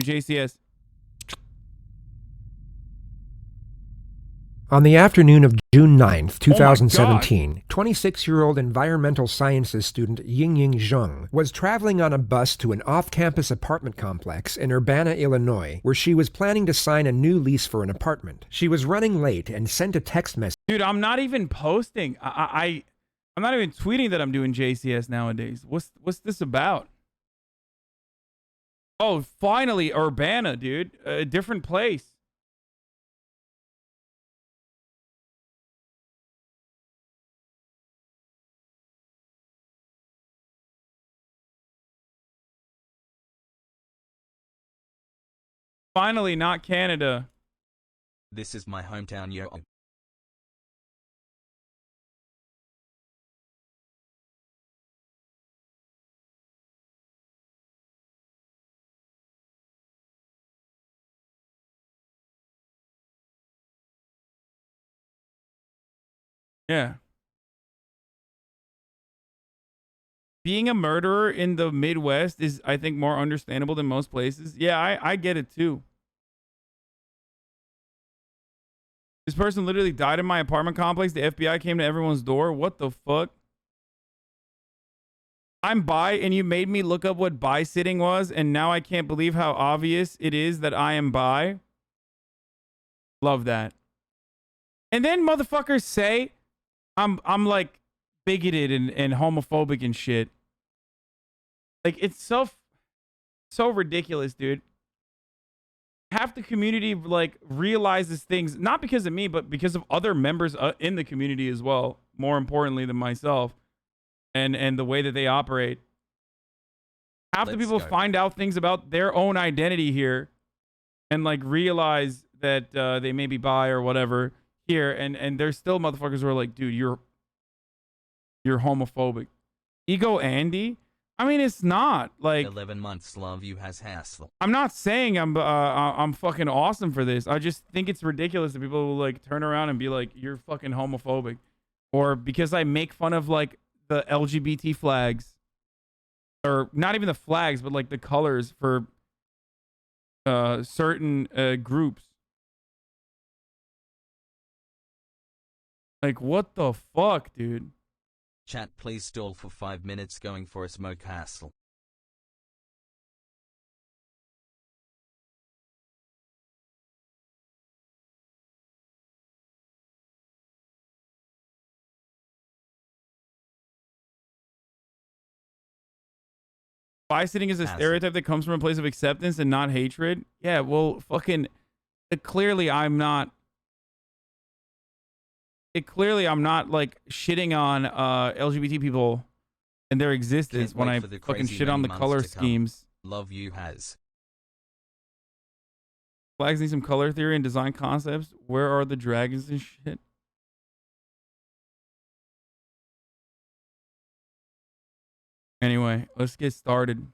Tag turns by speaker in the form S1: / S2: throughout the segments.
S1: JCS.
S2: On the afternoon of June 9th, 2017, 26-year-old environmental sciences student Yingying Zheng was traveling on a bus to an off-campus apartment complex in Urbana, Illinois, where she was planning to sign a new lease for an apartment. She was running late and sent a text message.
S1: Dude, I'm not even posting. I'm not even tweeting that I'm doing JCS nowadays. What's this about? Oh, finally, Urbana, dude. A different place. Finally, not Canada.
S3: This is my hometown, yo.
S1: Yeah. Being a murderer in the Midwest is, I think, more understandable than most places. Yeah, I get it too. This person literally died in my apartment complex. The FBI came to everyone's door. What the fuck? I'm bi, and you made me look up what bi sitting was, and now I can't believe how obvious it is that I am bi. Love that. And then motherfuckers say I'm like bigoted and homophobic and shit. Like, it's so ridiculous, dude. Half the community like realizes things not because of me, but because of other members in the community as well. More importantly than myself, and the way that they operate. Half the people find out things about their own identity here, and like realize that they may be bi or whatever here, and there's still motherfuckers who are like, dude, you're homophobic. Ego Andy. I mean, it's not like
S3: 11 months. Love you, Hasan.
S1: I'm not saying I'm fucking awesome for this. I just think it's ridiculous that people will like turn around and be like, you're fucking homophobic, or because I make fun of like the LGBT flags, or not even the flags, but like the colors for certain groups. Like, what the fuck, dude?
S3: Chat, please stall for 5 minutes going for a smoke, Hassel.
S1: Bi sitting is a stereotype that comes from a place of acceptance and not hatred. Yeah, well, fucking clearly I'm not like shitting on LGBT people and their existence when I fucking shit on the color schemes.
S3: Love you, Has.
S1: Flags need some color theory and design concepts. Where are the dragons and shit? Anyway, let's get started.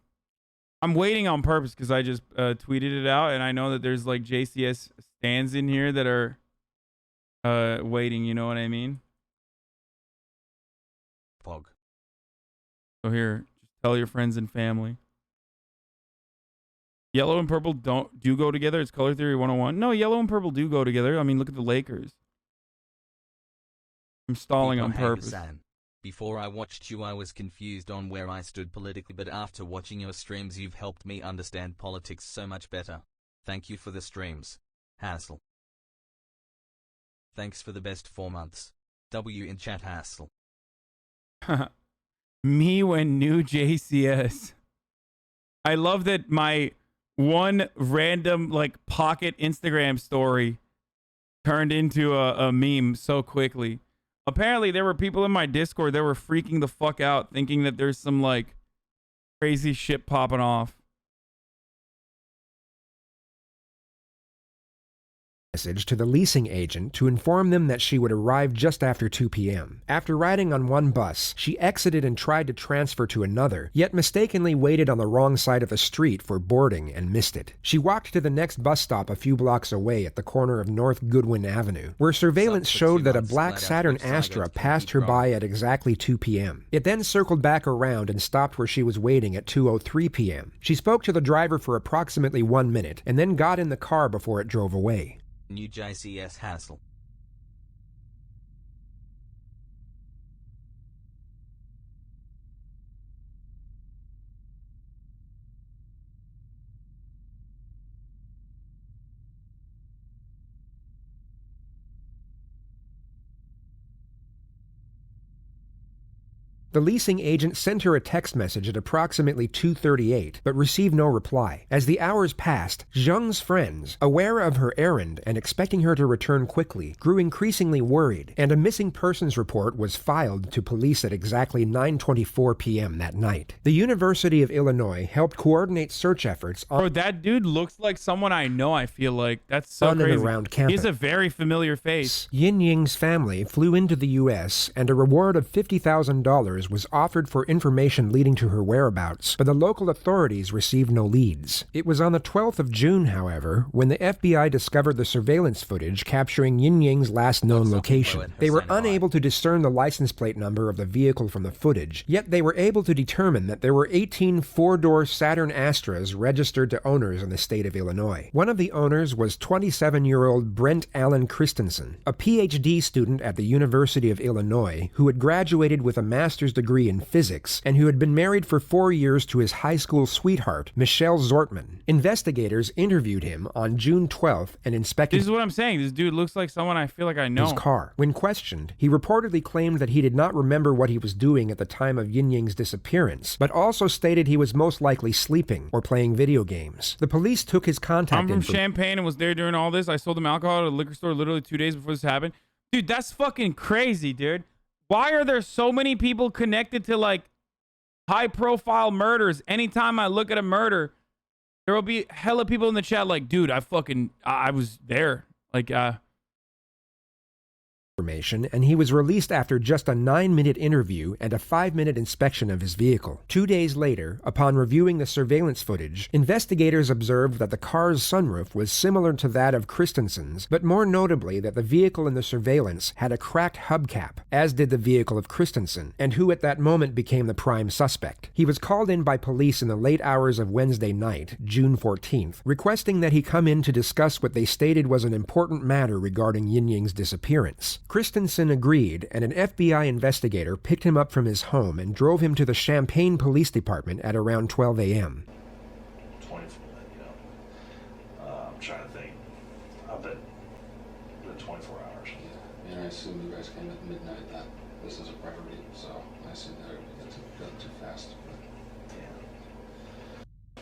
S1: I'm waiting on purpose because I just tweeted it out, and I know that there's like JCS stands in here that are waiting, you know what I mean?
S3: Pog.
S1: So here, just tell your friends and family. Yellow and purple do go together. It's color theory 101. No, yellow and purple do go together. I mean, look at the Lakers. I'm stalling on purpose.
S3: Before I watched you, I was confused on where I stood politically, but after watching your streams, you've helped me understand politics so much better. Thank you for the streams. Hassel. Thanks for the best 4 months. W in chat, Hassel.
S1: Me when new JCS. I love that my one random like pocket Instagram story turned into a meme so quickly. Apparently there were people in my Discord that were freaking the fuck out thinking that there's some like crazy shit popping off.
S2: message to the leasing agent to inform them that she would arrive just after 2 p.m. After riding on one bus, she exited and tried to transfer to another, yet mistakenly waited on the wrong side of the street for boarding and missed it. She walked to the next bus stop a few blocks away at the corner of North Goodwin Avenue, where surveillance showed that a black Saturn Astra passed her by at exactly 2 p.m. It then circled back around and stopped where she was waiting at 2:03 p.m. She spoke to the driver for approximately 1 minute and then got in the car before it drove away.
S3: New JCS hassle.
S2: The leasing agent sent her a text message at approximately 2:38, but received no reply. As the hours passed, Zheng's friends, aware of her errand and expecting her to return quickly, grew increasingly worried, and a missing persons report was filed to police at exactly 9:24 p.m. that night. The University of Illinois helped coordinate search efforts on
S1: Bro, that dude looks like someone I know, I feel like. That's so
S2: and
S1: crazy.
S2: around campus.
S1: He has a very familiar face.
S2: Yin Ying's family flew into the U.S., and a reward of $50,000 was offered for information leading to her whereabouts, but the local authorities received no leads. It was on the 12th of June, however, when the FBI discovered the surveillance footage capturing Yin Ying's last known location. They were unable to discern the license plate number of the vehicle from the footage, yet they were able to determine that there were 18 four-door Saturn Astras registered to owners in the state of Illinois. One of the owners was 27-year-old Brendt Allen Christensen, a PhD student at the University of Illinois who had graduated with a master's degree in physics and who had been married for 4 years to his high school sweetheart, Michelle Zortman. Investigators interviewed him on June 12th and inspected
S1: This is what I'm saying. This dude looks like someone I feel like I know.
S2: his car. When questioned, he reportedly claimed that he did not remember what he was doing at the time of Yin Ying's disappearance, but also stated he was most likely sleeping or playing video games. The police took his contact
S1: I'm from
S2: info.
S1: Champaign and was there during all this. I sold him alcohol at a liquor store literally 2 days before this happened. Dude, that's fucking crazy, dude. Why are there so many people connected to, like, high-profile murders? Anytime I look at a murder, there will be hella people in the chat like, dude, I was there. Like,
S2: information, and he was released after just a 9-minute interview and a 5-minute inspection of his vehicle. 2 days later, upon reviewing the surveillance footage, investigators observed that the car's sunroof was similar to that of Christensen's, but more notably that the vehicle in the surveillance had a cracked hubcap, as did the vehicle of Christensen, and who at that moment became the prime suspect. He was called in by police in the late hours of Wednesday night, June 14th, requesting that he come in to discuss what they stated was an important matter regarding Yin Ying's disappearance. Christensen agreed, and an FBI investigator picked him up from his home and drove him to the Champaign Police Department at around 12 a.m.
S4: 24, I'm trying to think. I bet the 24 hours.
S5: Yeah, and I assume you guys came at midnight that this is a priority, so I assume that it got too fast.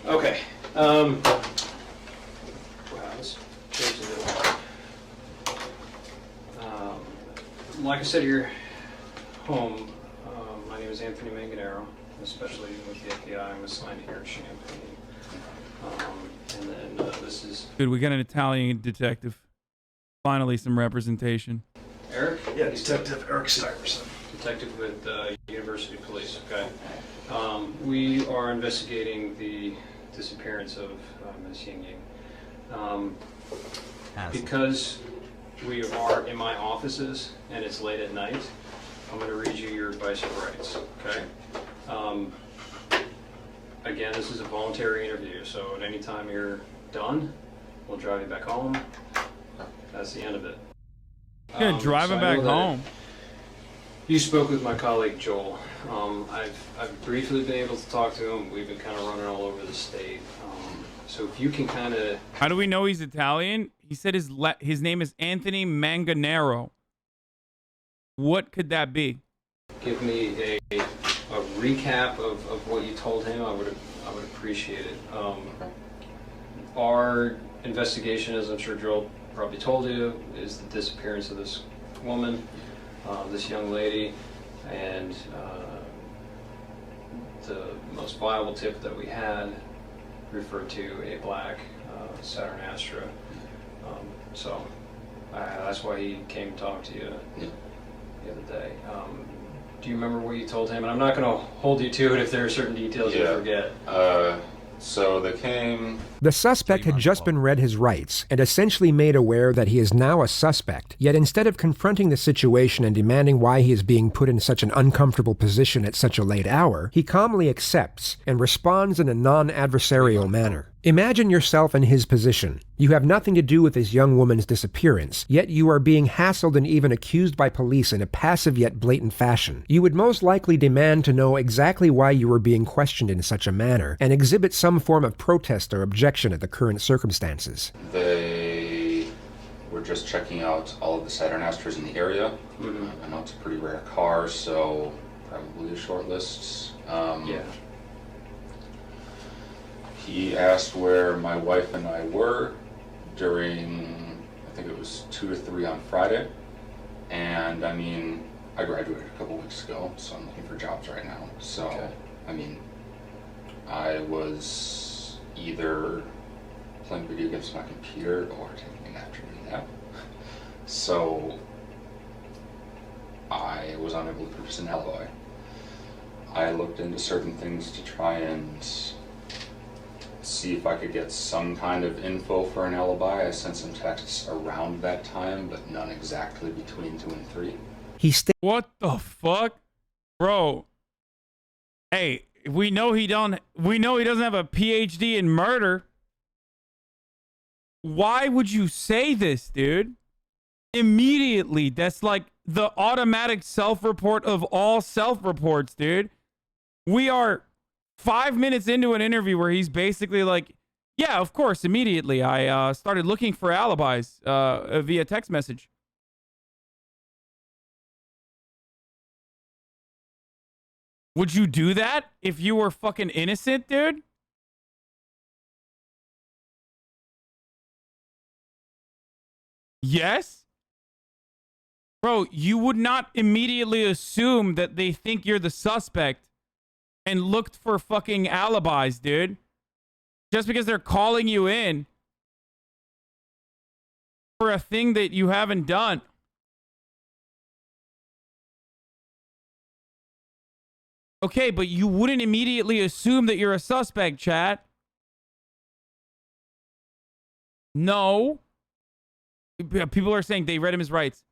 S4: Yeah.
S6: Okay. Wow, let's change it a little. Like I said, your home. My name is Anthony Manganero. I'm especially with the FBI. I'm assigned here in Champaign. And then this is
S1: dude, we got an Italian detective. Finally, some representation.
S6: Eric.
S4: Yeah, Detective Eric Stuyvesant.
S6: Detective with University Police. Okay. We are investigating the disappearance of Ms. Yin Ying. Because we are in my offices and it's late at night, I'm going to read you your advice of rights, okay? Again, this is a voluntary interview, so at any time you're done, we'll drive you back home. That's the end of it.
S1: You're gonna drive him back home.
S6: You spoke with my colleague Joel. I've briefly been able to talk to him. We've been kind of running all over the state. So if you can kind of...
S1: How do we know he's Italian? He said his name is Anthony Manganero. What could that be?
S6: Give me a recap of what you told him. I would appreciate it. Our investigation, as I'm sure Joel probably told you, is the disappearance of this woman, this young lady, and the most viable tip that we had referred to a black Saturn Astra. So That's why he came and talked to you
S5: Yeah.
S6: the other day. Do you remember what you told him? And I'm not going to hold you to it if there are certain details you forget.
S7: So they came.
S2: The suspect had just been read his rights and essentially made aware that he is now a suspect, yet instead of confronting the situation and demanding why he is being put in such an uncomfortable position at such a late hour, he calmly accepts and responds in a non-adversarial manner. Imagine yourself in his position. You have nothing to do with this young woman's disappearance, yet you are being hassled and even accused by police in a passive yet blatant fashion. You would most likely demand to know exactly why you were being questioned in such a manner, and exhibit some form of protest or objection at the current circumstances.
S7: They were just checking out all of the Saturnasters in the area. I know it's a pretty rare car, so probably a short list.
S6: Yeah.
S7: He asked where my wife and I were during, I think it was 2 to 3 on Friday. And I mean, I graduated a couple weeks ago, so I'm looking for jobs right now. So,
S6: Okay.
S7: I mean, I was either playing video games on my computer or taking an afternoon nap. So, I was unable to produce an alibi. I looked into certain things to try and see if I could get some kind of info for an alibi. I sent some texts around that time, but none exactly between 2 and 3.
S1: What the fuck? Bro. Hey, we know he doesn't have a PhD in murder. Why would you say this, dude? Immediately. That's like the automatic self-report of all self-reports, dude. We are 5 minutes into an interview where he's basically like, yeah, of course, immediately. I started looking for alibis via text message. Would you do that if you were fucking innocent, dude? Yes? Bro, you would not immediately assume that they think you're the suspect and looked for fucking alibis, dude. Just because they're calling you in for a thing that you haven't done. Okay, but you wouldn't immediately assume that you're a suspect, chat. No. People are saying they read him his rights.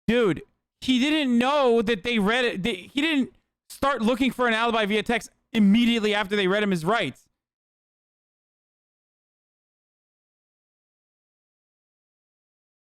S1: Dude, he didn't know that they read it. He didn't start looking for an alibi via text immediately after they read him his rights.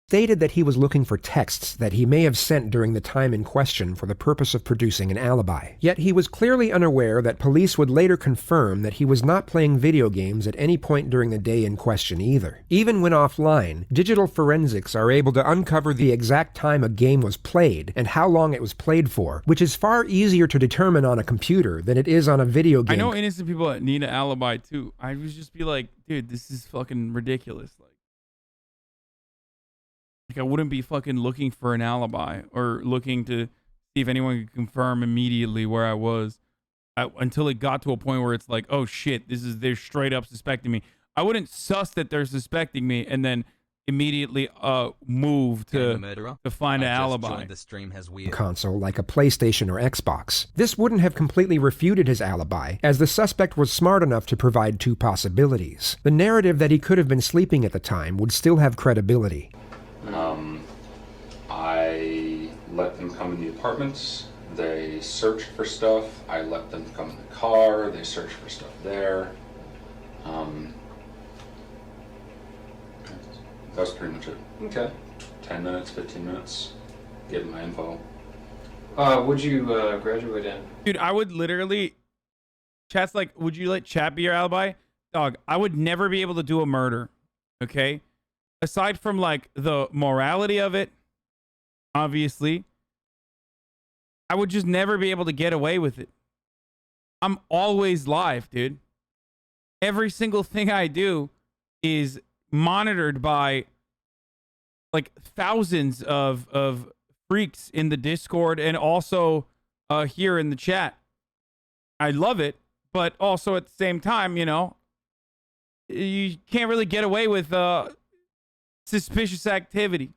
S2: Stated that he was looking for texts that he may have sent during the time in question for the purpose of producing an alibi. Yet he was clearly unaware that police would later confirm that he was not playing video games at any point during the day in question either. Even when offline, digital forensics are able to uncover the exact time a game was played and how long it was played for, which is far easier to determine on a computer than it is on a video game.
S1: I know innocent people that need an alibi too. I would just be like, dude, this is fucking ridiculous. Like, I wouldn't be fucking looking for an alibi or looking to see if anyone could confirm immediately where I was until it got to a point where it's like, oh shit, they're straight up suspecting me. I wouldn't suss that they're suspecting me and then immediately move to find an alibi.
S3: The stream has weird
S2: console like a PlayStation or Xbox. This wouldn't have completely refuted his alibi, as the suspect was smart enough to provide 2 possibilities. The narrative that he could have been sleeping at the time would still have credibility.
S7: I let them come in the apartments. They searched for stuff. I let them come in the car. They searched for stuff there. That's pretty much it.
S6: Okay.
S7: 10 minutes, 15 minutes, getting my info.
S6: Would you graduate in?
S1: Dude, I would literally... Chat's like, would you let chat be your alibi? Dog, I would never be able to do a murder, okay? Aside from, like, the morality of it, obviously, I would just never be able to get away with it. I'm always live, dude. Every single thing I do is monitored by, like, thousands of freaks in the Discord and also here in the chat. I love it, but also at the same time, you know, you can't really get away with... suspicious activity.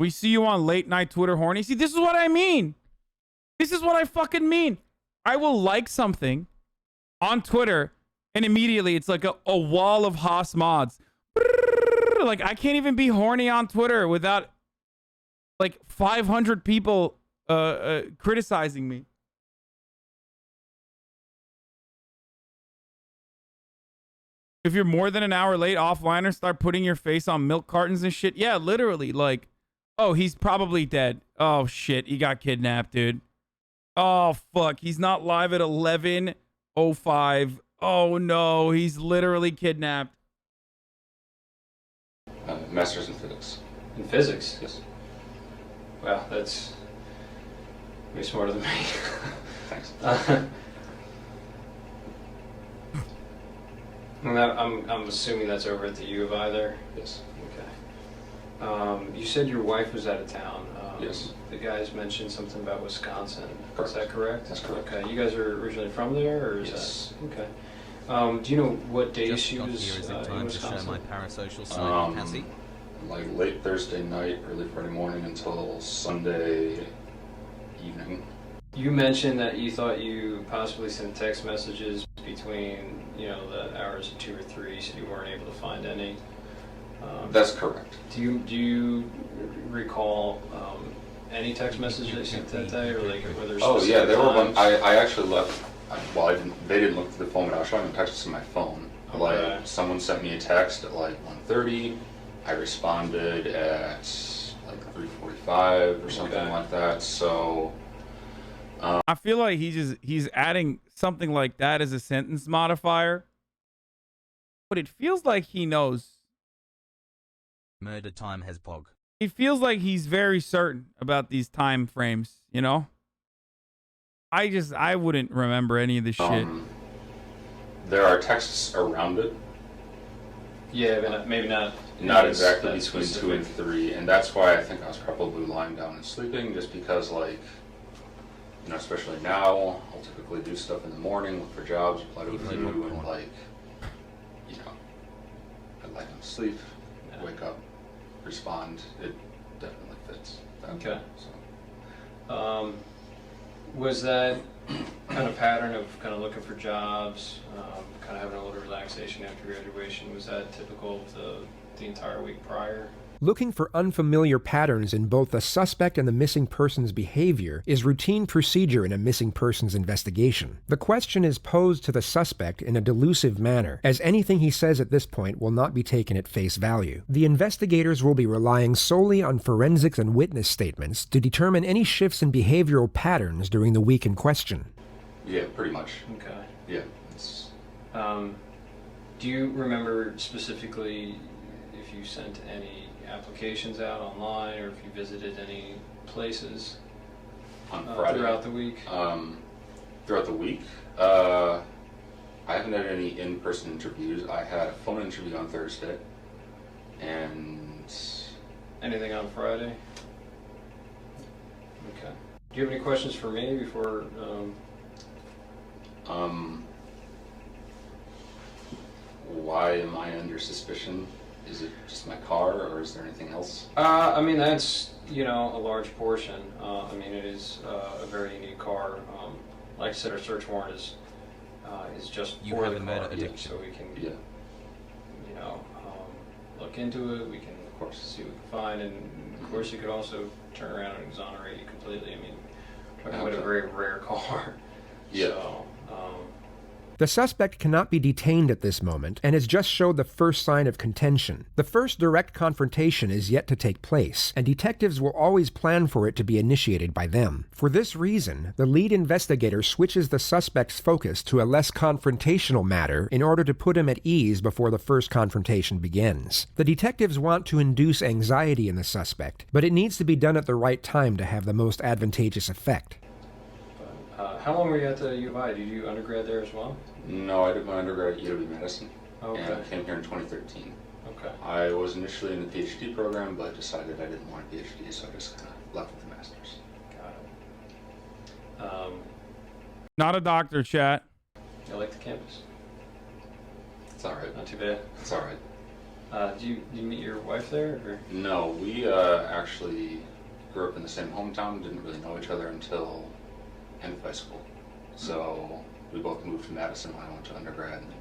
S1: We see you on late night Twitter horny. See, this is what I mean. This is what I fucking mean. I will like something on Twitter and immediately it's like a wall of Haas mods. Like, I can't even be horny on Twitter without like 500 people criticizing me. If you're more than an hour late offline or start putting your face on milk cartons and shit. Yeah, literally. Like, oh, he's probably dead. Oh, shit. He got kidnapped, dude. Oh, fuck. He's not live at 11:05. Oh, no. He's literally kidnapped.
S7: Master's in physics.
S6: In physics?
S7: Yes.
S6: Wow, that's way smarter than me.
S7: Thanks.
S6: I'm assuming that's over at the U of I there?
S7: Yes.
S6: Okay. You said your wife was out of town.
S7: Yes.
S6: The guys mentioned something about Wisconsin.
S7: Correct.
S6: Is that correct?
S7: That's correct.
S6: Okay. You guys are originally from there, or is
S7: Yes.
S6: that okay? Do you know what days
S3: Just
S6: she
S3: got
S6: was
S3: here is it
S6: in
S3: time to show
S6: Wisconsin?
S3: my parasocial side, Cassie?
S7: Like late Thursday night, early Friday morning until Sunday evening.
S6: You mentioned that you thought you possibly sent text messages between, the hours of 2 or 3, so you weren't able to find any.
S7: That's correct.
S6: Do you recall any text messages you sent that day, or like were there?
S7: Oh yeah, there were one.
S6: times?
S7: I actually left. Well, I didn't. They didn't look through the phone, but I was showing them texts on my phone.
S6: Okay.
S7: Like someone sent me a text at like 1:30. I responded at like 3:45 or something
S6: Okay.
S7: like that. So
S1: I feel like he's adding something like that as a sentence modifier. But it feels like he knows.
S3: Murder time has pog.
S1: He feels like he's very certain about these time frames, I wouldn't remember any of this shit.
S7: there are texts around it.
S6: Yeah, but maybe not.
S7: Not exactly
S6: that
S7: between
S6: specific.
S7: 2 and 3, and that's why I think I was probably lying down and sleeping, just because, like, especially now, I'll typically do stuff in the morning, look for jobs, apply to a few, and, like, I'd like to sleep, wake up, respond. It definitely fits.
S6: Okay. Was that kind of pattern of kind of looking for jobs, kind of having a little relaxation after graduation, was that typical of the entire week prior?
S2: Looking for unfamiliar patterns in both the suspect and the missing person's behavior is routine procedure in a missing persons investigation. The question is posed to the suspect in a delusive manner, as anything he says at this point will not be taken at face value. The investigators will be relying solely on forensics and witness statements to determine any shifts in behavioral patterns during the week in question.
S7: Yeah, pretty much.
S6: Okay.
S7: Yeah. It's,
S6: Do you remember specifically if you sent any applications out online or if you visited any places
S7: on Friday.
S6: throughout the week?
S7: Throughout the week? I haven't had any in-person interviews. I had a phone interview on Thursday. And...
S6: Anything on Friday? Okay. Do you have any questions for me before...
S7: Why am I under suspicion? Is it just my car, or is there anything else?
S6: I mean, that's, a large portion. It is a very unique car. Like I said, our search warrant is just
S3: You
S6: for
S3: have
S6: the
S3: a murder
S6: car,
S3: addiction.
S6: so we can,
S7: Yeah.
S6: look into it. We can, of course, see what we can find, and of course, you could also turn around and exonerate you completely. We're talking about a very rare car.
S7: Yeah.
S6: So,
S2: The suspect cannot be detained at this moment and has just showed the first sign of contention. The first direct confrontation is yet to take place, and detectives will always plan for it to be initiated by them. For this reason, the lead investigator switches the suspect's focus to a less confrontational matter in order to put him at ease before the first confrontation begins. The detectives want to induce anxiety in the suspect, but it needs to be done at the right time to have the most advantageous effect.
S6: how long were you at the U of I? Did you do undergrad there as well?
S7: No, I did my undergrad at UW-Madison.
S6: Okay.
S7: And I came here in 2013.
S6: Okay.
S7: I was initially in the PhD program, but decided I didn't want a PhD, so I just kind of left with the master's.
S6: Got it.
S1: Not a doctor, chat.
S6: I like the campus.
S7: It's all right.
S6: Not too bad.
S7: It's all right.
S6: Do you meet your wife there? Or?
S7: No, we actually grew up in the same hometown, didn't really know each other until end of high school. So we both moved to Madison when I went to undergrad and then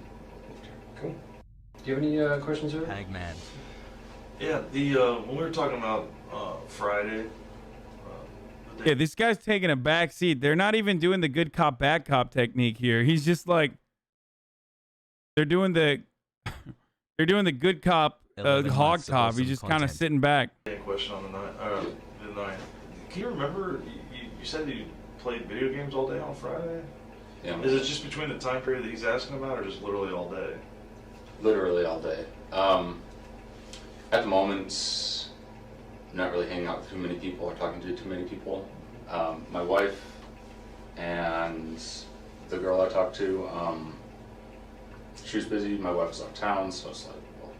S7: moved here.
S6: Cool. Do you have any questions, sir?
S3: Hagman.
S4: Yeah, the when we were talking about Friday.
S1: Yeah, this guy's taking a back seat. They're not even doing the good cop, bad cop technique here. He's just like, they're doing the good cop, hog cop. He's just kind of sitting back.
S4: Question on the night. Can you remember? You said you played video games all day on Friday.
S7: Yeah.
S4: Is it just between the time period that he's asking about, or just literally all day?
S7: Literally all day. At the moment, not really hanging out with too many people or talking to too many people. My wife and the girl I talked to, she was busy. My wife was out of town, so it's like, well,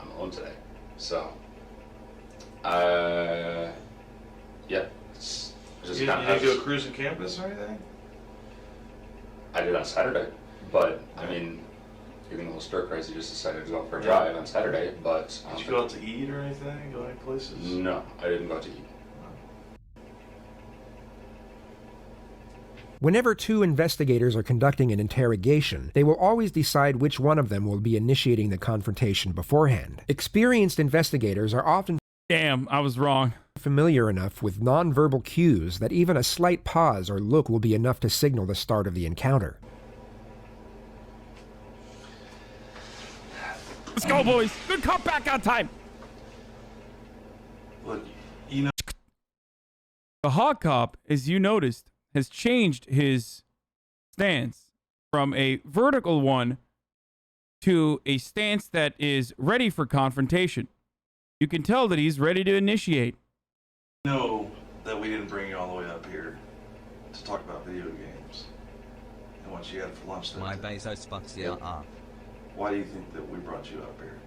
S7: I'm alone today. So, yeah. It's just
S4: You
S7: kind
S4: didn't
S7: of
S4: go cruising campus or anything?
S7: I did on Saturday, but I mean, getting a little stir crazy, just decided to go out for a drive on Saturday. But
S4: Did you go out to eat or anything? Go any places?
S7: No, I didn't go out to eat.
S2: Whenever two investigators are conducting an interrogation, they will always decide which one of them will be initiating the confrontation beforehand. Experienced investigators are often
S1: Damn, I was wrong.
S2: familiar enough with nonverbal cues that even a slight pause or look will be enough to signal the start of the encounter.
S1: Let's go, boys. Good cop, back on time.
S4: Look, you know.
S1: The hog cop, as you noticed, has changed his stance from a vertical one to a stance that is ready for confrontation. You can tell that he's ready to initiate.
S4: Know that we didn't bring you all the way up here to talk about video games and what you had for lunch that
S3: My
S4: day.
S3: Bezos fucks you up.
S4: Why do you think that we brought you up here?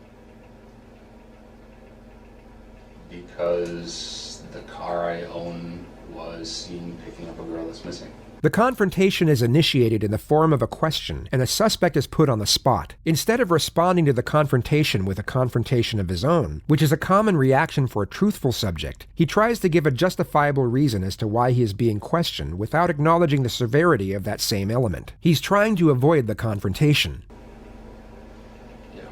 S7: Because the car I own was seen picking up a girl that's missing.
S2: The confrontation is initiated in the form of a question, and a suspect is put on the spot. Instead of responding to the confrontation with a confrontation of his own, which is a common reaction for a truthful subject, he tries to give a justifiable reason as to why he is being questioned without acknowledging the severity of that same element. He's trying to avoid the confrontation.
S7: Yeah.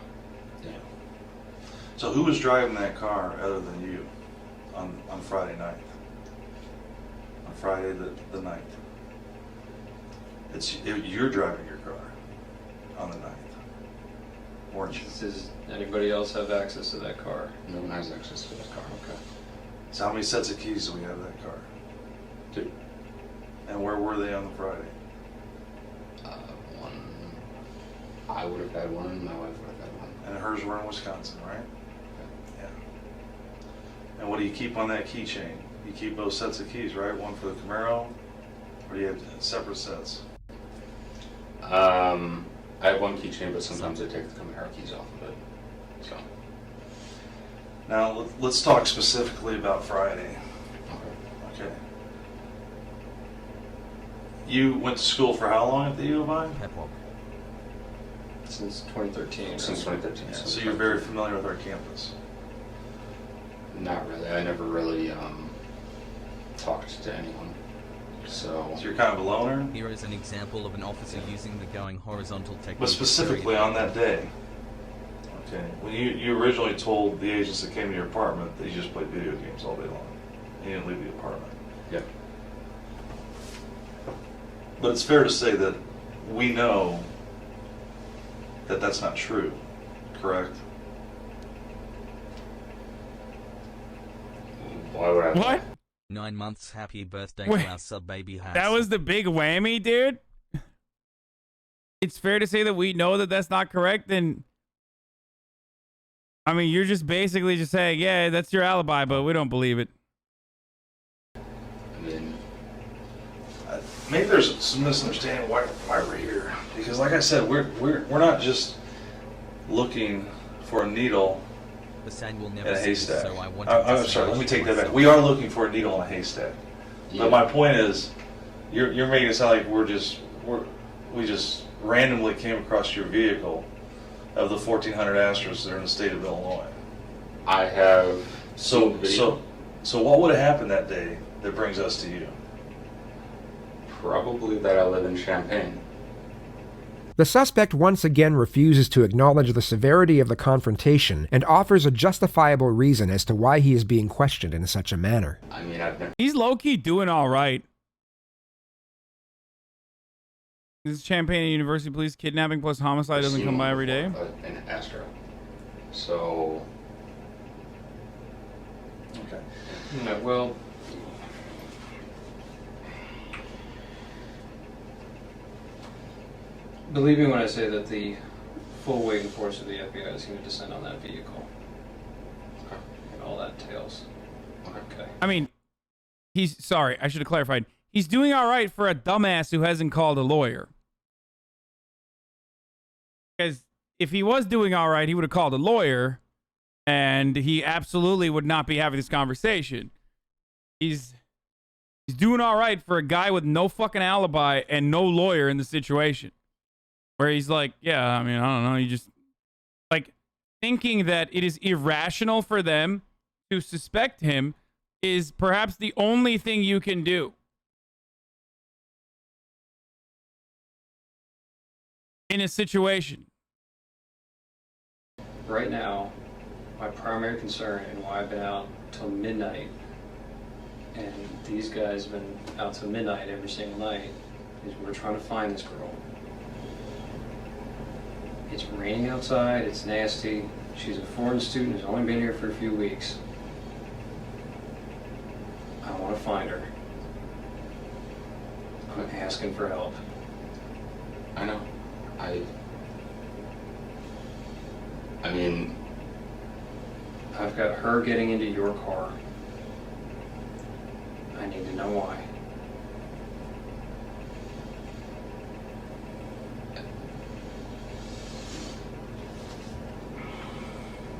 S4: So who was driving that car other than you on Friday night? On Friday the 9th. You're driving your car on the 9th, weren't you?
S6: Does anybody else have access to that car?
S7: No one has access to that car.
S6: Okay.
S4: So how many sets of keys do we have that car?
S7: 2.
S4: And where were they on the Friday?
S7: One. I would have had one. My wife would have had one.
S4: And hers were in Wisconsin, right? Yeah. And what do you keep on that keychain? You keep both sets of keys, right? One for the Camaro, or do you have separate sets?
S7: I have one keychain, but sometimes I take the Camaro keys off of it. So.
S4: Now let's talk specifically about Friday. Okay. You went to school for how long at the U of I?
S3: Pepwalk.
S6: Since 2013.
S7: Since 2013.
S4: Yeah, so you're very familiar with our campus.
S7: Not really. I never really talked to anyone. So
S4: you're kind of a loner?
S3: Here is an example of an officer using the going horizontal technique.
S4: But specifically on that day, okay, when you originally told the agents that came to your apartment that you just played video games all day long, and you didn't leave the apartment.
S7: yeah.
S4: But it's fair to say that we know that that's not true, correct?
S7: Why would I?
S1: What?
S3: 9 months. Happy birthday
S1: Wait,
S3: to our sub baby Hasan.
S1: That was the big whammy, dude? It's fair to say that we know that that's not correct, and I mean, you're just basically just saying, yeah, that's your alibi, but we don't believe it.
S7: I mean,
S4: Maybe there's some misunderstanding why we're here, because like I said, we're not just looking for a needle
S3: The sand will
S4: in
S3: never
S4: a
S3: cease,
S4: haystack.
S3: so I wanted
S4: I'm
S3: to
S4: sorry, let me take that back.
S3: myself.
S4: We are looking for a needle in a haystack.
S7: yeah.
S4: But my point is, you're making it sound like we just randomly came across your vehicle of the 1,400 Astros that are in the state of Illinois.
S7: I have
S4: So,
S7: seen video.
S4: so what would have happened that day that brings us to you?
S7: Probably that I live in Champaign.
S2: The suspect once again refuses to acknowledge the severity of the confrontation and offers a justifiable reason as to why he is being questioned in such a manner.
S7: I mean, I've been
S1: He's low-key doing all right. This is Champaign University Police. Kidnapping plus homicide doesn't come by every day.
S7: in Astro. So,
S4: Okay.
S6: No, well, believe me when I say that the full weight and force of the FBI is going to descend on that vehicle.
S7: Okay.
S6: And all that entails. Okay.
S1: I mean, sorry, I should have clarified. He's doing all right for a dumbass who hasn't called a lawyer. Because if he was doing all right, he would have called a lawyer, and he absolutely would not be having this conversation. He's doing all right for a guy with no fucking alibi and no lawyer in the situation. Where he's like, yeah, I mean, I don't know. You just, like, thinking that it is irrational for them to suspect him is perhaps the only thing you can do. In a situation.
S6: Right now, my primary concern and why I've been out till midnight, and these guys have been out till midnight every single night, is we're trying to find this girl. It's raining outside, it's nasty. She's a foreign student who's only been here for a few weeks. I want to find her. I'm asking for help.
S7: I know. I mean,
S6: I've got her getting into your car. I need to know why.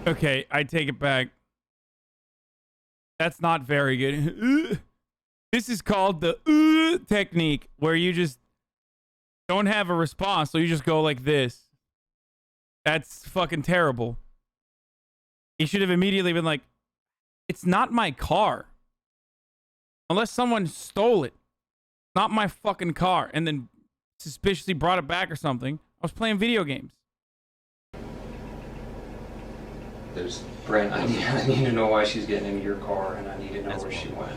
S1: Okay, I take it back. That's not very good. This is called the technique, where you just don't have a response, so you just go like this. That's fucking terrible. He should have immediately been like, it's not my car. Unless someone stole it. Not my fucking car. And then suspiciously brought it back or something. I was playing video games.
S7: there's
S6: Brent, I need to know why she's getting into your car, and I need to know where she went.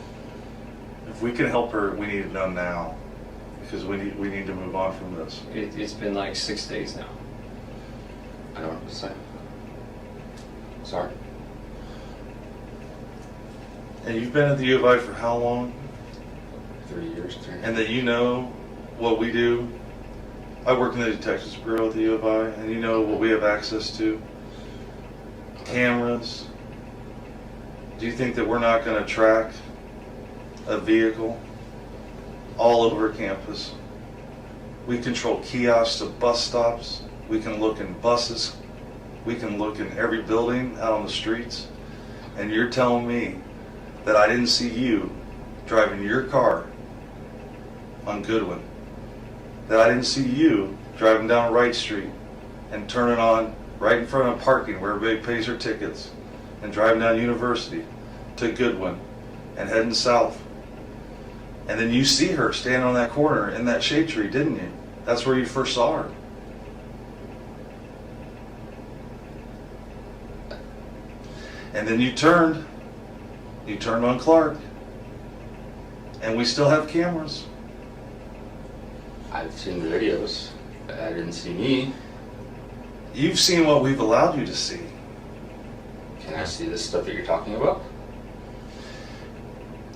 S4: If we can help her, we need it done now, because we need to move on from this.
S6: It's been like 6 days now.
S7: I don't know what to say. Sorry.
S4: And you've been at the U of I for how long?
S7: 3 years.
S4: And that you know what we do. I work in the Detectives Bureau at the U of I, and you know what we have access to. Cameras. Do you think that we're not going to track a vehicle all over campus? We control kiosks at bus stops. We can look in buses. We can look in every building out on the streets. And you're telling me that I didn't see you driving your car on Goodwin, that I didn't see you driving down Wright Street and turning on right in front of parking where everybody pays their tickets, and driving down University to Goodwin and heading south. And then you see her standing on that corner in that shade tree, didn't you? That's where you first saw her. And then you turned on Clark. And we still have cameras.
S7: I've seen the videos. I didn't see me.
S4: You've seen what we've allowed you to see.
S7: Can I see this stuff that you're talking about?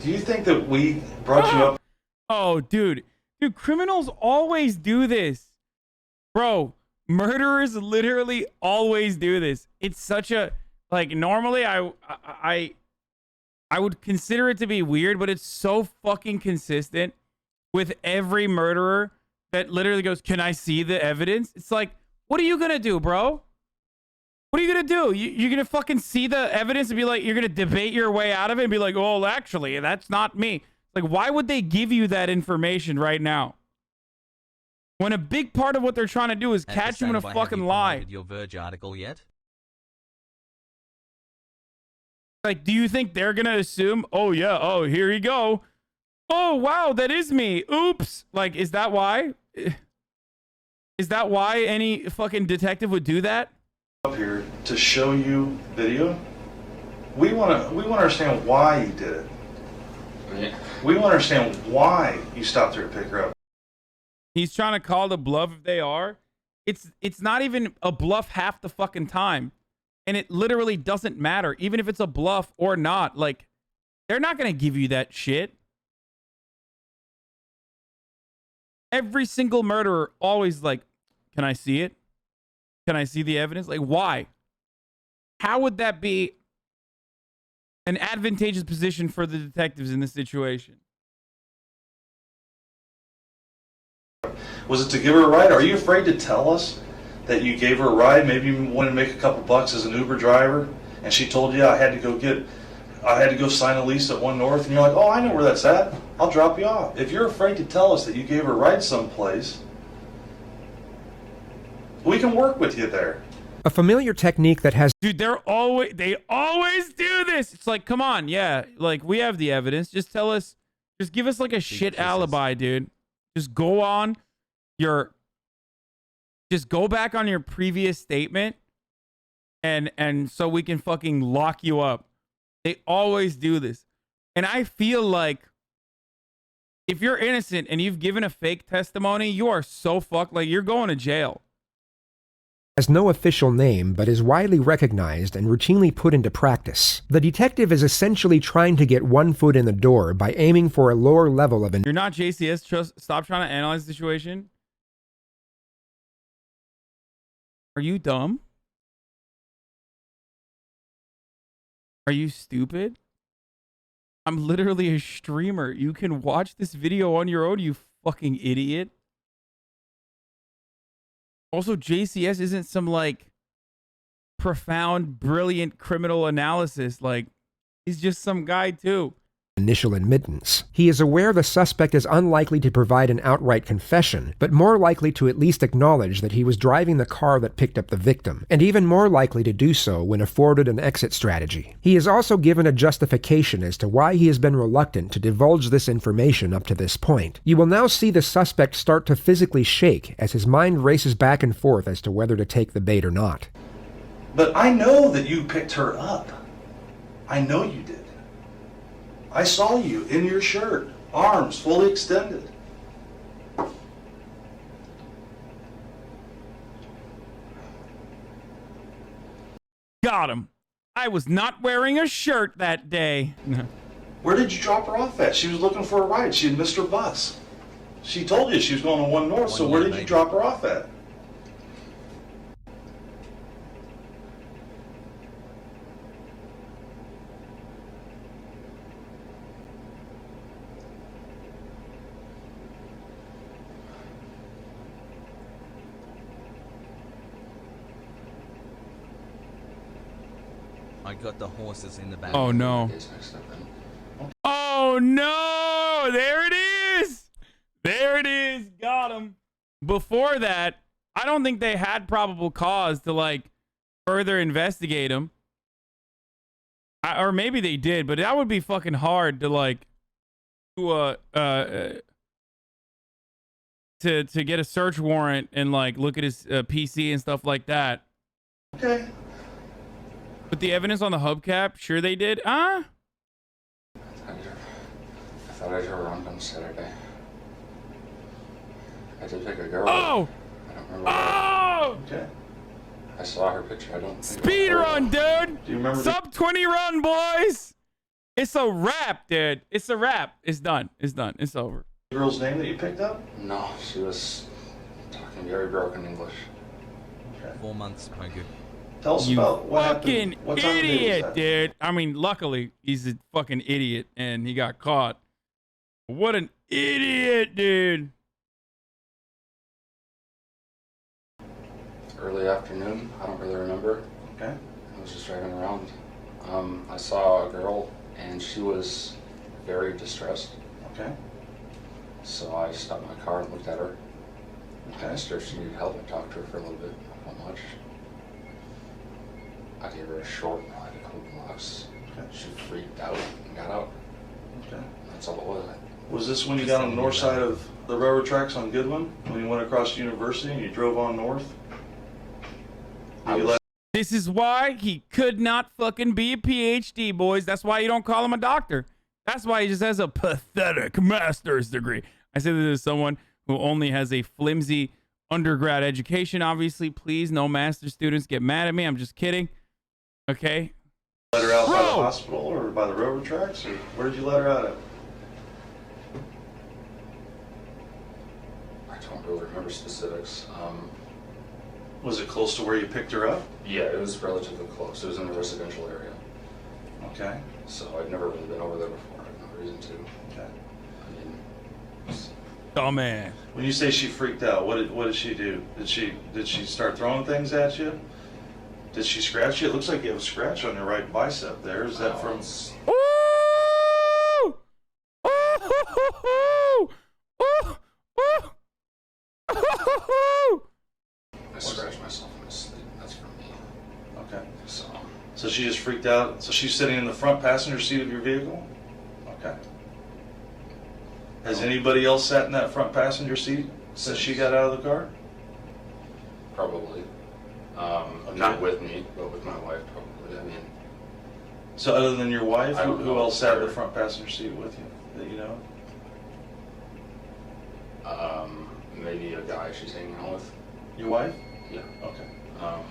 S4: Do you think that we brought you up?
S1: Oh, dude, criminals always do this. Bro, murderers literally always do this. It's such a, like, normally I would consider it to be weird, but it's so fucking consistent with every murderer that literally goes, "Can I see the evidence?" It's like, what are you gonna do, bro? What are you gonna do? You're gonna fucking see the evidence and be like, you're gonna debate your way out of it and be like, "Oh, actually, that's not me." Like, why would they give you that information right now? When a big part of what they're trying to do is catch you in a
S3: Have
S1: fucking
S3: you
S1: lie.
S3: promoted your Verge article yet?
S1: Like, do you think they're gonna assume, oh yeah, oh, here you go. Oh, wow, that is me. Oops. Like, is that why? Is that why any fucking detective would do that?
S4: Up here to show you video. We want to understand why you did it.
S7: Yeah.
S4: We want to understand why you stopped her to pick her up.
S1: He's trying to call the bluff if they are. It's not even a bluff half the fucking time. And it literally doesn't matter, even if it's a bluff or not. Like, they're not going to give you that shit. Every single murderer always like, can I see it? Can I see the evidence? Like, why? How would that be an advantageous position for the detectives in this situation?
S4: Was it to give her a ride? Are you afraid to tell us that you gave her a ride? Maybe you wanted to make a couple bucks as an Uber driver, and she told you I had to go sign a lease at 1 North, and you're like, oh, I know where that's at. I'll drop you off. If you're afraid to tell us that you gave her a ride someplace, we can work with you there.
S2: A familiar technique that has
S1: Dude, they always do this. It's like, come on, yeah, like we have the evidence. Just tell us, just give us like a shit alibi, dude. Just go back on your previous statement, and so we can fucking lock you up. They always do this, and I feel like if you're innocent and you've given a fake testimony, you are so fucked. Like, you're going to jail.
S2: has no official name but is widely recognized and routinely put into practice. The detective is essentially trying to get one foot in the door by aiming for a lower level of
S1: You're not JCS. Stop trying to analyze the situation. Are you dumb? Are you stupid? I'm literally a streamer. You can watch this video on your own, you fucking idiot. Also, JCS isn't some, like, profound, brilliant criminal analysis. Like, he's just some guy, too.
S2: initial admittance. He is aware the suspect is unlikely to provide an outright confession, but more likely to at least acknowledge that he was driving the car that picked up the victim, and even more likely to do so when afforded an exit strategy. He is also given a justification as to why he has been reluctant to divulge this information up to this point. You will now see the suspect start to physically shake as his mind races back and forth as to whether to take the bait or not.
S4: But I know that you picked her up. I know you did. I saw you in your shirt, arms fully extended.
S1: Got him. I was not wearing a shirt that day.
S4: Where did you drop her off at? She was looking for a ride. She had missed her bus. She told you she was going to 1 North, so where did you drop her off at?
S3: I got the horses in the back.
S1: Oh, no. Oh, no. There it is. There it is. Got him. Before that, I don't think they had probable cause to, like, further investigate him. Or maybe they did, but that would be fucking hard to, like, to get a search warrant and, like, look at his PC and stuff like that.
S4: Okay.
S1: But the evidence on the hubcap, sure they did.
S7: I thought I drove around on Saturday. I did pick a girl.
S1: Oh!
S7: I don't remember.
S1: Oh!
S4: Okay.
S7: I saw her picture. I don't think
S1: Speed run, dude!
S4: Do you remember
S1: Sub 20 run, boys! It's a wrap, dude. It's a wrap. It's done. It's done. It's over.
S4: the girl's name that you picked up?
S7: No, she was talking very broken English.
S4: Okay.
S3: 4 months, Pogu.
S4: Tell us
S1: You
S4: about what
S1: fucking
S4: happened. What time of day was
S1: idiot,
S4: that?
S1: dude. I mean, luckily, he's a fucking idiot and he got caught. What an idiot, dude.
S7: Early afternoon, I don't really remember.
S4: Okay.
S7: I was just driving around. I saw a girl and she was very distressed.
S4: Okay.
S7: So I stopped my car and looked at her. I asked her if she needed help. I talked to her for a little bit. Not much. I gave her a short ride, a couple blocks.
S4: Okay.
S7: She freaked out and got out.
S4: Okay.
S7: That's all it was.
S4: Was this when you got on the north side of the railroad tracks on Goodwin? When you went across University and you drove on north?
S1: This is why he could not fucking be a PhD, boys. That's why you don't call him a doctor. That's why he just has a pathetic master's degree. I say this as someone who only has a flimsy undergrad education. Obviously, please, no master's students get mad at me. I'm just kidding. Okay?
S4: Let her out by the hospital or by the railroad tracks? Or where did you let her out at?
S7: I don't really remember specifics.
S4: Was it close to where you picked her up?
S7: Yeah, it was relatively close. It was in a residential area.
S4: Okay.
S7: So I'd never really been over there before. I had no reason to.
S4: Okay.
S7: I mean,
S1: Oh, man.
S4: When you say she freaked out, what did she do? Did she start throwing things at you? Did she scratch you? It looks like you have a scratch on your right bicep there. Is that from...
S1: Ooh!
S7: I scratched myself in my sleep. That's from me.
S4: Okay.
S7: So
S4: she just freaked out. So she's sitting in the front passenger seat of your vehicle? Okay. Has anybody else sat in that front passenger seat since she got out of the car?
S7: probably. Not with me, but with my wife, probably. I mean,
S4: so other than your wife,
S7: I don't
S4: who
S7: know
S4: else sat in the
S7: her.
S4: front passenger seat with you that you know?
S7: maybe a guy she's hanging out with.
S4: Your wife?
S7: Yeah.
S4: Okay.
S7: I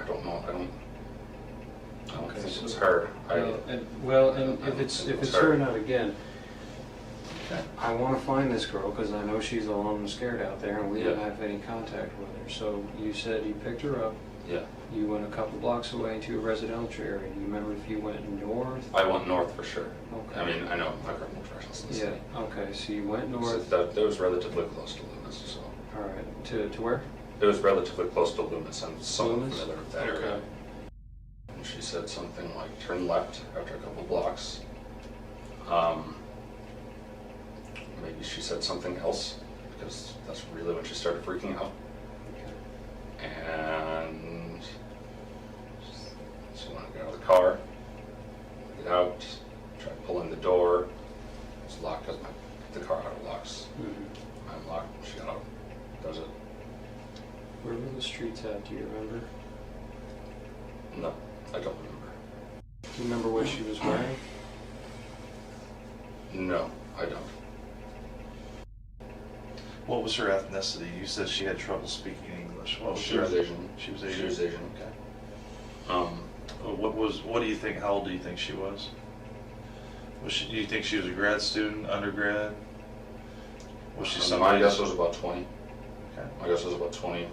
S7: don't know. I don't think it was her.
S6: And if it's
S7: her.
S6: her, not again.
S4: Okay.
S6: I want to find this girl because I know she's alone and scared out there, and we don't
S7: Yeah.
S6: have any contact with her. So you said you picked her up.
S7: Yeah.
S6: You went a couple blocks away into a residential area. Do you remember if you went north?
S7: I went north for sure.
S6: Okay.
S7: I mean, I know my criminal directions.
S6: Yeah. Okay. So you went
S7: So
S6: north.
S7: that was relatively close to Loomis. So
S6: All right. To where?
S7: it was relatively close to Loomis. I'm somewhat
S6: Loomis?
S7: familiar with that
S6: Okay.
S7: area. And she said something like turn left after a couple blocks. Maybe she said something else because that's really when she started freaking out. And she wanted to get out of the car, get out, try pulling the door. It's locked because the car auto locks.
S6: Mm-hmm.
S7: I'm locked, she got out. Does it?
S6: Where were the streets at? Do you remember?
S7: No, I don't remember.
S6: Do you remember what she was wearing?
S7: No, I don't.
S4: What was her ethnicity? You said she had trouble speaking English. What was
S7: She was
S4: her-
S7: Asian.
S4: She was Asian.
S7: She was Asian.
S4: Okay.
S7: Um,
S4: What do you think? How old do you think she was? Do you think she was a grad student, undergrad? Was she
S7: my
S4: somebody?
S7: guess was about 20.
S4: Okay.
S7: My guess was about 20.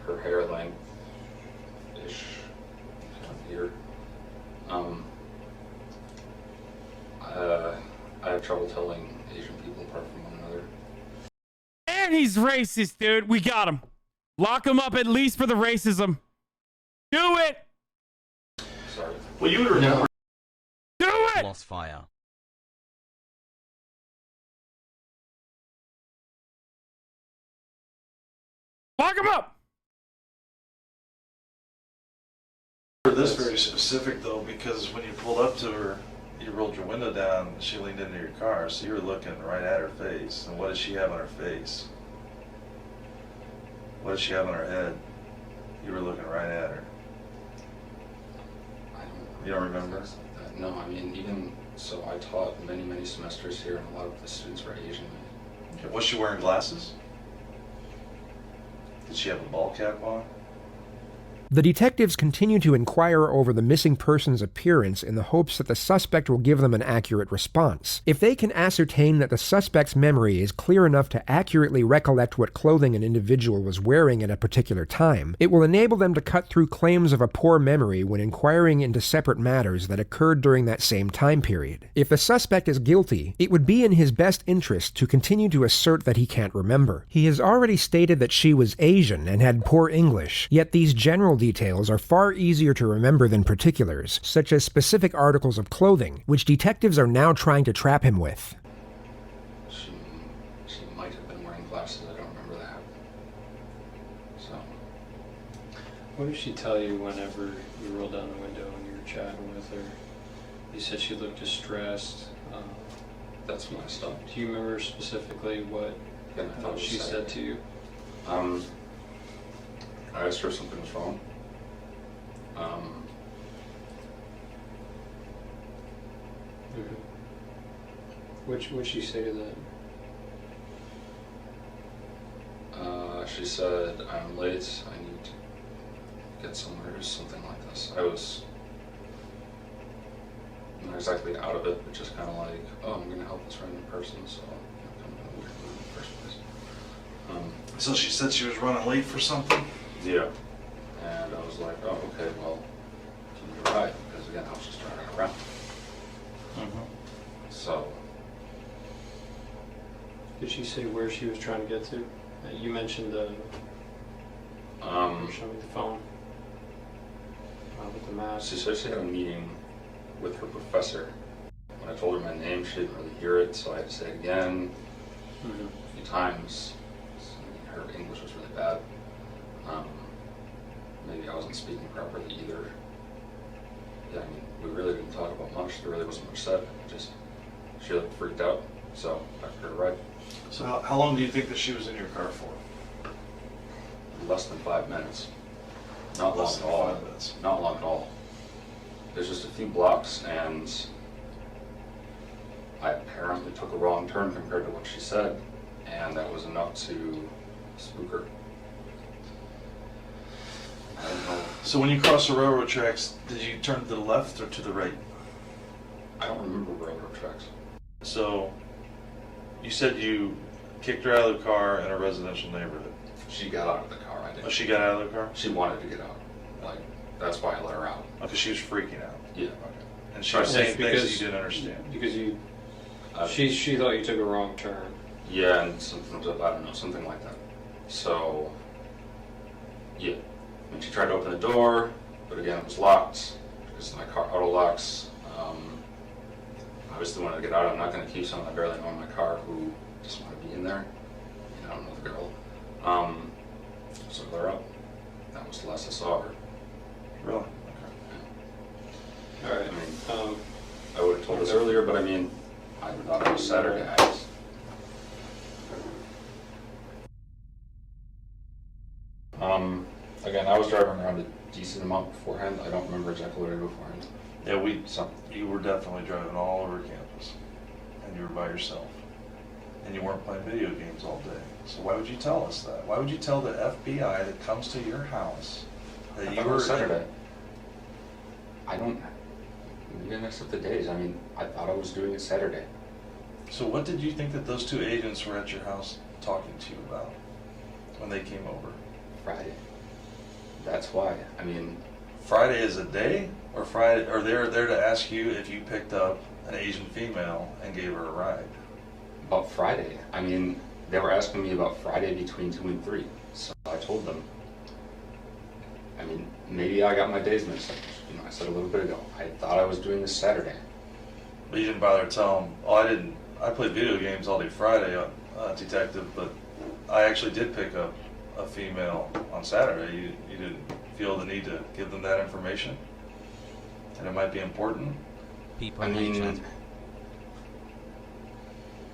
S7: Her hair length-ish, kind of here. I have trouble telling Asian people apart from one another.
S1: And he's racist, dude. We got him. Lock him up at least for the racism. Do it.
S7: Sorry.
S4: Well, you would remember.
S1: Do it.
S3: Lost fire.
S1: Lock him up.
S4: This very specific though, because when you pulled up to her, you rolled your window down. She leaned into your car, so you were looking right at her face. And what does she have on her face? What does she have on her head? You were looking right at her. You don't remember?
S7: Things like that. No, I mean, even so, I taught many semesters here, and a lot of the students were Asian.
S4: Okay. Was she wearing glasses? Did she have a ball cap on?
S2: The detectives continue to inquire over the missing person's appearance in the hopes that the suspect will give them an accurate response. If they can ascertain that the suspect's memory is clear enough to accurately recollect what clothing an individual was wearing at a particular time, it will enable them to cut through claims of a poor memory when inquiring into separate matters that occurred during that same time period. If the suspect is guilty, it would be in his best interest to continue to assert that he can't remember. He has already stated that she was Asian and had poor English, yet these general details are far easier to remember than particulars, such as specific articles of clothing, which detectives are now trying to trap him with.
S6: What did she tell you whenever you rolled down the window and you were chatting with her? You said she looked distressed.
S7: That's when I stopped.
S6: Do you remember specifically what
S7: Yeah, I thought it was
S6: she said to you?
S7: I asked her if something was wrong.
S6: What'd she say to that?
S7: She said, I'm late, I need to get somewhere, or something like this. I was not exactly out of it, but just kind of like, oh, I'm going to help this random person, so I'm kind of in a weird mood in the first place.
S4: So she said she was running late for something?
S7: Yeah. And I was like, oh, okay, well, can you ride? Because again, I was just driving around. So.
S6: Did she say where she was trying to get to? You mentioned showing me the phone with the map.
S7: She said she had a meeting with her professor. When I told her my name, she didn't really hear it, so I had to say it again a few times. Her English was really bad. Maybe I wasn't speaking properly either. Yeah, I mean, we really didn't talk about much. There really wasn't much said. Just, she looked freaked out, so I took her to ride.
S4: So how long do you think that she was in your car for?
S7: Less than 5 minutes. Not long
S4: Less
S7: at
S4: than
S7: all.
S4: 5 minutes.
S7: Not long at all. There's just a few blocks, and I apparently took a wrong turn compared to what she said, and that was enough to spook her. I don't know.
S4: So when you crossed the railroad tracks, did you turn to the left or to the right?
S7: I don't remember railroad tracks.
S4: So you said you kicked her out of the car in a residential neighborhood.
S7: She got out of the car, I did.
S4: Oh, she got out of the car?
S7: She wanted to get out. Like, that's why I let her out.
S4: Okay, she was freaking out.
S7: Yeah.
S4: Okay. And she was saying things that you didn't understand.
S6: Because you, she thought you took a wrong turn.
S7: Yeah, and something was up, I don't know, something like that. So, yeah. When she tried to open the door, but again, it was locked because my car auto locks. Obviously wanted to get out. I'm not going to keep someone I barely know in my car who just want to be in there. I don't know the girl. So I let her out. That was the last I saw her.
S4: Really?
S6: All right.
S7: I mean, I would have told us earlier, but I mean, I thought it was Saturday. Again, I was driving around a decent amount beforehand. I don't remember exactly what I did beforehand.
S4: Yeah, you were definitely driving all over campus, and you were by yourself, and you weren't playing video games all day. So why would you tell us that? Why would you tell the FBI that comes to your house that you were
S7: Saturday? I don't. We didn't accept the days. I mean, I thought I was doing it Saturday.
S4: So what did you think that those two agents were at your house talking to you about when they came over?
S7: Friday. That's why. I mean,
S4: Friday is a day, or Friday, or they're there to ask you if you picked up an Asian female and gave her a ride?
S7: about Friday. I mean, they were asking me about Friday between 2 and 3. So I told them. I mean, maybe I got my days mixed up. You know, I said a little bit ago. I thought I was doing this Saturday.
S4: But you didn't bother to tell them, oh, I didn't. I played video games all day Friday, detective, but I actually did pick up a female on Saturday. You didn't feel the need to give them that information? And it might be important?
S7: I mean,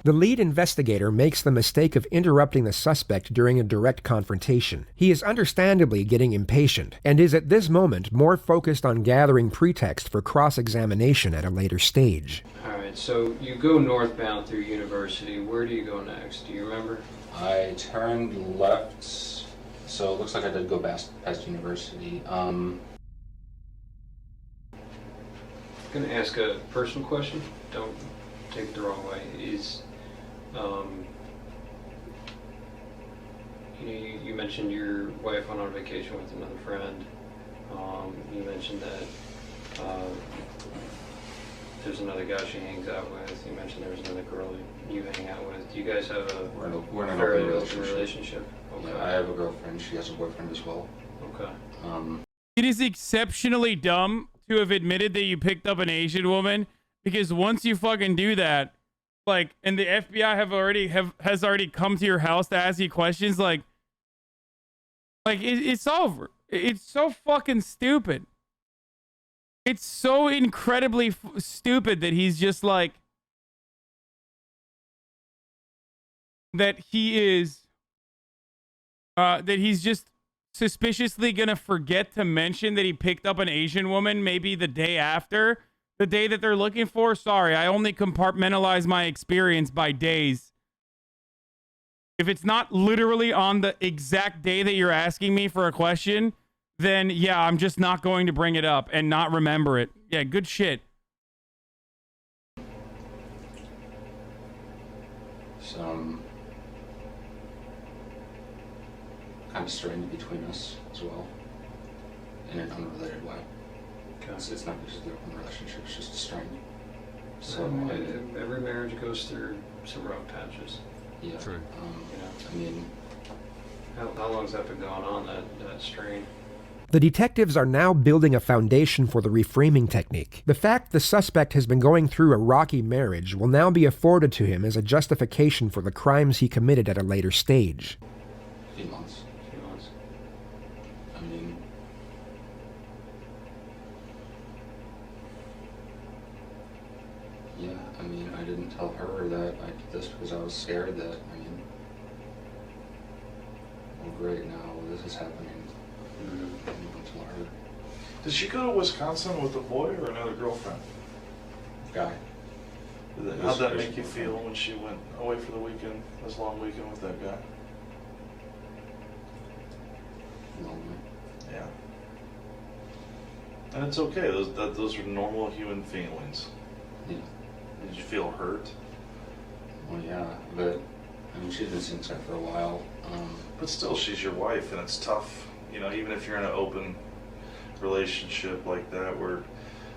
S2: The lead investigator makes the mistake of interrupting the suspect during a direct confrontation. He is understandably getting impatient, and is at this moment more focused on gathering pretext for cross-examination at a later stage.
S6: Alright, so you go northbound through University. Where do you go next? Do you remember?
S7: I turned left, so it looks like I did go past University.
S6: I'm going to ask a personal question. Don't take it the wrong way. You mentioned your wife went on vacation with another friend. You mentioned that there's another guy she hangs out with. You mentioned there was another girl you hang out with. Do you guys have
S7: We're in an
S6: fairly
S7: open
S6: open relationship? Okay.
S7: Yeah, I have a girlfriend. She has a boyfriend as well.
S6: Okay.
S1: It is exceptionally dumb to have admitted that you picked up an Asian woman, because once you fucking do that, like, and the FBI has already come to your house to ask you questions, like it's over. It's so fucking stupid. It's so incredibly stupid that he's just like, that he's just suspiciously gonna forget to mention that he picked up an Asian woman maybe the day after, the day that they're looking for. Sorry, I only compartmentalize my experience by days. If it's not literally on the exact day that you're asking me for a question, then yeah, I'm just not going to bring it up and not remember it. Yeah, good shit.
S7: Some kind of strain between us as well, in an unrelated way. Because it's not just the open relationship, it's just a strain. So
S6: every marriage goes through some rough patches.
S7: Yeah.
S3: True.
S7: I mean,
S6: how long's that been going on, that strain?
S2: The detectives are now building a foundation for the reframing technique. The fact the suspect has been going through a rocky marriage will now be afforded to him as a justification for the crimes he committed at a later stage.
S7: a few months. I mean, yeah, I mean, I didn't tell her that I did this because I was scared that, I mean, well, great, now this is happening. I didn't tell her.
S4: Did she go to Wisconsin with a boy or another girlfriend?
S7: Guy.
S4: How'd that make you feel when she went away for the weekend, this long weekend with that guy?
S7: Lonely.
S4: Yeah. And it's okay. Those are normal human feelings.
S7: Yeah.
S4: Did you feel hurt?
S7: Well, yeah, but I mean, she's been since that for a while.
S4: But still, she's your wife, and it's tough. You know, even if you're in an open relationship like that, where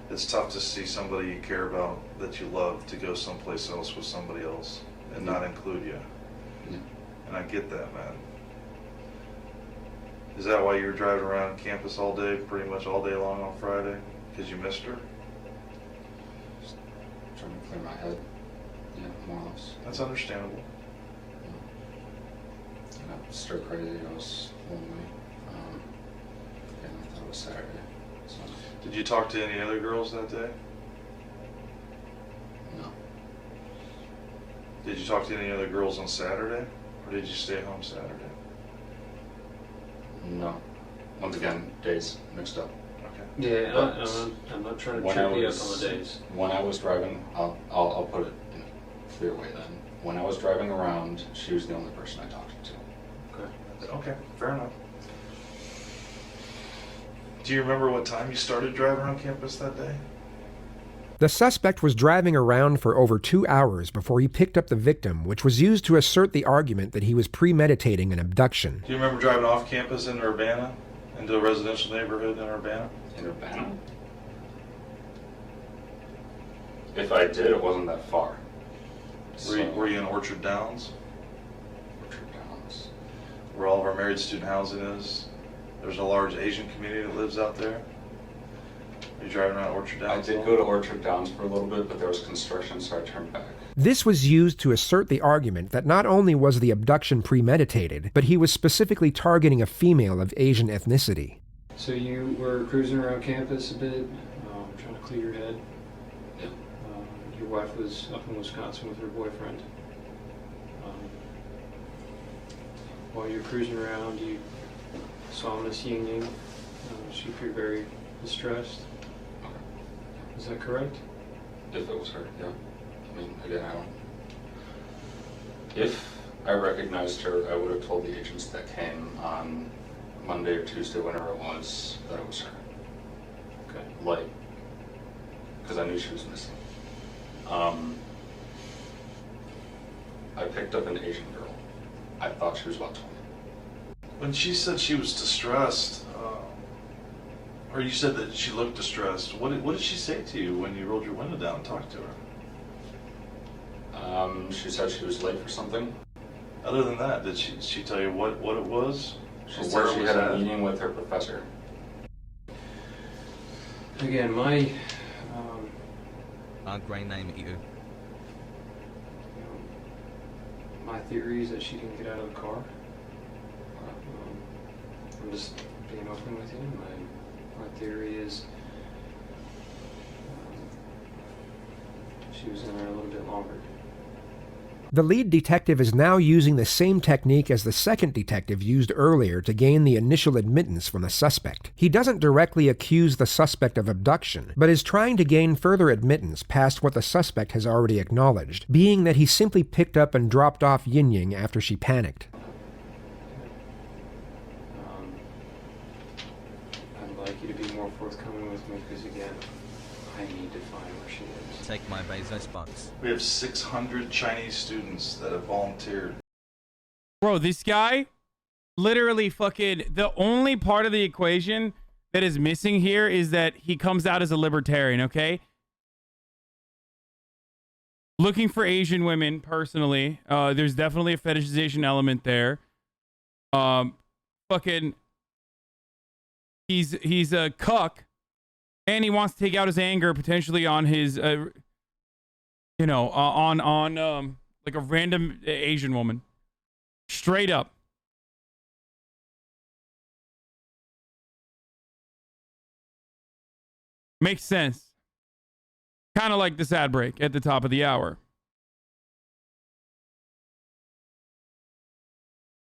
S4: it's tough to see somebody you care about, that you love, to go someplace else with somebody else and not include you.
S7: Yeah.
S4: And I get that, man. Is that why you were driving around campus all day, pretty much all day long on Friday? Because you missed her?
S7: Just trying to clear my head. Yeah, more or less.
S4: That's understandable.
S7: And I was stir crazy. I was lonely. And I thought it was Saturday. So.
S4: Did you talk to any other girls that day?
S7: No.
S4: Did you talk to any other girls on Saturday? Or did you stay home Saturday?
S7: No. Once again, days mixed up.
S4: Okay.
S6: Yeah, I'm not trying to trip you up on the days.
S7: When I was driving, I'll put it in a clear way then. When I was driving around, she was the only person I talked to.
S6: Okay.
S4: Okay, fair enough. Do you remember what time you started driving around campus that day?
S2: The suspect was driving around for over 2 hours before he picked up the victim, which was used to assert the argument that he was premeditating an abduction.
S4: Do you remember driving off campus in Urbana, into a residential neighborhood in Urbana?
S7: In Urbana? If I did, it wasn't that far.
S4: Were you in Orchard Downs?
S7: Orchard Downs.
S4: Where all of our married student housing is? There's a large Asian community that lives out there. Are you driving around Orchard Downs?
S7: I did go to Orchard Downs for a little bit, but there was construction, so I turned back.
S2: This was used to assert the argument that not only was the abduction premeditated, but he was specifically targeting a female of Asian ethnicity.
S6: So you were cruising around campus a bit, trying to clear your head.
S7: Yeah.
S6: Your wife was up in Wisconsin with her boyfriend. While you were cruising around, you saw Miss Ying Ying. She appeared very distressed.
S7: Okay.
S6: Is that correct?
S7: If it was her, yeah. I mean, again, I don't... If I recognized her, I would have told the agents that came on Monday or Tuesday, whenever it was, that it was her.
S6: Okay.
S7: Like, because I knew she was missing. I picked up an Asian girl. I thought she was about 20.
S4: When she said she was distressed, or you said that she looked distressed, what did she say to you when you rolled your window down and talked to her?
S7: She said she was late for something.
S4: Other than that, did she tell you what it was?
S7: She
S4: Or
S7: said
S4: where it
S7: she
S4: was
S7: had
S4: at?
S7: a meeting with her professor.
S6: Again, my
S3: Great name at you.
S6: my theory is that she didn't get out of the car. I'm just being open with you. My theory is she was in there a little bit longer.
S2: The lead detective is now using the same technique as the second detective used earlier to gain the initial admittance from the suspect. He doesn't directly accuse the suspect of abduction, but is trying to gain further admittance past what the suspect has already acknowledged, being that he simply picked up and dropped off Yin Ying after she panicked.
S6: I'd like you to be more forthcoming with me because, again, I need to find where she is.
S3: Take my Bezos box.
S4: We have 600 Chinese students that have volunteered.
S1: Bro, this guy literally fucking... The only part of the equation that is missing here is that he comes out as a libertarian, okay? Looking for Asian women, personally. There's definitely a fetishization element there. Fucking... He's a cuck. And he wants to take out his anger potentially on his... you know, on like a random Asian woman. Straight up. Makes sense. Kind of like this ad break at the top of the hour.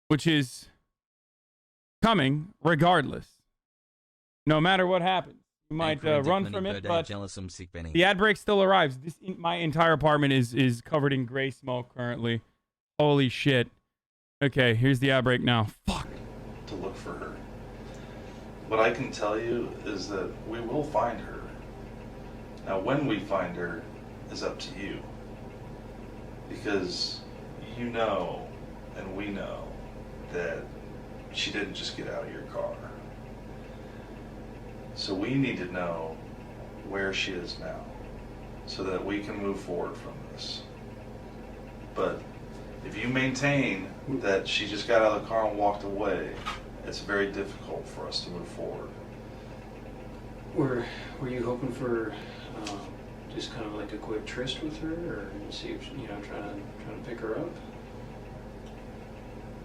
S1: Which is coming regardless. No matter what happens. We might run from it, but the ad break still arrives. My entire apartment is covered in gray smoke currently. Holy shit. Okay, here's the ad break now. Fuck.
S4: To look for her. What I can tell you is that we will find her. Now, when we find her is up to you. Because you know, and we know, that she didn't just get out of your car. So we need to know where she is now so that we can move forward from this. But if you maintain that she just got out of the car and walked away, it's very difficult for us to move forward.
S6: Were you hoping for just kind of like a quick tryst with her, or see if trying to pick her up?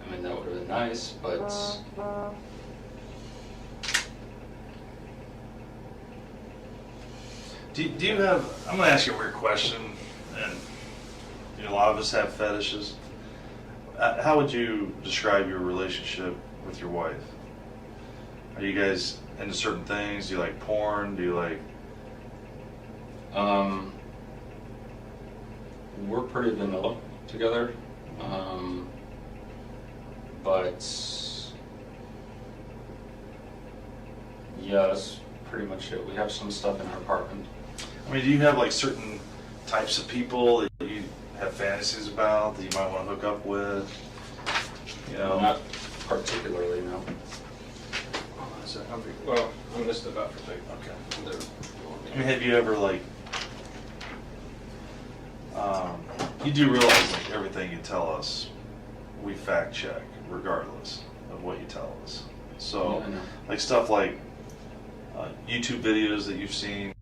S7: I mean, that would have been nice, but
S4: Do you have, I'm going to ask you a weird question, and a lot of us have fetishes. How would you describe your relationship with your wife? Are you guys into certain things? Do you like porn? Do you like...
S7: we're pretty vanilla together, but yeah, that's pretty much it. We have some stuff in our apartment.
S4: I mean, do you have like certain types of people that you have fantasies about that you might want to hook up with?
S7: Not particularly, no.
S6: Well, I'm just about to take.
S4: Okay. I mean, have you ever like... you do realize like everything you tell us, we fact check regardless of what you tell us. So,
S7: Yeah, I know.
S4: like stuff like YouTube videos that you've seen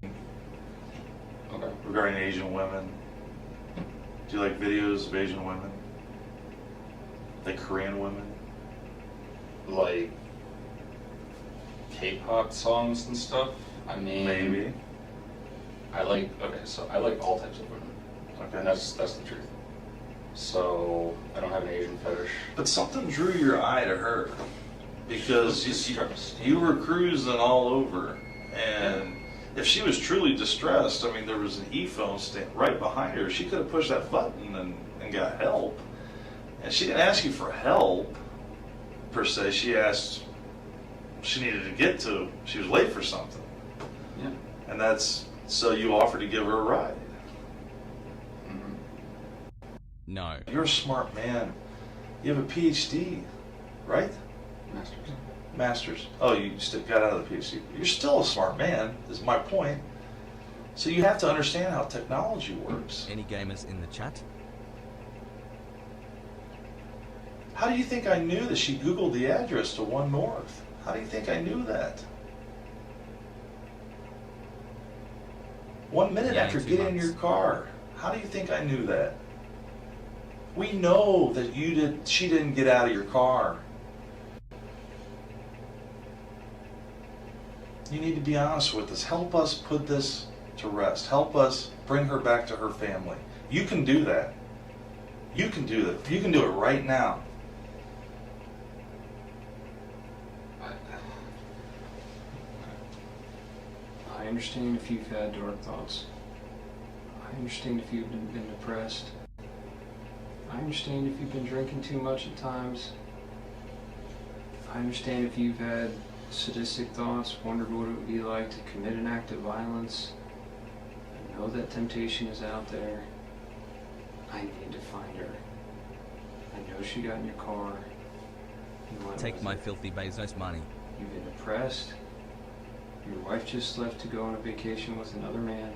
S7: Okay.
S4: regarding Asian women. Do you like videos of Asian women? Like Korean women?
S7: Like K-pop songs and stuff. I mean,
S4: Maybe.
S7: I like all types of women.
S4: Okay.
S7: And that's the truth. So I don't have an Asian fetish.
S4: But something drew your eye to her because you were cruising all over, and if she was truly distressed, I mean, there was an e-phone stand right behind her. She could have pushed that button and got help. And she didn't ask you for help, per se. She asked, she needed to get to, she was late for something.
S7: Yeah.
S4: And that's, so you offered to give her a ride.
S7: Mm-hmm.
S3: No.
S4: You're a smart man. You have a PhD, right? Master's. Oh, you got out of the PhD. You're still a smart man, is my point. So you have to understand how technology works.
S3: Any gamers in the chat?
S4: How do you think I knew that she Googled the address to 1 North? How do you think I knew that? 1 minute
S3: Yeah,
S4: after
S3: 2
S4: getting in
S3: months.
S4: your car. How do you think I knew that? We know that she didn't get out of your car. You need to be honest with us. Help us put this to rest. Help us bring her back to her family. You can do that. You can do that. You can do it right now.
S6: I understand if you've had dark thoughts. I understand if you've been depressed. I understand if you've been drinking too much at times. I understand if you've had sadistic thoughts, wondered what it would be like to commit an act of violence. I know that temptation is out there. I need to find her. I know she got in your car.
S3: Take my filthy Bezos money.
S6: You've been depressed. Your wife just left to go on a vacation with another man.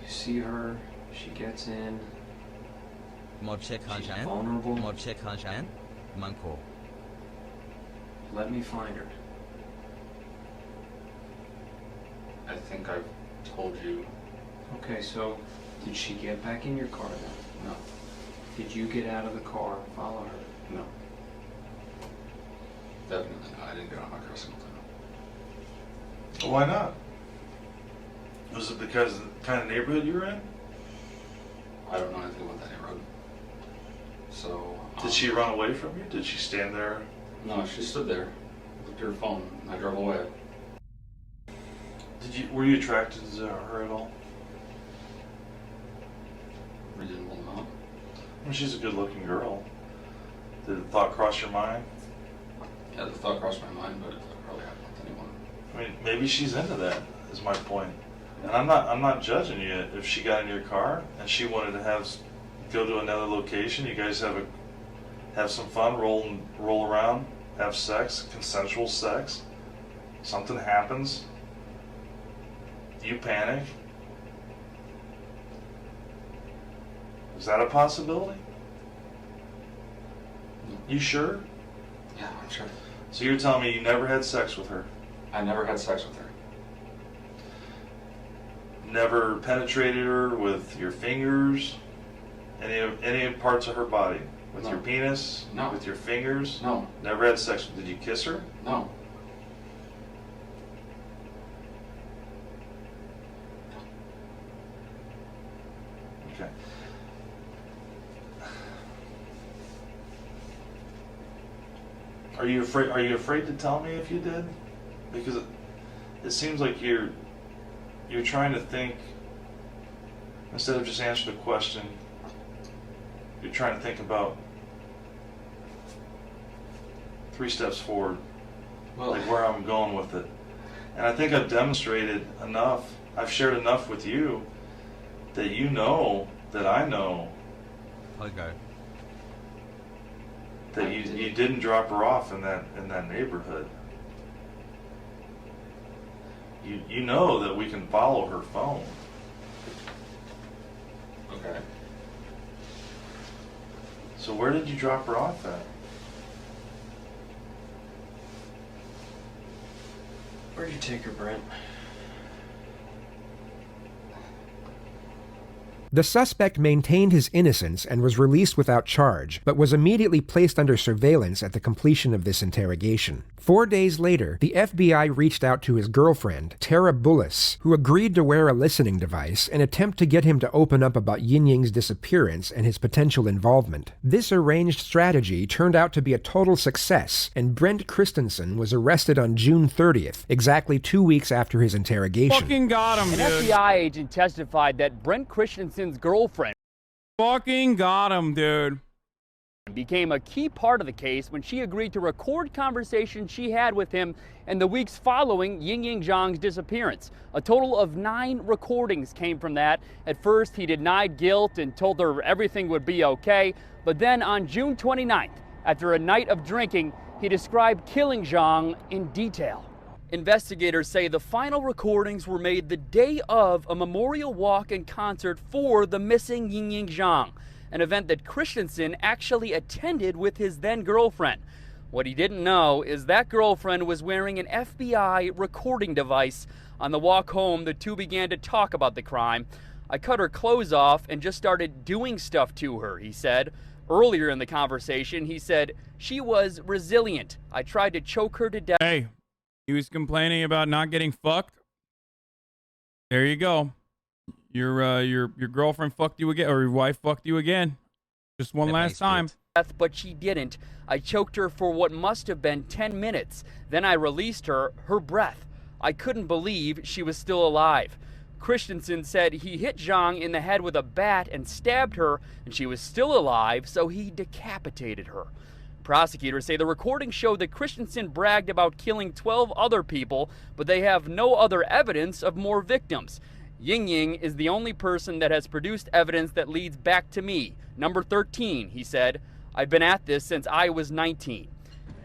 S6: You see her, she gets in. She's vulnerable. Let me find her.
S7: I think I've told you.
S6: Okay, so did she get back in your car then?
S7: No.
S6: Did you get out of the car and follow her?
S7: No. Definitely not. I didn't get on my car single time.
S4: Why not? Was it because of the kind of neighborhood you were in?
S7: I don't know anything about that neighborhood. So.
S4: Did she run away from you? Did she stand there?
S7: No, she stood there, looked at her phone, and I drove away.
S4: Were you attracted to her at all?
S7: Reasonable amount.
S4: I mean, she's a good-looking girl. Did the thought cross your mind?
S7: Yeah, the thought crossed my mind, but it probably happened with anyone.
S4: I mean, maybe she's into that. Is my point. And I'm not judging you if she got in your car and she wanted to go to another location. You guys have some fun, roll around, have sex, consensual sex. Something happens. You panic. Is that a possibility? You sure?
S7: Yeah, I'm sure.
S4: So you're telling me you never had sex with her?
S7: I never had sex with her.
S4: Never penetrated her with your fingers? Any parts of her body? With your penis?
S7: No.
S4: With your fingers?
S7: No.
S4: Never had sex. Did you kiss her?
S7: No.
S4: Okay. Are you afraid to tell me if you did? Because it seems like you're trying to think instead of just answer the question. You're trying to think about 3 steps forward, like where I'm going with it. And I think I've demonstrated enough. I've shared enough with you that you know that I know that you didn't drop her off in that neighborhood. You know that we can follow her phone.
S7: Okay.
S4: So where did you drop her off at?
S6: Where'd you take her, Brent?
S2: The suspect maintained his innocence and was released without charge, but was immediately placed under surveillance at the completion of this interrogation. 4 days later, the FBI reached out to his girlfriend, Tara Bullis, who agreed to wear a listening device and attempt to get him to open up about Ying Ying's disappearance and his potential involvement. This arranged strategy turned out to be a total success, and Brendt Christensen was arrested on June 30th, exactly 2 weeks after his interrogation.
S1: Fucking got him, dude.
S8: An FBI agent testified that Brendt Christensen's girlfriend
S1: Fucking got him, dude.
S8: became a key part of the case when she agreed to record conversations she had with him in the weeks following Ying Zhang's disappearance. A total of 9 recordings came from that. At first, he denied guilt and told her everything would be okay. But then on June 29th, after a night of drinking, he described killing Zhang in detail. Investigators say the final recordings were made the day of a memorial walk and concert for the missing Ying Zhang, an event that Christensen actually attended with his then-girlfriend. What he didn't know is that girlfriend was wearing an FBI recording device. On the walk home, the two began to talk about the crime. I cut her clothes off and just started doing stuff to her, he said. Earlier in the conversation, he said, "She was resilient. I tried to choke her to death."
S1: Hey, he was complaining about not getting fucked. There you go. Your girlfriend fucked you again, or your wife fucked you again. Just one last time.
S8: But she didn't. I choked her for what must have been 10 minutes. Then I released her breath. I couldn't believe she was still alive. Christensen said he hit Zhang in the head with a bat and stabbed her, and she was still alive, so he decapitated her. Prosecutors say the recording showed that Christensen bragged about killing 12 other people, but they have no other evidence of more victims. Ying is the only person that has produced evidence that leads back to me. Number 13, he said. I've been at this since I was 19.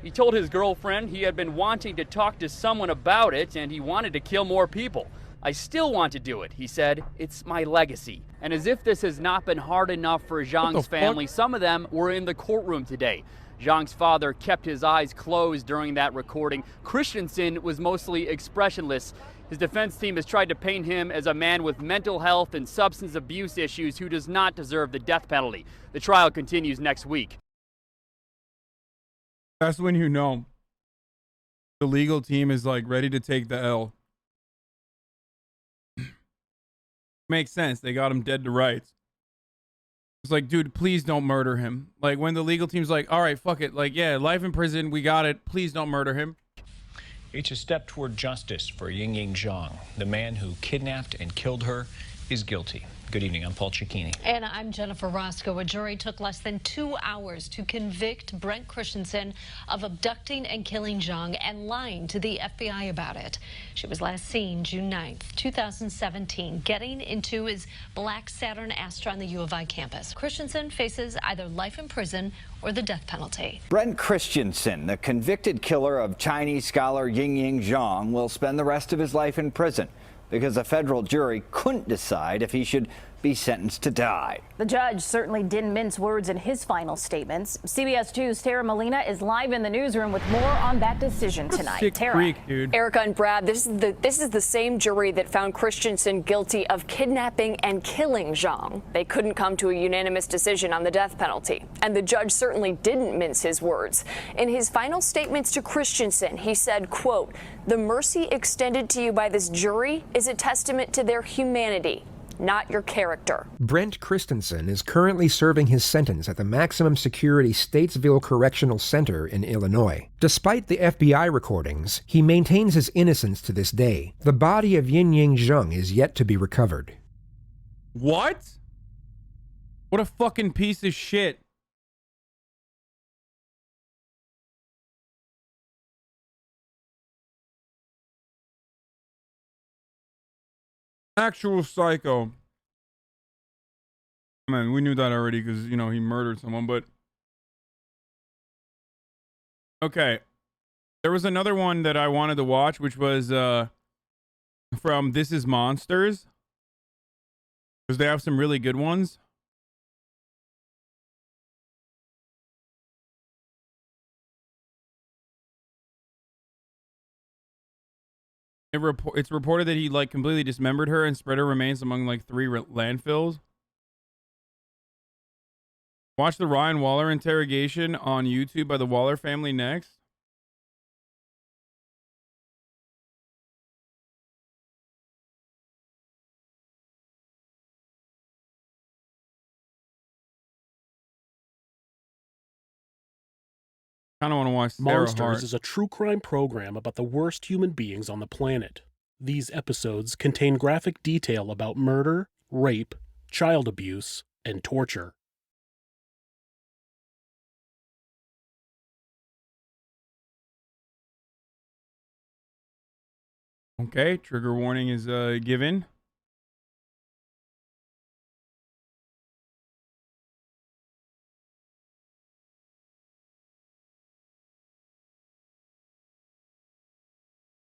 S8: He told his girlfriend he had been wanting to talk to someone about it and he wanted to kill more people. I still want to do it, he said. It's my legacy. And as if this has not been hard enough for Zhang's family, some of them were in the courtroom today. Zhang's father kept his eyes closed during that recording. Christensen was mostly expressionless. His defense team has tried to paint him as a man with mental health and substance abuse issues who does not deserve the death penalty. The trial continues next week.
S1: That's when you know the legal team is like ready to take the L. Makes sense. They got him dead to rights. It's like, dude, please don't murder him. Like when the legal team's like, all right, fuck it. Like, yeah, life in prison. We got it. Please don't murder him.
S9: It's a step toward justice for Ying Zhang. The man who kidnapped and killed her is guilty. Good evening. I'm Paul Cicchini.
S10: And I'm Jennifer Roscoe. A jury took less than 2 hours to convict Brendt Christensen of abducting and killing Zhang and lying to the FBI about it. She was last seen June 9th, 2017, getting into his black Saturn Astra on the U of I campus. Christensen faces either life in prison or the death penalty.
S11: Brendt Christensen, the convicted killer of Chinese scholar Ying Zhang, will spend the rest of his life in prison because a federal jury couldn't decide if he should be sentenced to die.
S12: The judge certainly didn't mince words in his final statements. CBS 2's Tara Molina is live in the newsroom with more on that decision tonight. Tara.
S13: Erica and Brad, this is the same jury that found Christensen guilty of kidnapping and killing Zhang. They couldn't come to a unanimous decision on the death penalty, and the judge certainly didn't mince his words. In his final statements to Christensen, he said, quote, "The mercy extended to you by this jury is a testament to their humanity, not your character."
S2: Brendt Christensen is currently serving his sentence at the maximum security Statesville Correctional Center in Illinois. Despite the FBI recordings, he maintains his innocence to this day. The body of Ying Zhang is yet to be recovered.
S1: What? What a fucking piece of shit. Actual psycho. I mean, we knew that already because, you know, he murdered someone, but... Okay. There was another one that I wanted to watch, which was from This Is Monsters. Because they have some really good ones. It's reported that he like completely dismembered her and spread her remains among like 3 landfills. Watch the Ryan Waller interrogation on YouTube by the Waller family next. I kind of want to watch Sarah
S14: Monsters
S1: Hart.
S14: is a true crime program about the worst human beings on the planet. These episodes contain graphic detail about murder, rape, child abuse, and torture.
S1: Okay, trigger warning is given.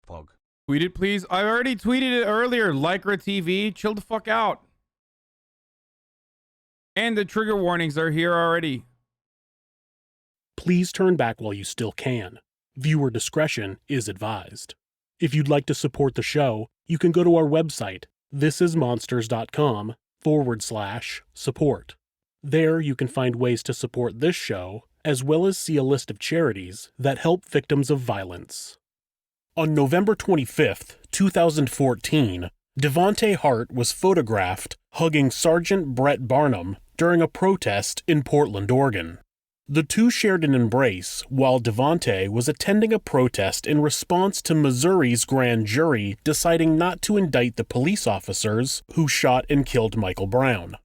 S3: Pog.
S1: Tweet it, please. I already tweeted it earlier. Lycra TV, chill the fuck out. And the trigger warnings are here already.
S14: Please turn back while you still can. Viewer discretion is advised. If you'd like to support the show, you can go to our website, thisismonsters.com/support. There you can find ways to support this show, as well as see a list of charities that help victims of violence. On November 25th, 2014, Devonte Hart was photographed hugging Sergeant Brett Barnum during a protest in Portland, Oregon. The two shared an embrace while Devonte was attending a protest in response to Missouri's grand jury deciding not to indict the police officers who shot and killed Michael Brown.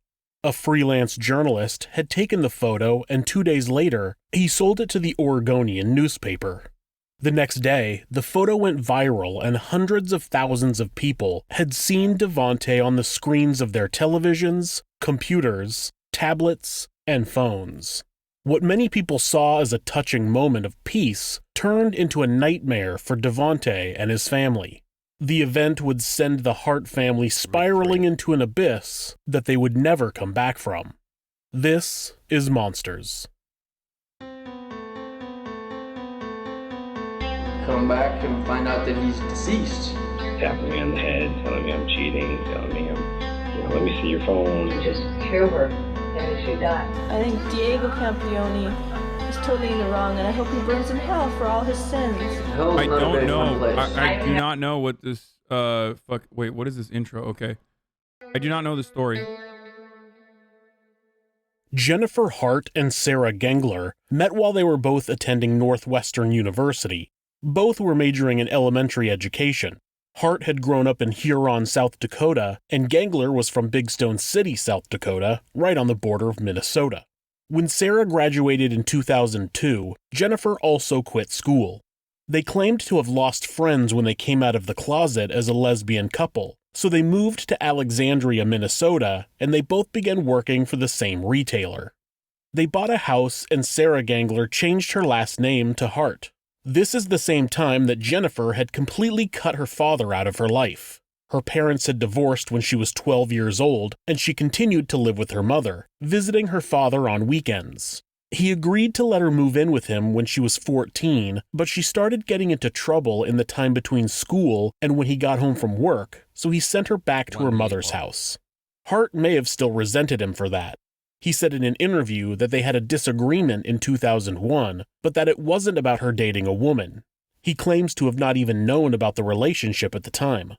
S14: A freelance journalist had taken the photo, and 2 days later, he sold it to the Oregonian newspaper. The next day, the photo went viral, and hundreds of thousands of people had seen Devonte on the screens of their televisions, computers, tablets, and phones. What many people saw as a touching moment of peace turned into a nightmare for Devonte and his family. The event would send the Hart family spiraling into an abyss that they would never come back from. This is Monsters.
S15: Come back and find out that he's deceased.
S16: Tapping me on the head, telling me I'm cheating, telling me let me see your phone.
S17: Just kill her, and she died.
S18: I think Diego Campione is totally in the wrong, and I hope he burns in hell for all his sins.
S1: I don't know. I do not know what this, wait, what is this intro? Okay. I do not know the story.
S14: Jennifer Hart and Sarah Gengler met while they were both attending Northwestern University. Both were majoring in elementary education. Hart had grown up in Huron, South Dakota, and Gengler was from Big Stone City, South Dakota, right on the border of Minnesota. When Sarah graduated in 2002, Jennifer also quit school. They claimed to have lost friends when they came out of the closet as a lesbian couple, so they moved to Alexandria, Minnesota, and they both began working for the same retailer. They bought a house, and Sarah Gengler changed her last name to Hart. This is the same time that Jennifer had completely cut her father out of her life. Her parents had divorced when she was 12 years old, and she continued to live with her mother, visiting her father on weekends. He agreed to let her move in with him when she was 14, but she started getting into trouble in the time between school and when he got home from work, so he sent her back to her mother's house. Hart may have still resented him for that. He said in an interview that they had a disagreement in 2001, but that it wasn't about her dating a woman. He claims to have not even known about the relationship at the time.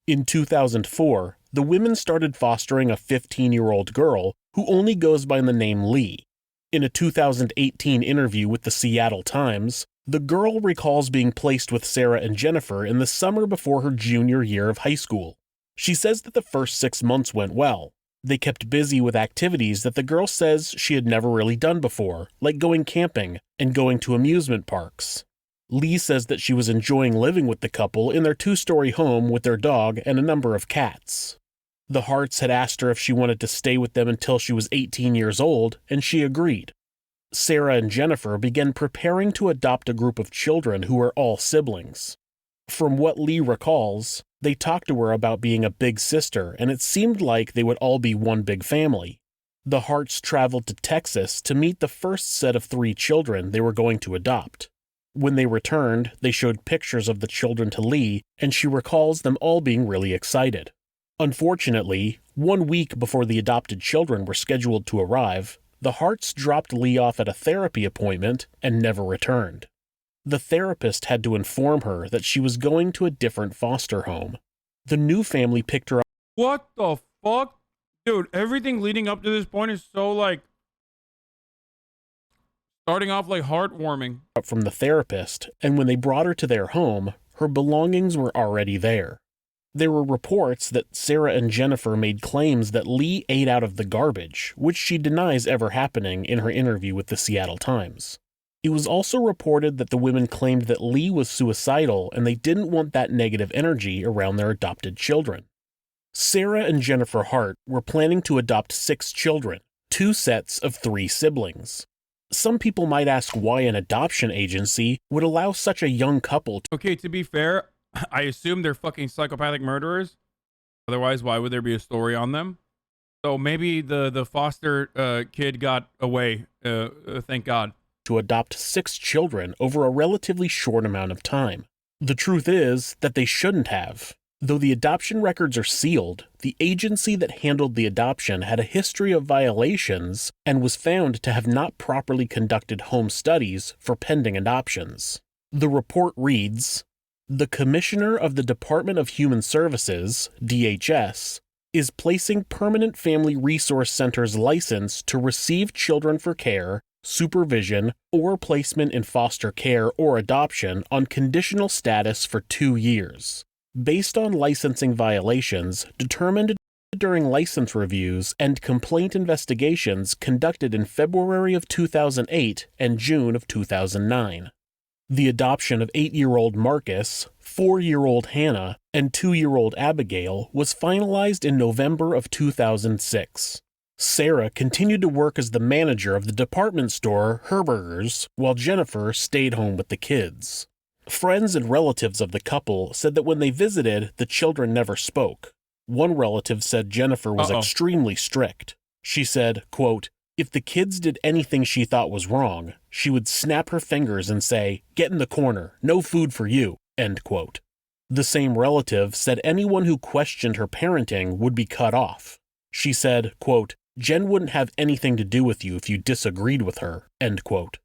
S14: In 2004, the women started fostering a 15-year-old girl who only goes by the name Lee. In a 2018 interview with the Seattle Times, the girl recalls being placed with Sarah and Jennifer in the summer before her junior year of high school. She says that the first 6 months went well. They kept busy with activities that the girl says she had never really done before, like going camping and going to amusement parks. Lee says that she was enjoying living with the couple in their 2-story home with their dog and a number of cats. The Harts had asked her if she wanted to stay with them until she was 18 years old, and she agreed. Sarah and Jennifer began preparing to adopt a group of children who are all siblings. From what Lee recalls, they talked to her about being a big sister, and it seemed like they would all be one big family. The Harts traveled to Texas to meet the first set of 3 children they were going to adopt. When they returned, they showed pictures of the children to Lee, and she recalls them all being really excited. Unfortunately, 1 week before the adopted children were scheduled to arrive, the Harts dropped Lee off at a therapy appointment and never returned. The therapist had to inform her that she was going to a different foster home. The new family picked her up.
S1: What the fuck? Dude, everything leading up to this point is so, starting off heartwarming.
S14: From the therapist, and when they brought her to their home, her belongings were already there. There were reports that Sarah and Jennifer made claims that Lee ate out of the garbage, which she denies ever happening in her interview with the Seattle Times. It was also reported that the women claimed that Lee was suicidal and they didn't want that negative energy around their adopted children. Sarah and Jennifer Hart were planning to adopt 6 children, 2 sets of 3 siblings. Some people might ask why an adoption agency would allow such a young couple to...
S1: Okay, to be fair, I assume they're fucking psychopathic murderers. Otherwise, why would there be a story on them? So maybe the foster kid got away, thank God.
S14: To adopt 6 children over a relatively short amount of time. The truth is that they shouldn't have. Though the adoption records are sealed, the agency that handled the adoption had a history of violations and was found to have not properly conducted home studies for pending adoptions. The report reads, "The Commissioner of the Department of Human Services, DHS, is placing Permanent Family Resource Center's license to receive children for care, supervision, or placement in foster care or adoption on conditional status for 2 years. Based on licensing violations determined during license reviews and complaint investigations conducted in February of 2008 and June of 2009. The adoption of 8-year-old Marcus, 4-year-old Hannah, and 2-year-old Abigail was finalized in November of 2006. Sarah continued to work as the manager of the department store Herberger's while Jennifer stayed home with the kids. Friends and relatives of the couple said that when they visited, the children never spoke. One relative said Jennifer was extremely strict. She said, quote, "If the kids did anything she thought was wrong, she would snap her fingers and say, 'Get in the corner, no food for you,'" end quote. The same relative said anyone who questioned her parenting would be cut off. She said, quote, "Jen wouldn't have anything to do with you if you disagreed with her," end quote.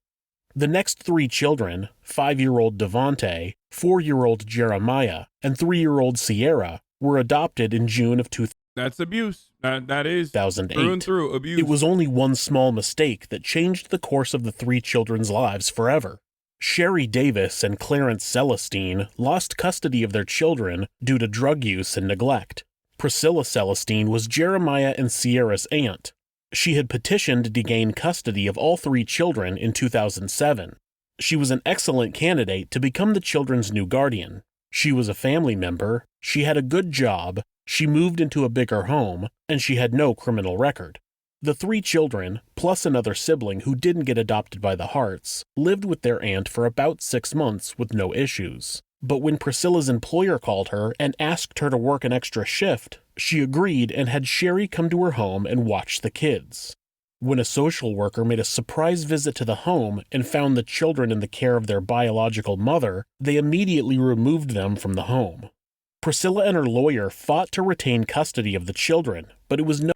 S14: The next 3 children, 5-year-old Devonte, 4-year-old Jeremiah, and 3-year-old Sierra, were adopted in June of 2008.
S1: That's abuse. That is through and through abuse.
S14: It was only one small mistake that changed the course of the 3 children's lives forever. Sherry Davis and Clarence Celestine lost custody of their children due to drug use and neglect. Priscilla Celestine was Jeremiah and Sierra's aunt. She had petitioned to gain custody of all 3 children in 2007. She was an excellent candidate to become the children's new guardian. She was a family member, she had a good job, she moved into a bigger home, and she had no criminal record. The 3 children, plus another sibling who didn't get adopted by the Harts, lived with their aunt for about 6 months with no issues. But when Priscilla's employer called her and asked her to work an extra shift, she agreed and had Sherry come to her home and watch the kids. When a social worker made a surprise visit to the home and found the children in the care of their biological mother, they immediately removed them from the home. Priscilla and her lawyer fought to retain custody of the children, but it was no...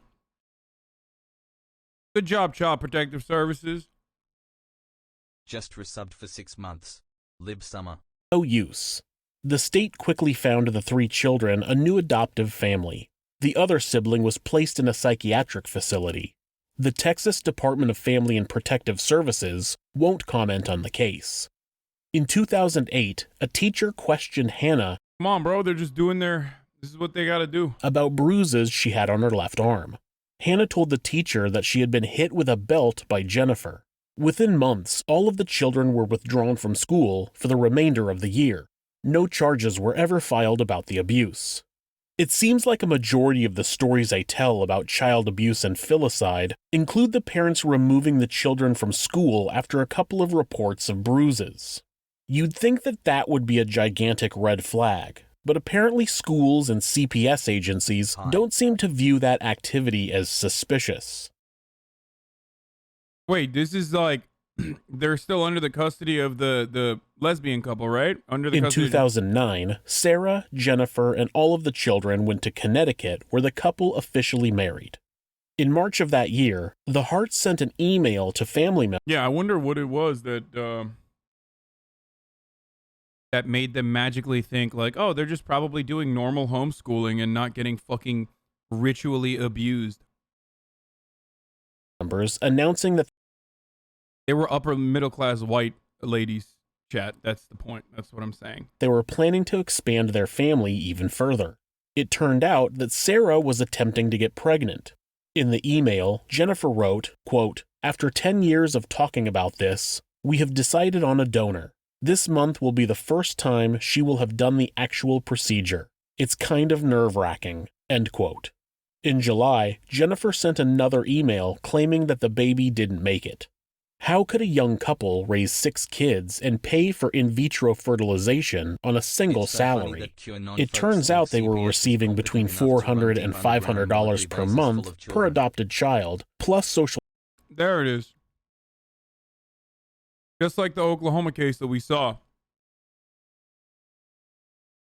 S1: Good job, Child Protective Services.
S3: Just resubbed for 6 months. Lib summer.
S14: No use. The state quickly found the 3 children a new adoptive family. The other sibling was placed in a psychiatric facility. The Texas Department of Family and Protective Services won't comment on the case. In 2008, a teacher questioned Hannah.
S1: Come on, bro, they're just doing this is what they gotta do.
S14: About bruises she had on her left arm. Hannah told the teacher that she had been hit with a belt by Jennifer. Within months, all of the children were withdrawn from school for the remainder of the year. No charges were ever filed about the abuse. It seems like a majority of the stories I tell about child abuse and filicide include the parents removing the children from school after a couple of reports of bruises. You'd think that that would be a gigantic red flag, but apparently schools and CPS agencies don't seem to view that activity as suspicious.
S1: Wait, this is like, they're still under the custody of the lesbian couple, right? Under the
S14: In
S1: custody
S14: 2009, Sarah, Jennifer, and all of the children went to Connecticut, where the couple officially married. In March of that year, the Harts sent an email to family members.
S1: Yeah, I wonder what it was that that made them magically think like, oh, they're just probably doing normal homeschooling and not getting fucking ritually abused.
S14: Announcing that
S1: they were upper middle class white ladies, chat. That's the point. That's what I'm saying.
S14: They were planning to expand their family even further. It turned out that Sarah was attempting to get pregnant. In the email, Jennifer wrote, quote, "After 10 years of talking about this, we have decided on a donor. This month will be the first time she will have done the actual procedure. It's kind of nerve-wracking," end quote. In July, Jennifer sent another email claiming that the baby didn't make it. How could a young couple raise 6 kids and pay for in vitro fertilization on a single salary? It turns out they were receiving between $400 and $500 per month per adopted child, plus social...
S1: There it is. Just like the Oklahoma case that we saw.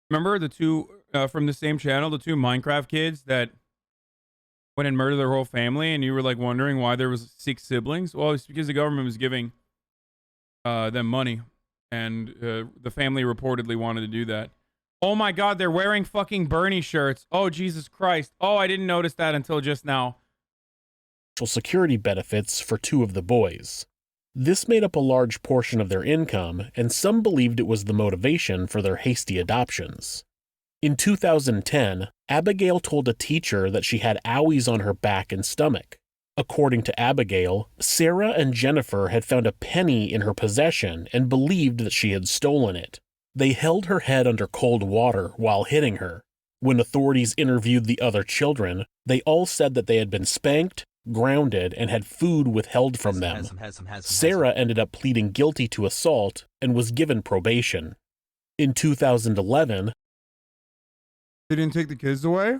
S1: Remember the 2 from the same channel, the two Minecraft kids that went and murdered their whole family, and you were like wondering why there was 6 siblings? Well, it's because the government was giving them money, and the family reportedly wanted to do that. Oh my God, they're wearing fucking Bernie shirts. Oh, Jesus Christ. Oh, I didn't notice that until just now.
S14: Social security benefits for 2 of the boys. This made up a large portion of their income, and some believed it was the motivation for their hasty adoptions. In 2010, Abigail told a teacher that she had owies on her back and stomach. According to Abigail, Sarah and Jennifer had found a penny in her possession and believed that she had stolen it. They held her head under cold water while hitting her. When authorities interviewed the other children, they all said that they had been spanked, grounded, and had food withheld from them. Sarah ended up pleading guilty to assault and was given probation. In 2011,
S1: they didn't take the kids away?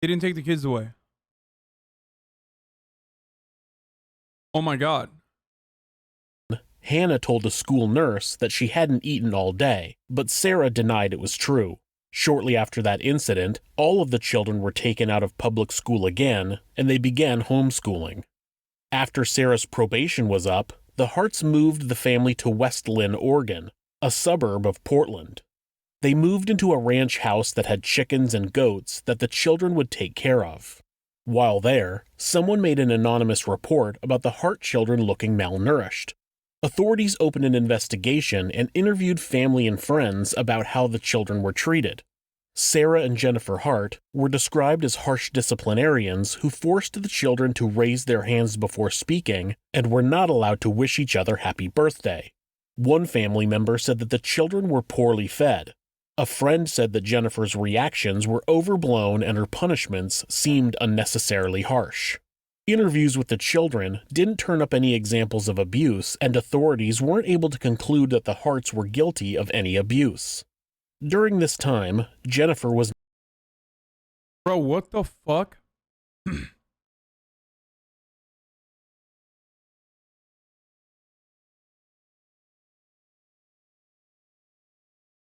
S1: They didn't take the kids away. Oh my God.
S14: Hannah told a school nurse that she hadn't eaten all day, but Sarah denied it was true. Shortly after that incident, all of the children were taken out of public school again, and they began homeschooling. After Sarah's probation was up, the Harts moved the family to West Lynn, Oregon, a suburb of Portland. They moved into a ranch house that had chickens and goats that the children would take care of. While there, someone made an anonymous report about the Hart children looking malnourished. Authorities opened an investigation and interviewed family and friends about how the children were treated. Sarah and Jennifer Hart were described as harsh disciplinarians who forced the children to raise their hands before speaking and were not allowed to wish each other happy birthday. One family member said that the children were poorly fed. A friend said that Jennifer's reactions were overblown and her punishments seemed unnecessarily harsh. Interviews with the children didn't turn up any examples of abuse, and authorities weren't able to conclude that the Harts were guilty of any abuse. During this time, Jennifer was...
S1: Bro, what the fuck?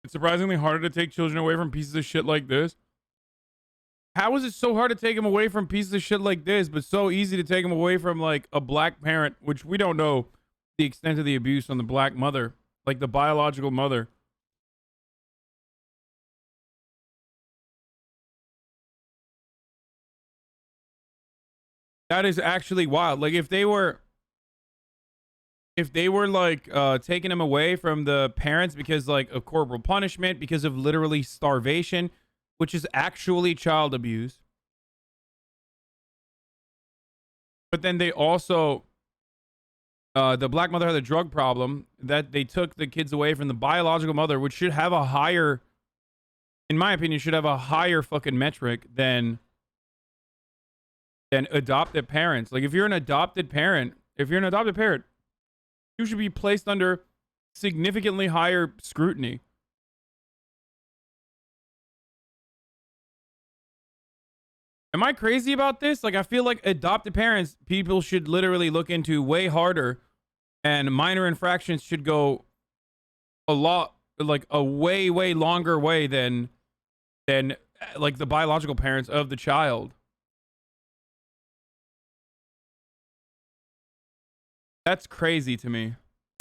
S1: It's surprisingly harder to take children away from pieces of shit like this. How is it so hard to take them away from pieces of shit like this, but so easy to take them away from, like, a black parent, which we don't know the extent of the abuse on the black mother, like the biological mother. That is actually wild. Like, if they were like taking them away from the parents because, like, of corporal punishment, because of literally starvation, which is actually child abuse. But then they also, the black mother had a drug problem, that they took the kids away from the biological mother, which should have a higher, in my opinion, should have a higher fucking metric than adopted parents. Like, if you're an adopted parent, you should be placed under significantly higher scrutiny. Am I crazy about this? Like, I feel like adopted parents, people should literally look into way harder, and minor infractions should go a lot, like a way, way longer way than like the biological parents of the child. That's crazy to me.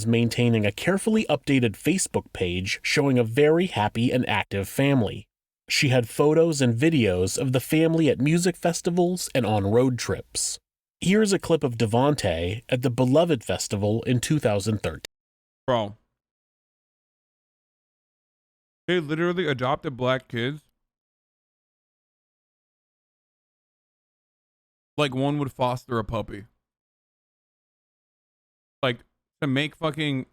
S14: Maintaining a carefully updated Facebook page showing a very happy and active family. She had photos and videos of the family at music festivals and on road trips. Here's a clip of Devontae at the Beloved Festival in 2013.
S1: Bro. They literally adopted black kids. Like one would foster a puppy. Like, to make fucking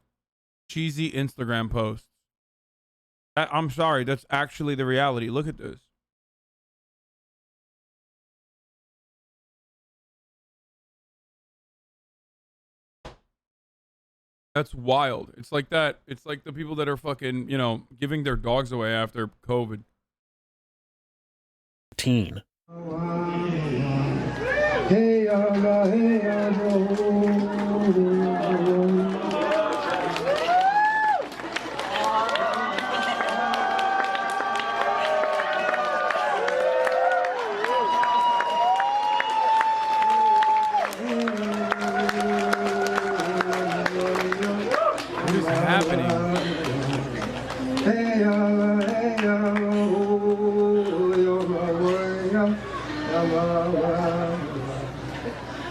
S1: cheesy Instagram posts. I'm sorry, that's actually the reality. Look at this. That's wild. It's like that. It's like the people that are fucking, you know, giving their dogs away after COVID.
S14: Teen.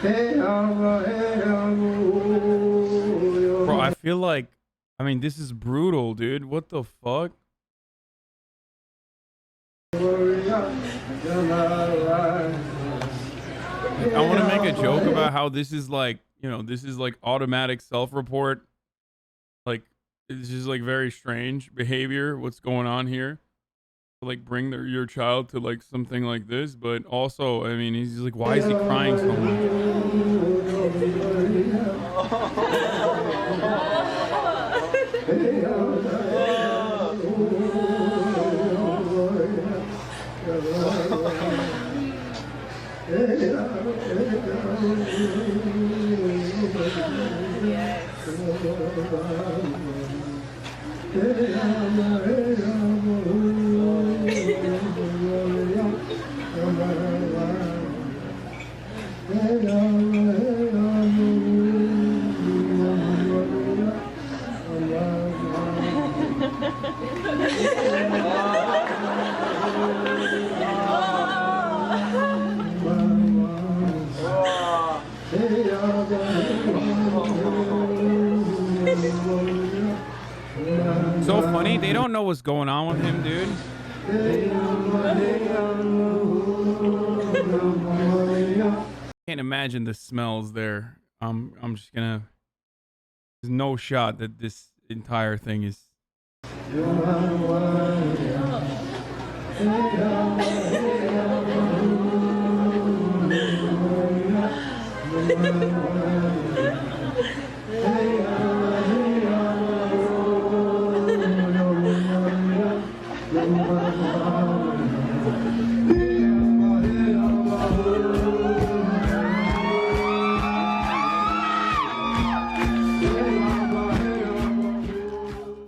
S1: Bro, I feel like, I mean, this is brutal, dude. What the fuck? I want to make a joke about how this is like, you know, this is like automatic self-report. Like, it's just like very strange behavior. What's going on here? To like bring your child to like something like this, but also, I mean, he's like, why is he crying so So funny, they don't know what's going on with him, dude. Can't imagine the smells there. I'm just gonna. There's no shot that this entire thing is.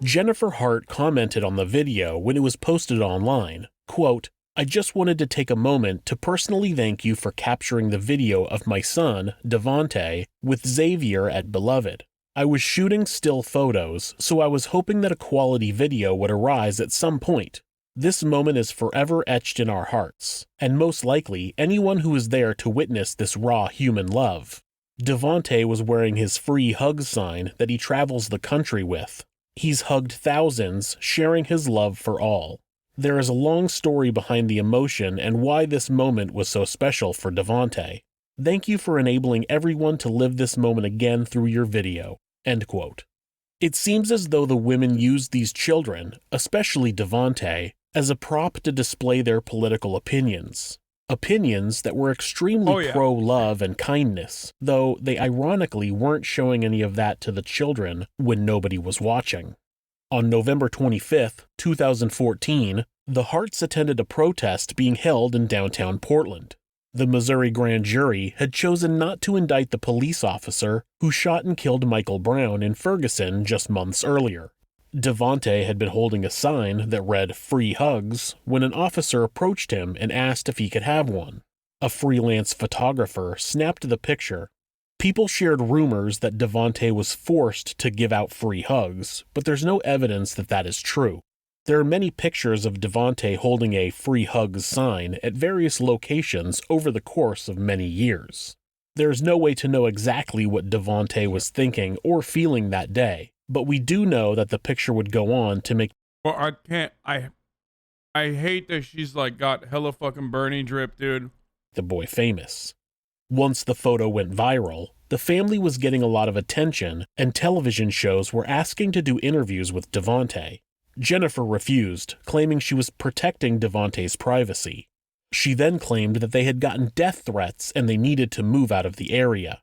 S14: Jennifer Hart commented on the video when it was posted online, quote, "I just wanted to take a moment to personally thank you for capturing the video of my son, Devontae, with Xavier at Beloved. I was shooting still photos, so I was hoping that a quality video would arise at some point. This moment is forever etched in our hearts, and most likely anyone who is there to witness this raw human love. Devontae was wearing his free hugs sign that he travels the country with. He's hugged thousands, sharing his love for all. There is a long story behind the emotion and why this moment was so special for Devontae. Thank you for enabling everyone to live this moment again through your video." End quote. It seems as though the women used these children, especially Devontae, as a prop to display their political opinions. Opinions that were extremely pro-love and kindness, though they ironically weren't showing any of that to the children when nobody was watching. On November 25th, 2014, the Harts attended a protest being held in downtown Portland. The Missouri grand jury had chosen not to indict the police officer who shot and killed Michael Brown in Ferguson just months earlier. Devontae had been holding a sign that read "Free Hugs" when an officer approached him and asked if he could have one. A freelance photographer snapped the picture. People shared rumors that Devontae was forced to give out free hugs, but there's no evidence that that is true. There are many pictures of Devontae holding a "Free Hugs" sign at various locations over the course of many years. There's no way to know exactly what Devontae was thinking or feeling that day, but we do know that the picture would go on to make.
S1: Well, I can't. I hate that she's like got hella fucking Bernie drip, dude.
S14: The boy famous. Once the photo went viral, the family was getting a lot of attention, and television shows were asking to do interviews with Devontae. Jennifer refused, claiming she was protecting Devontae's privacy. She then claimed that they had gotten death threats and they needed to move out of the area.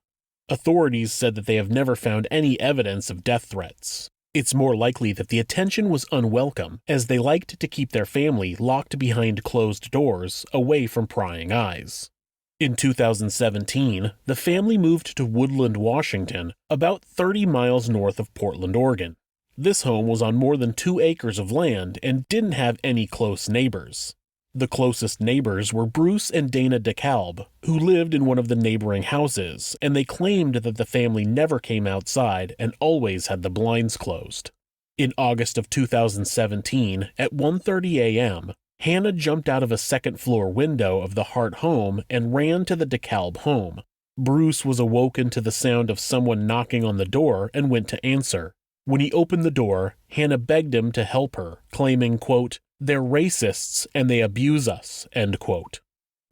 S14: Authorities said that they have never found any evidence of death threats. It's more likely that the attention was unwelcome, as they liked to keep their family locked behind closed doors, away from prying eyes. In 2017, the family moved to Woodland, Washington, about 30 miles north of Portland, Oregon. This home was on more than 2 acres of land and didn't have any close neighbors. The closest neighbors were Bruce and Dana DeKalb, who lived in one of the neighboring houses, and they claimed that the family never came outside and always had the blinds closed. In August of 2017, at 1:30 a.m., Hannah jumped out of a second-floor window of the Hart home and ran to the DeKalb home. Bruce was awoken to the sound of someone knocking on the door and went to answer. When he opened the door, Hannah begged him to help her, claiming, quote, "They're racists and they abuse us," end quote.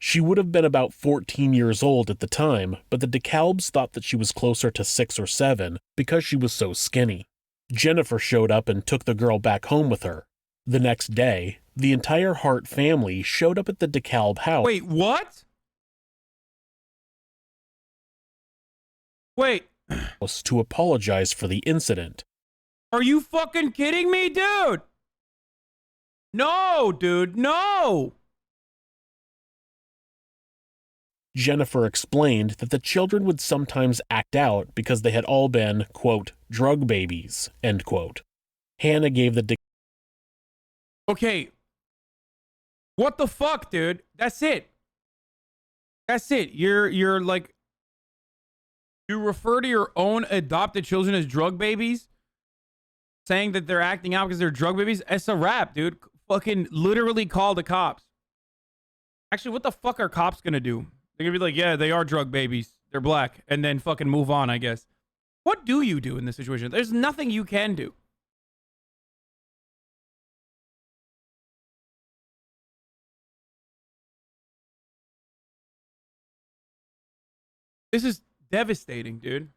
S14: She would have been about 14 years old at the time, but the DeKalbs thought that she was closer to 6 or 7 because she was so skinny. Jennifer showed up and took the girl back home with her. The next day, the entire Hart family showed up at the DeKalb house.
S1: Wait, what? Wait.
S14: To apologize for the incident.
S1: Are you fucking kidding me, dude? No, dude, no.
S14: Jennifer explained that the children would sometimes act out because they had all been, quote, drug babies, end quote. Hannah gave the
S1: Okay. What the fuck, dude? That's it. That's it. You're like, you refer to your own adopted children as drug babies, saying that they're acting out because they're drug babies. It's a wrap, dude. Fucking literally call the cops. Actually, what the fuck are cops gonna do? They're gonna be like, yeah, they are drug babies. They're black. And then fucking move on, I guess. What do you do in this situation? There's nothing you can do. This is devastating, dude.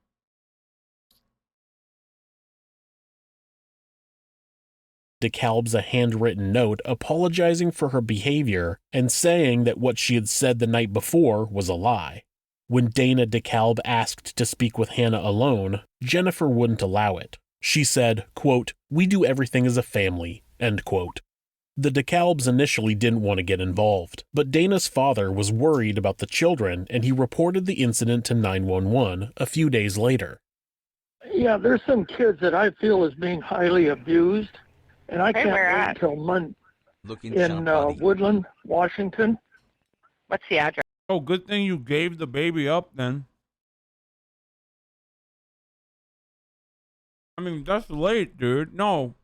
S14: DeKalb's a handwritten note apologizing for her behavior and saying that what she had said the night before was a lie. When Dana DeKalb asked to speak with Hannah alone, Jennifer wouldn't allow it. She said, quote, "We do everything as a family," end quote. The DeKalbs initially didn't want to get involved, but Dana's father was worried about the children and he reported the incident to 911 a few days later.
S19: Yeah, there's some kids that I feel is being highly abused. And I can't wait until Monday in Woodland, Washington.
S20: What's the address?
S1: Oh, good thing you gave the baby up then. I mean, that's late, dude. No.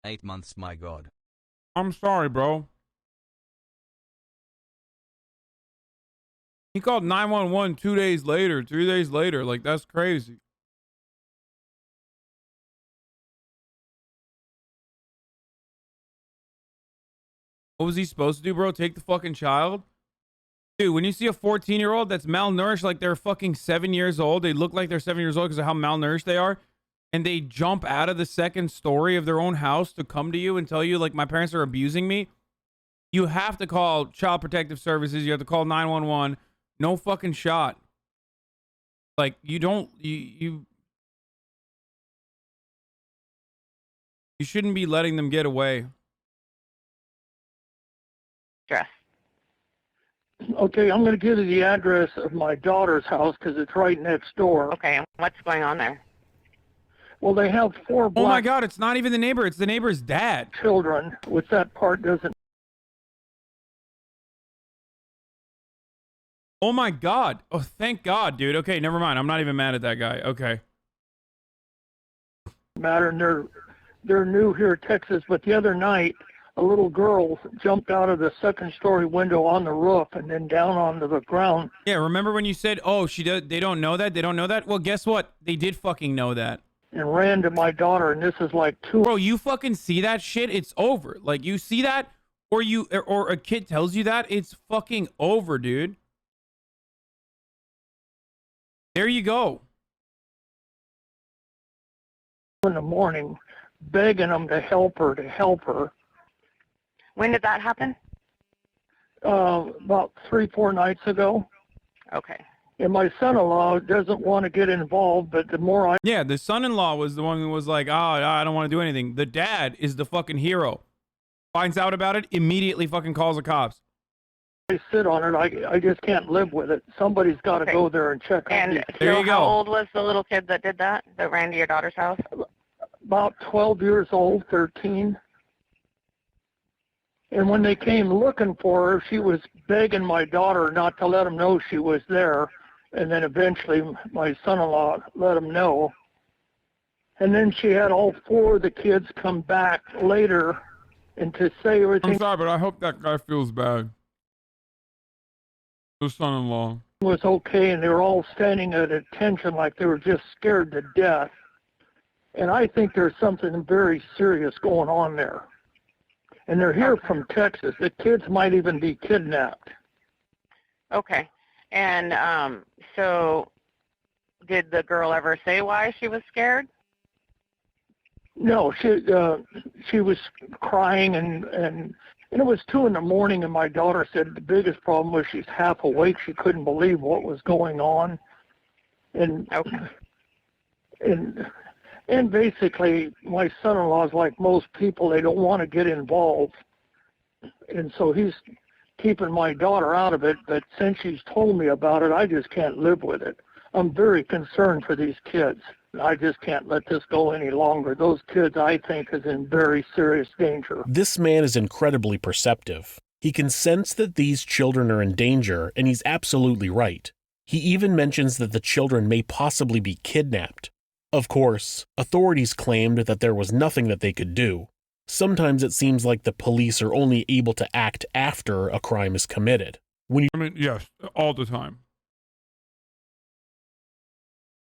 S3: 8 months, my God.
S1: I'm sorry, bro. He called 911 2 days later, 3 days later. Like, that's crazy. What was he supposed to do, bro? Take the fucking child? Dude, when you see a 14-year-old that's malnourished like they're fucking 7 years old, they look like they're 7 years old because of how malnourished they are, and they jump out of the second story of their own house to come to you and tell you, like, my parents are abusing me, you have to call Child Protective Services. You have to call 911. No fucking shot. Like, you don't... You shouldn't be letting them get away.
S20: Address.
S19: Okay, I'm going to give you the address of my daughter's house because it's right next door.
S20: Okay, and what's going on there?
S19: Well, they have 4 black...
S1: Oh my God, it's not even the neighbor. It's the neighbor's dad.
S19: ...children, which that part doesn't...
S1: Oh my God. Oh, thank God, dude. Okay, never mind. I'm not even mad at that guy. Okay.
S19: ...matter, and they're new here in Texas, but the other night... a little girl jumped out of the second-story window on the roof and then down onto the ground.
S1: Yeah, remember when you said, "Oh, they don't know that. They don't know that." Well, guess what? They did fucking know that.
S19: And ran to my daughter, and this is like 2.
S1: Bro, you fucking see that shit? It's over. Like, you see that, or a kid tells you that, it's fucking over, dude. There you go.
S19: In the morning, begging them to help her.
S20: When did that happen?
S19: About 3-4 nights ago.
S20: Okay.
S19: And my son-in-law doesn't want to get involved, but the more I...
S1: Yeah, the son-in-law was the one who was like, "Oh, I don't want to do anything." The dad is the fucking hero. Finds out about it, immediately fucking calls the cops.
S19: I sit on it. I just can't live with it. Somebody's got to go there and check on
S20: it.
S1: There you go.
S20: How old was the little kid that did that ran to your daughter's house?
S19: About 12 years old, 13. And when they came looking for her, she was begging my daughter not to let them know she was there. And then eventually my son-in-law let him know. And then she had all 4 of the kids come back later and to say everything.
S1: I'm sorry, but I hope that guy feels bad. The son-in-law.
S19: was okay, and they were all standing at attention like they were just scared to death. And I think there's something very serious going on there. And they're here from Texas. The kids might even be kidnapped.
S20: Okay. And so did the girl ever say why she was scared?
S19: No, she was crying, and it was 2 in the morning, and my daughter said the biggest problem was she's half awake. She couldn't believe what was going on. And and basically, my son-in-law is like most people. They don't want to get involved. And so he's keeping my daughter out of it. But since she's told me about it, I just can't live with it. I'm very concerned for these kids. I just can't let this go any longer. Those kids, I think, is in very serious danger.
S14: This man is incredibly perceptive. He can sense that these children are in danger, and he's absolutely right. He even mentions that the children may possibly be kidnapped. Of course, authorities claimed that there was nothing that they could do. Sometimes it seems like the police are only able to act after a crime is committed.
S1: Yes, all the time.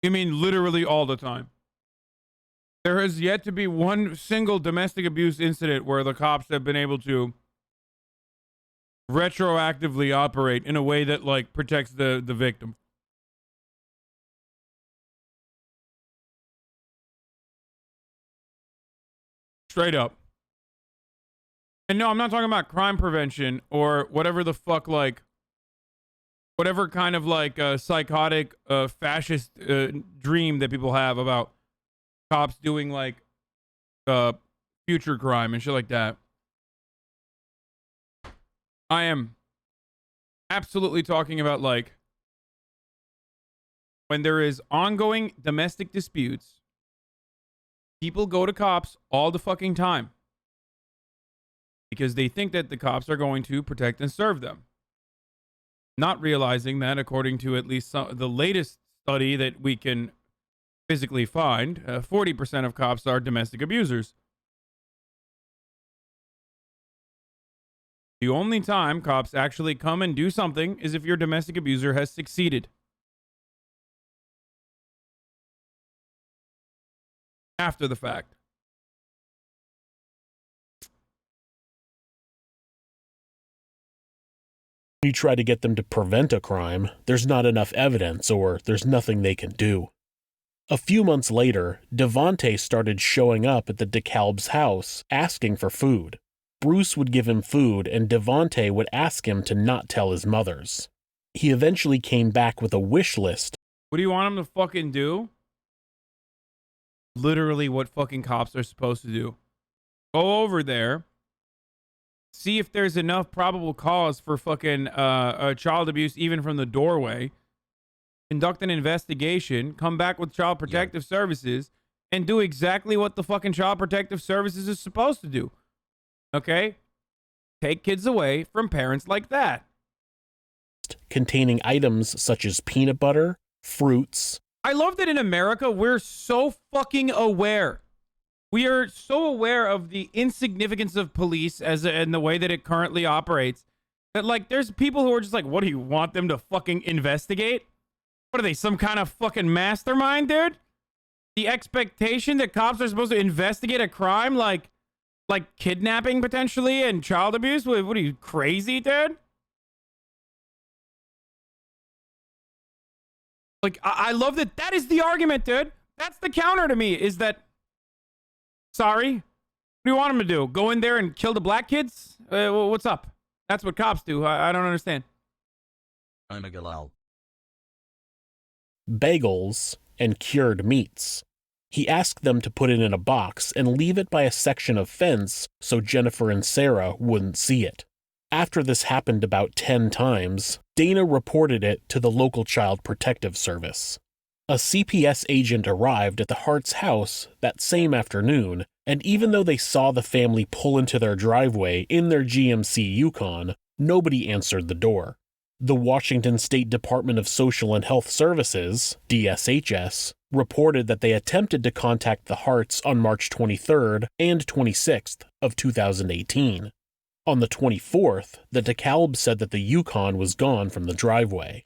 S1: You mean literally all the time? There has yet to be one single domestic abuse incident where the cops have been able to retroactively operate in a way that, like, protects the victim. Straight up. And no, I'm not talking about crime prevention or whatever the fuck, like, whatever kind of, like, psychotic, fascist dream that people have about cops doing, like, future crime and shit like that. I am absolutely talking about, like, when there is ongoing domestic disputes, people go to cops all the fucking time because they think that the cops are going to protect and serve them. Not realizing that, according to at least the latest study that we can physically find, 40% of cops are domestic abusers. The only time cops actually come and do something is if your domestic abuser has succeeded. After the fact.
S14: You try to get them to prevent a crime, there's not enough evidence or there's nothing they can do. A few months later, Devontae started showing up at the DeKalb's house asking for food. Bruce would give him food and Devontae would ask him to not tell his mothers. He eventually came back with a wish list.
S1: What do you want him to fucking do? Literally what fucking cops are supposed to do. Go over there. See if there's enough probable cause for fucking child abuse even from the doorway. Conduct an investigation. Come back with Child Protective Services. And do exactly what the fucking Child Protective Services is supposed to do. Okay? Take kids away from parents like that.
S14: Containing items such as peanut butter, fruits.
S1: I love that in America, we're so fucking aware. We are so aware of the insignificance of police and the way that it currently operates that, like, there's people who are just like, what do you want them to fucking investigate? What are they, some kind of fucking mastermind, dude? The expectation that cops are supposed to investigate a crime like kidnapping potentially and child abuse? What are you, crazy, dude? Like, I love that. That is the argument, dude. That's the counter to me, is that, sorry, what do you want them to do? Go in there and kill the black kids? What's up? That's what cops do. I don't understand.
S14: Bagels and cured meats. He asked them to put it in a box and leave it by a section of fence so Jennifer and Sarah wouldn't see it. After this happened about 10 times, Dana reported it to the local Child Protective Service. A CPS agent arrived at the Hart's house that same afternoon, and even though they saw the family pull into their driveway in their GMC Yukon, nobody answered the door. The Washington State Department of Social and Health Services, DSHS, reported that they attempted to contact the Harts on March 23rd and 26th of 2018. On the 24th, the DeKalb said that the Yukon was gone from the driveway.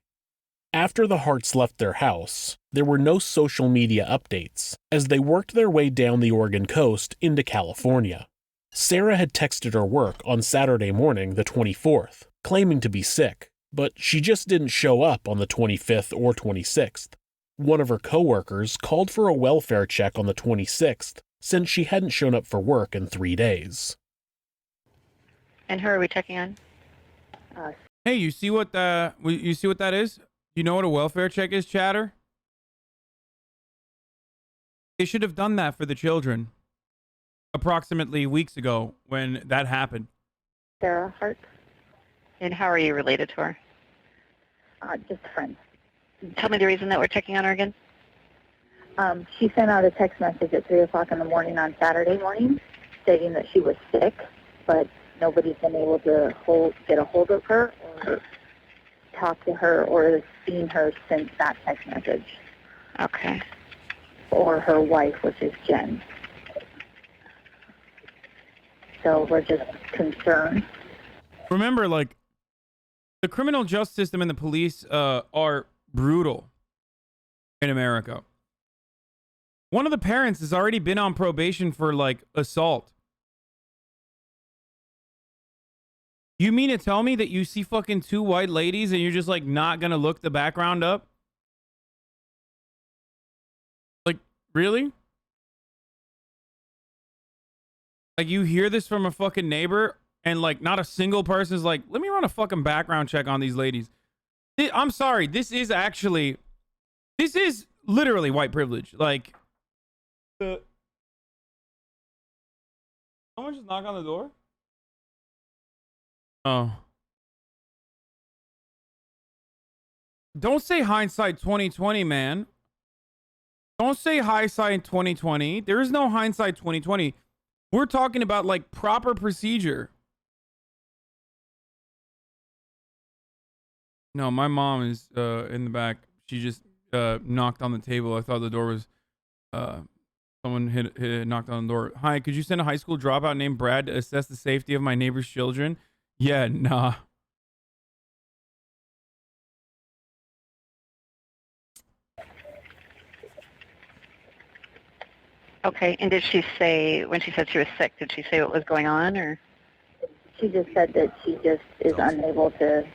S14: After the Harts left their house, there were no social media updates as they worked their way down the Oregon coast into California. Sarah had texted her work on Saturday morning, the 24th, claiming to be sick, but she just didn't show up on the 25th or 26th. One of her coworkers called for a welfare check on the 26th since she hadn't shown up for work in 3 days.
S20: And who are we checking on?
S1: Hey, you see what that is? You know what a welfare check is, chatter? They should have done that for the children approximately weeks ago when that happened.
S20: Sarah Hart. And how are you related to her?
S21: Just friends.
S20: Tell me the reason that we're checking on her again.
S21: She sent out a text message at 3 o'clock in the morning on Saturday morning stating that she was sick, but nobody's been able to get a hold of her or talk to her or seen her since that text message.
S20: Okay.
S21: Or her wife, which is Jen. So we're just concerned.
S1: Remember, like, the criminal justice system and the police are brutal in America. One of the parents has already been on probation for, like, assault. You mean to tell me that you see fucking two white ladies and you're just, like, not gonna look the background up? Like, really? Like, you hear this from a fucking neighbor and, like, not a single person is like, let me run a fucking background check on these ladies. I'm sorry. This is literally white privilege. Like, someone just knock on the door? Oh. Don't say hindsight 2020, man. Don't say hindsight 2020. There is no hindsight 2020. We're talking about, like, proper procedure. No, my mom is in the back. She just knocked on the table. I thought the door was someone knocked on the door. Hi, could you send a high school dropout named Brad to assess the safety of my neighbor's children? Yeah, nah.
S20: Okay, and did she say, when she said she was sick, did she say what was going on, or?
S21: She just said that she just is unable to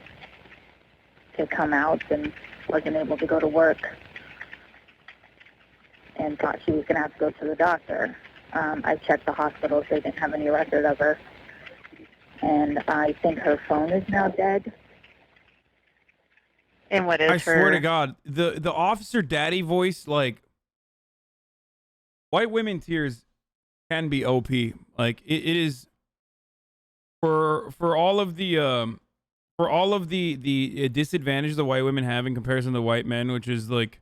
S21: come out and wasn't able to go to work and thought she was going to have to go to the doctor. I checked the hospitals. They didn't have any record of her. And I think her phone is now dead.
S20: And what is
S1: I swear to God, the officer daddy voice, like, white women tears can be OP. Like, it is for all of the disadvantages the white women have in comparison to white men, which is, like,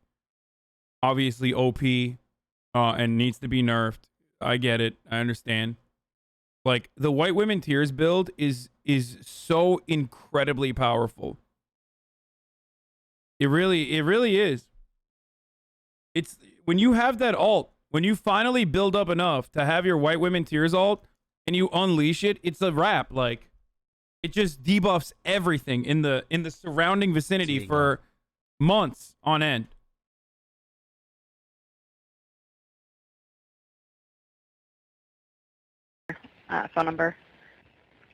S1: obviously OP and needs to be nerfed. I get it. I understand. Like, the white women tears build is so incredibly powerful. It really is. It's when you have that ult, when you finally build up enough to have your white women tears ult and you unleash it, it's a wrap. Like, it just debuffs everything in the surrounding vicinity for months on end.
S20: Phone number?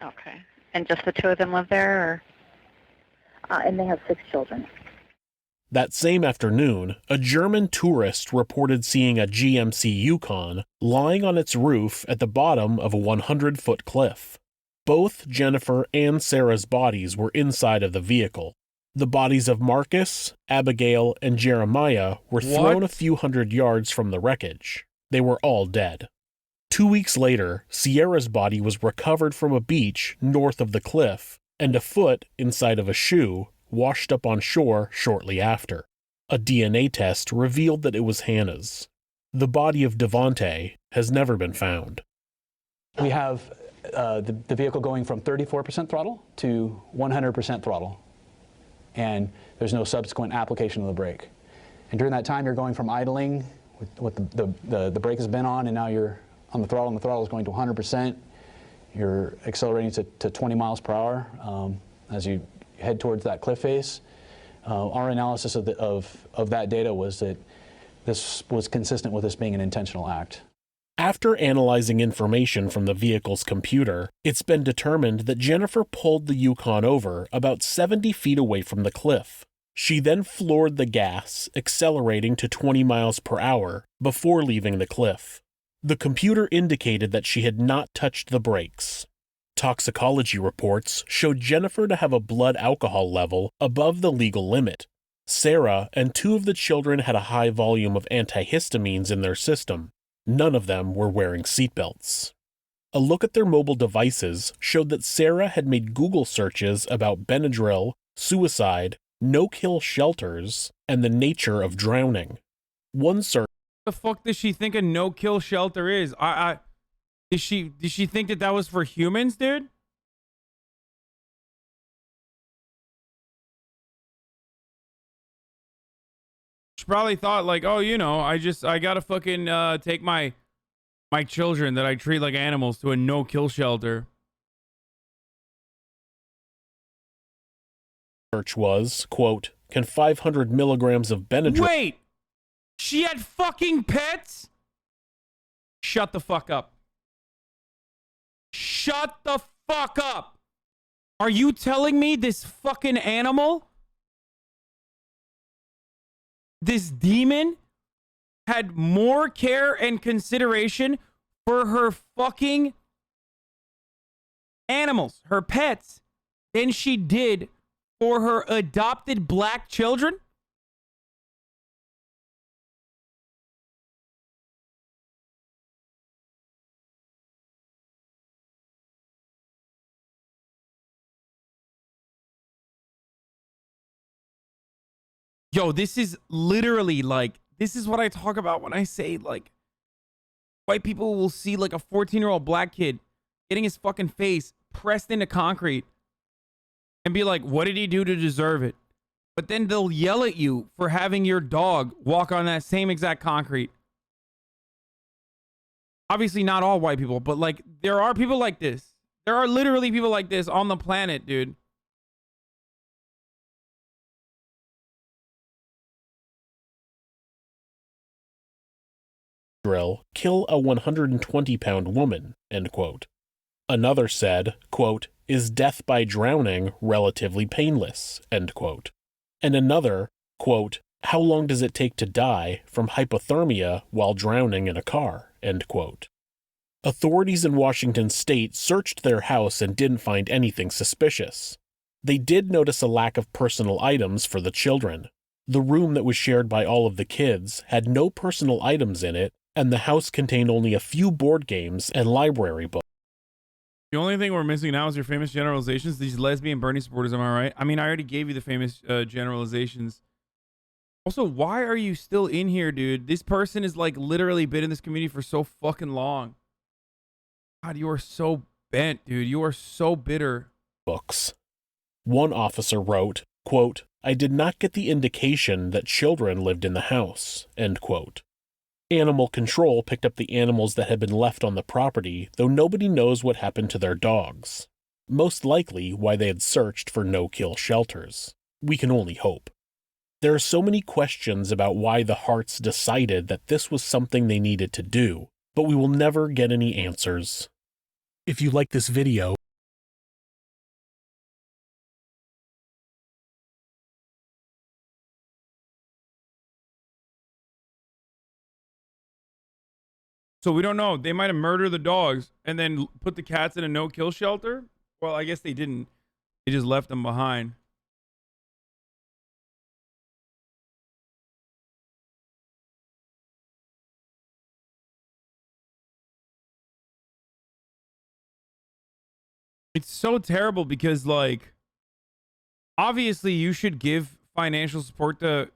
S20: Okay. And just the two of them live there, or?
S21: And they have 6 children.
S14: That same afternoon, a German tourist reported seeing a GMC Yukon lying on its roof at the bottom of a 100-foot cliff. Both Jennifer and Sarah's bodies were inside of the vehicle. The bodies of Marcus, Abigail, and Jeremiah were thrown a few hundred yards from the wreckage. They were all dead. 2 weeks later, Sierra's body was recovered from a beach north of the cliff, and a foot inside of a shoe washed up on shore shortly after. A DNA test revealed that it was Hannah's. The body of Devontae has never been found.
S22: We have the vehicle going from 34% throttle to 100% throttle, and there's no subsequent application of the brake. And during that time, you're going from idling with the brake has been on, and now you're on the throttle, and the throttle is going to 100%. You're accelerating to 20 miles per hour as you head towards that cliff face. Our analysis of that data was that this was consistent with this being an intentional act.
S14: After analyzing information from the vehicle's computer, it's been determined that Jennifer pulled the Yukon over about 70 feet away from the cliff. She then floored the gas, accelerating to 20 miles per hour before leaving the cliff. The computer indicated that she had not touched the brakes. Toxicology reports showed Jennifer to have a blood alcohol level above the legal limit. Sarah and 2 of the children had a high volume of antihistamines in their system. None of them were wearing seatbelts. A look at their mobile devices showed that Sarah had made Google searches about Benadryl, suicide, no-kill shelters, and the nature of drowning. One search...
S1: The fuck does she think a no-kill shelter is? Did she think that was for humans, dude? She probably thought like, oh, you know, I gotta fucking take my children that I treat like animals to a no-kill shelter.
S14: Search was, quote, can 500 milligrams of Benadryl...
S1: Wait! She had fucking pets? Shut the fuck up. Shut the fuck up. Are you telling me this fucking animal, this demon, had more care and consideration for her fucking animals, her pets, than she did for her adopted black children? Yo, this is literally like, this is what I talk about when I say like, white people will see like a 14-year-old black kid getting his fucking face pressed into concrete and be like, what did he do to deserve it? But then they'll yell at you for having your dog walk on that same exact concrete. Obviously not all white people, but like there are people like this. There are literally people like this on the planet, dude.
S14: Kill a 120-pound woman, end quote. Another said, quote, is death by drowning relatively painless, end quote. And another, quote, how long does it take to die from hypothermia while drowning in a car, end quote. Authorities in Washington state searched their house and didn't find anything suspicious. They did notice a lack of personal items for the children. The room that was shared by all of the kids had no personal items in it, and the house contained only a few board games and library books.
S1: The only thing we're missing now is your famous generalizations. These lesbian Bernie supporters, am I right? I mean, I already gave you the famous generalizations. Also, why are you still in here, dude? This person is like literally been in this community for so fucking long. God, you are so bent, dude. You are so bitter.
S14: Books. One officer wrote, quote, I did not get the indication that children lived in the house, end quote. Animal control picked up the animals that had been left on the property, though nobody knows what happened to their dogs. Most likely why they had searched for no-kill shelters. We can only hope. There are so many questions about why the Harts decided that this was something they needed to do, but we will never get any answers. If you like this video,
S1: So we don't know. They might have murdered the dogs and then put the cats in a no-kill shelter. Well, I guess they didn't. They just left them behind. It's so terrible because, like, obviously you should give financial support to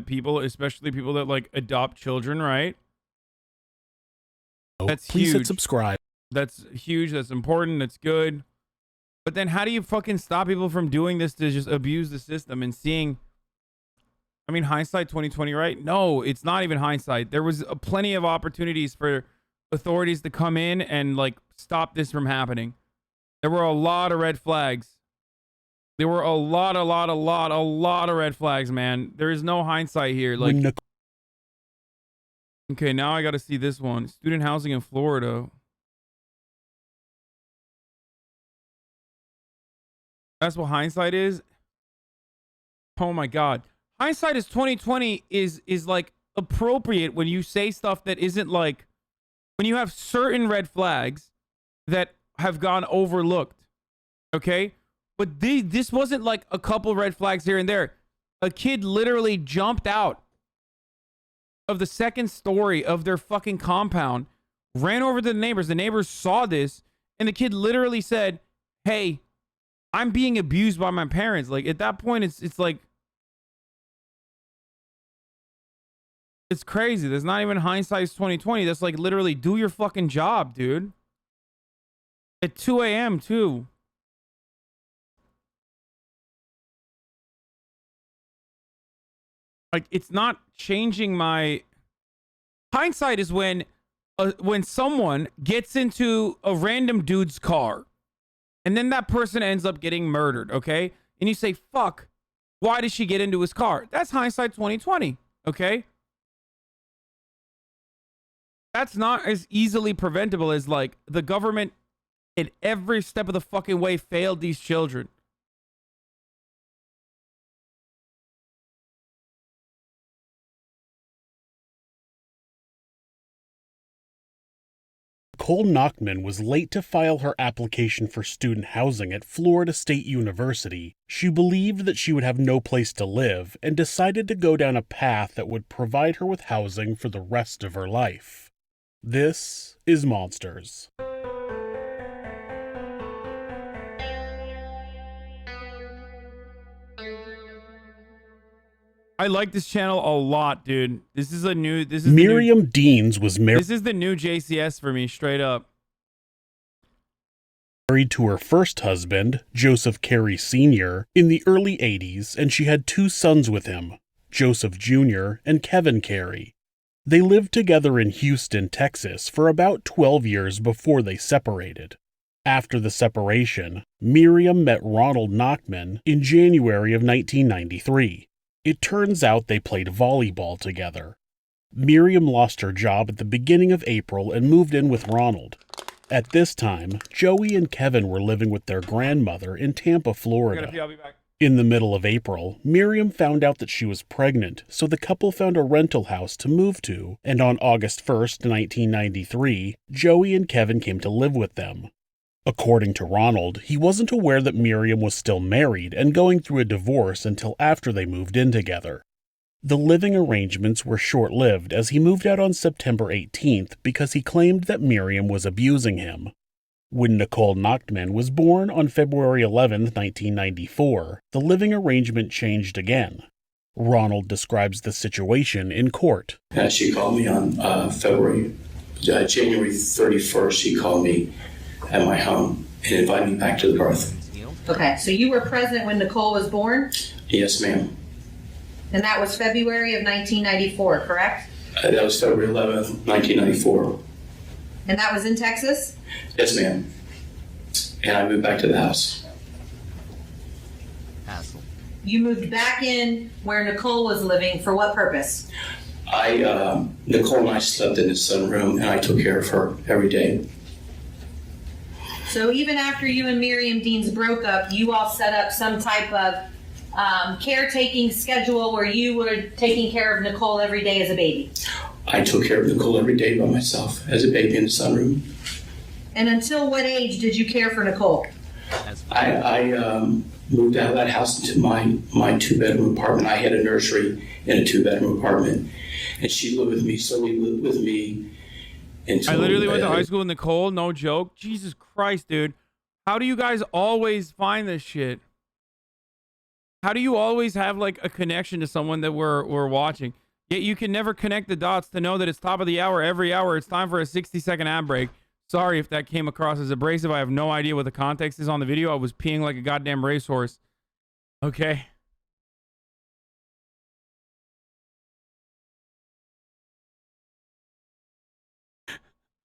S1: people, especially people that, like, adopt children, right? That's
S14: please
S1: huge.
S14: hit subscribe.
S1: That's huge. That's important. That's good. But then how do you fucking stop people from doing this to just abuse the system and seeing... I mean, hindsight 2020, right? No, it's not even hindsight. There was plenty of opportunities for authorities to come in and, like, stop this from happening. There were a lot of red flags. There were a lot of red flags, man. There is no hindsight here. Like, okay, now I got to see this one. Student housing in Florida. That's what hindsight is. Oh my God. Hindsight is 2020 is like appropriate when you say stuff that isn't like, when you have certain red flags that have gone overlooked. Okay? But this wasn't like a couple red flags here and there. A kid literally jumped out of the second story of their fucking compound, ran over to the neighbors. The neighbors saw this, and the kid literally said, "Hey, I'm being abused by my parents." Like, at that point, it's like, it's crazy. There's not even hindsight's 2020. That's like literally do your fucking job, dude. At 2 a.m. too. Like, it's not changing my hindsight is when someone gets into a random dude's car and then that person ends up getting murdered, okay? And you say, fuck, why did she get into his car? That's hindsight 2020, okay? That's not as easily preventable as like the government at every step of the fucking way failed these children.
S14: Nicole Nachtman was late to file her application for student housing at Florida State University. She believed that she would have no place to live and decided to go down a path that would provide her with housing for the rest of her life. This is Monsters.
S1: I like this channel a lot, dude. This is
S14: Miriam Deans was married.
S1: This is the new JCS for me, straight up.
S14: Married to her first husband, Joseph Carey Sr., in the early 80s, and she had 2 sons with him, Joseph Jr. and Kevin Carey. They lived together in Houston, Texas, for about 12 years before they separated. After the separation, Miriam met Ronald Nachtman in January of 1993. It turns out they played volleyball together. Miriam lost her job at the beginning of April and moved in with Ronald. At this time, Joey and Kevin were living with their grandmother in Tampa, Florida.
S1: I'll be back.
S14: In the middle of April, Miriam found out that she was pregnant, so the couple found a rental house to move to, and on August 1st, 1993, Joey and Kevin came to live with them. According to Ronald, he wasn't aware that Miriam was still married and going through a divorce until after they moved in together. The living arrangements were short-lived as he moved out on September 18th because he claimed that Miriam was abusing him. When Nicole Nachtman was born on February 11, 1994, the living arrangement changed again. Ronald describes the situation in court.
S5: She called me on January 31st. She called me at my home and invited me back to the birth.
S7: Okay, so you were present when Nicole was born?
S5: Yes, ma'am.
S7: And that was February of 1994, correct?
S5: That was February 11th, 1994.
S7: And that was in Texas?
S5: Yes, ma'am. And I moved back to the house.
S7: You moved back in where Nicole was living for what purpose?
S5: Nicole and I slept in the sunroom, and I took care of her every day.
S7: So even after you and Miriam Deans broke up, you all set up some type of caretaking schedule where you were taking care of Nicole every day as a baby?
S5: I took care of Nicole every day by myself as a baby in the sunroom.
S7: And until what age did you care for Nicole?
S5: I moved out of that house into my 2-bedroom apartment. I had a nursery in a 2-bedroom apartment, and she lived with me, solely lived with me.
S1: I literally went to high school with Nicole, no joke. Jesus Christ, dude. How do you guys always find this shit? How do you always have like a connection to someone that we're watching? Yet you can never connect the dots to know that it's top of the hour every hour. It's time for a 60-second ad break. Sorry if that came across as abrasive. I have no idea what the context is on the video. I was peeing like a goddamn racehorse. Okay.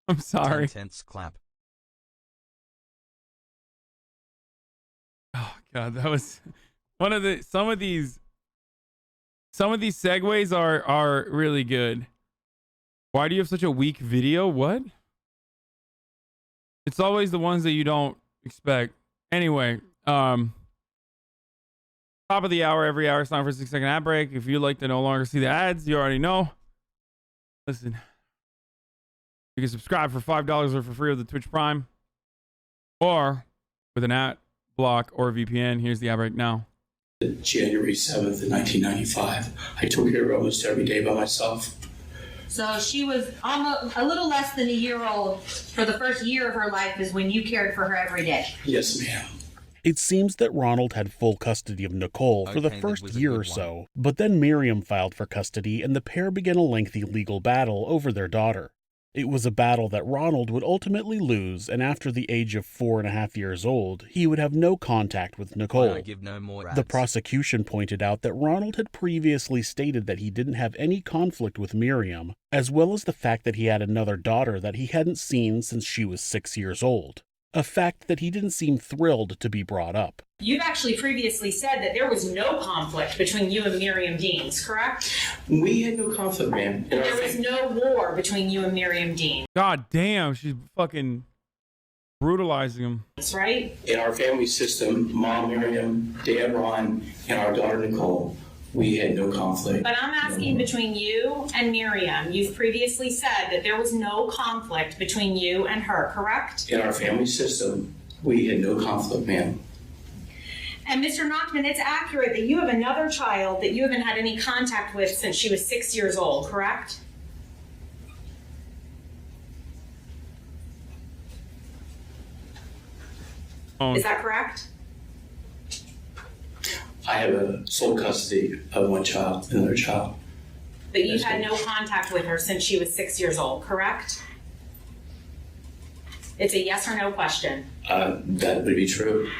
S1: I'm sorry.
S3: Tense clap.
S1: Oh, God, that was one of the some of these segues are really good. Why do you have such a weak video? What? It's always the ones that you don't expect. Anyway, top of the hour, every hour, it's time for a 6-second ad break. If you'd like to no longer see the ads, you already know. Listen, you can subscribe for $5 or for free with the Twitch Prime, or with an ad block or a VPN. Here's the ad break now.
S5: January 7th, 1995. I took care of her almost every day by myself.
S7: So she was almost a little less than a year old. For the first year of her life is when you cared for her every day.
S5: Yes, ma'am.
S14: It seems that Ronald had full custody of Nicole for the first year or so, but then Miriam filed for custody and the pair began a lengthy legal battle over their daughter. It was a battle that Ronald would ultimately lose, and after the age of 4.5 years old, he would have no contact with Nicole. The prosecution pointed out that Ronald had previously stated that he didn't have any conflict with Miriam, as well as the fact that he had another daughter that he hadn't seen since she was 6 years old. A fact that he didn't seem thrilled to be brought up.
S7: You've actually previously said that there was no conflict between you and Miriam Deans, correct?
S5: We had no conflict, ma'am.
S7: There was no war between you and Miriam Dean.
S1: God damn, she's fucking brutalizing him.
S7: That's right.
S5: In our family system, Mom Miriam, Dad Ron, and our daughter Nicole, we had no conflict.
S7: But I'm asking between you and Miriam. You've previously said that there was no conflict between you and her, correct?
S5: In our family system, we had no conflict, ma'am.
S7: And Mr. Nachtman, it's accurate that you have another child that you haven't had any contact with since she was 6 years old, correct? Is that correct?
S5: I have a sole custody of one child, another child.
S7: But you've had no contact with her since she was 6 years old, correct? It's a yes or no question.
S5: That would be true.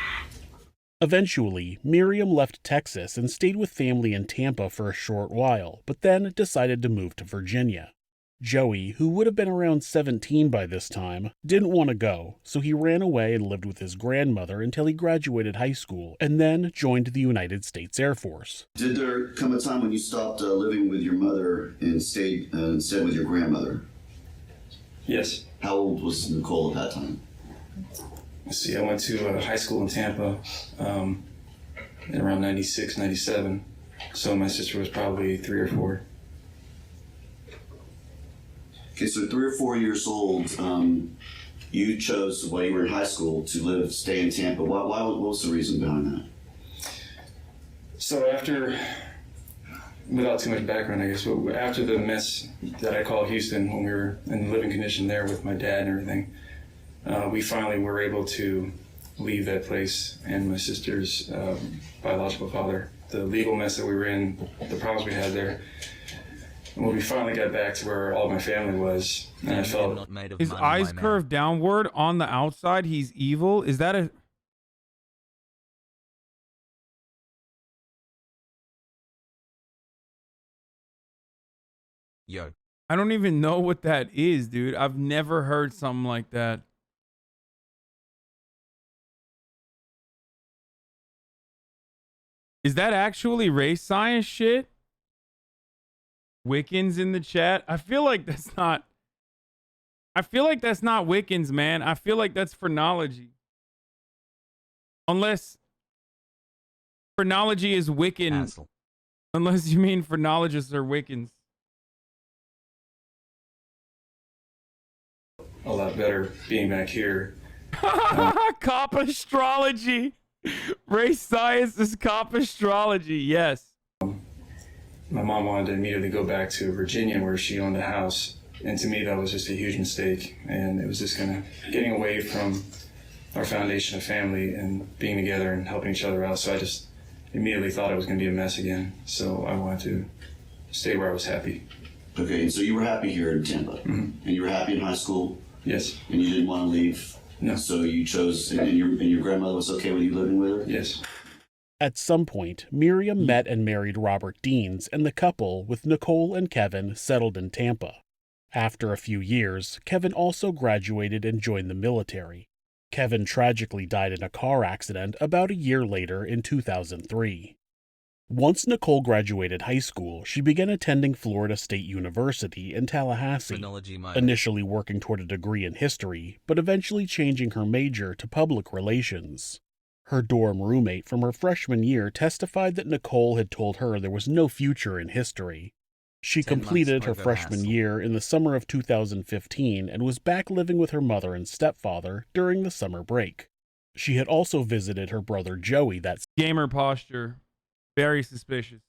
S14: Eventually, Miriam left Texas and stayed with family in Tampa for a short while, but then decided to move to Virginia. Joey, who would have been around 17 by this time, didn't want to go, so he ran away and lived with his grandmother until he graduated high school, and then joined the United States Air Force.
S4: Did there come a time when you stopped living with your mother and stayed instead with your grandmother?
S6: Yes.
S4: How old was Nicole at that time?
S6: Let's see, I went to high school in Tampa in around 96, 97, so my sister was probably 3 or 4.
S4: Okay, so 3 or 4 years old, you chose, while you were in high school, to stay in Tampa. What was the reason behind that?
S6: So after, without too much background, I guess, but after the mess that I call Houston, when we were in living condition there with my dad and everything, we finally were able to leave that place and my sister's biological father. The legal mess that we were in, the problems we had there. And when we finally got back to where all my family was, and I felt
S1: his eyes curved downward on the outside. He's evil. Is that a?
S3: Yo.
S1: I don't even know what that is, dude. I've never heard something like that. Is that actually race science shit? Wiccans in the chat. I feel like that's not Wiccans, man. I feel like that's phrenology. Unless phrenology is Wiccan.
S3: Hassle.
S1: Unless you mean phrenologists are Wiccans.
S6: a lot better being back here.
S1: Cop astrology. Race science is cop astrology. Yes.
S6: My mom wanted to immediately go back to Virginia where she owned a house. And to me, that was just a huge mistake. And it was just kind of getting away from our foundation of family and being together and helping each other out. So I just immediately thought it was going to be a mess again. So I wanted to stay where I was happy.
S4: Okay, and so you were happy here in Tampa.
S6: Mm-hmm.
S4: And you were happy in high school?
S6: Yes.
S4: And you didn't want to leave?
S6: No.
S4: So you chose, and your grandmother was okay with you living with her?
S6: Yes.
S14: At some point, Miriam met and married Robert Deans, and the couple, with Nicole and Kevin, settled in Tampa. After a few years, Kevin also graduated and joined the military. Kevin tragically died in a car accident about a year later in 2003. Once Nicole graduated high school, she began attending Florida State University in Tallahassee, initially working toward a degree in history, but eventually changing her major to public relations. Her dorm roommate from her freshman year testified that Nicole had told her there was no future in history. She completed her freshman year in the summer of 2015 and was back living with her mother and stepfather during the summer break. She had also visited her brother Joey that
S1: gamer posture. Very suspicious.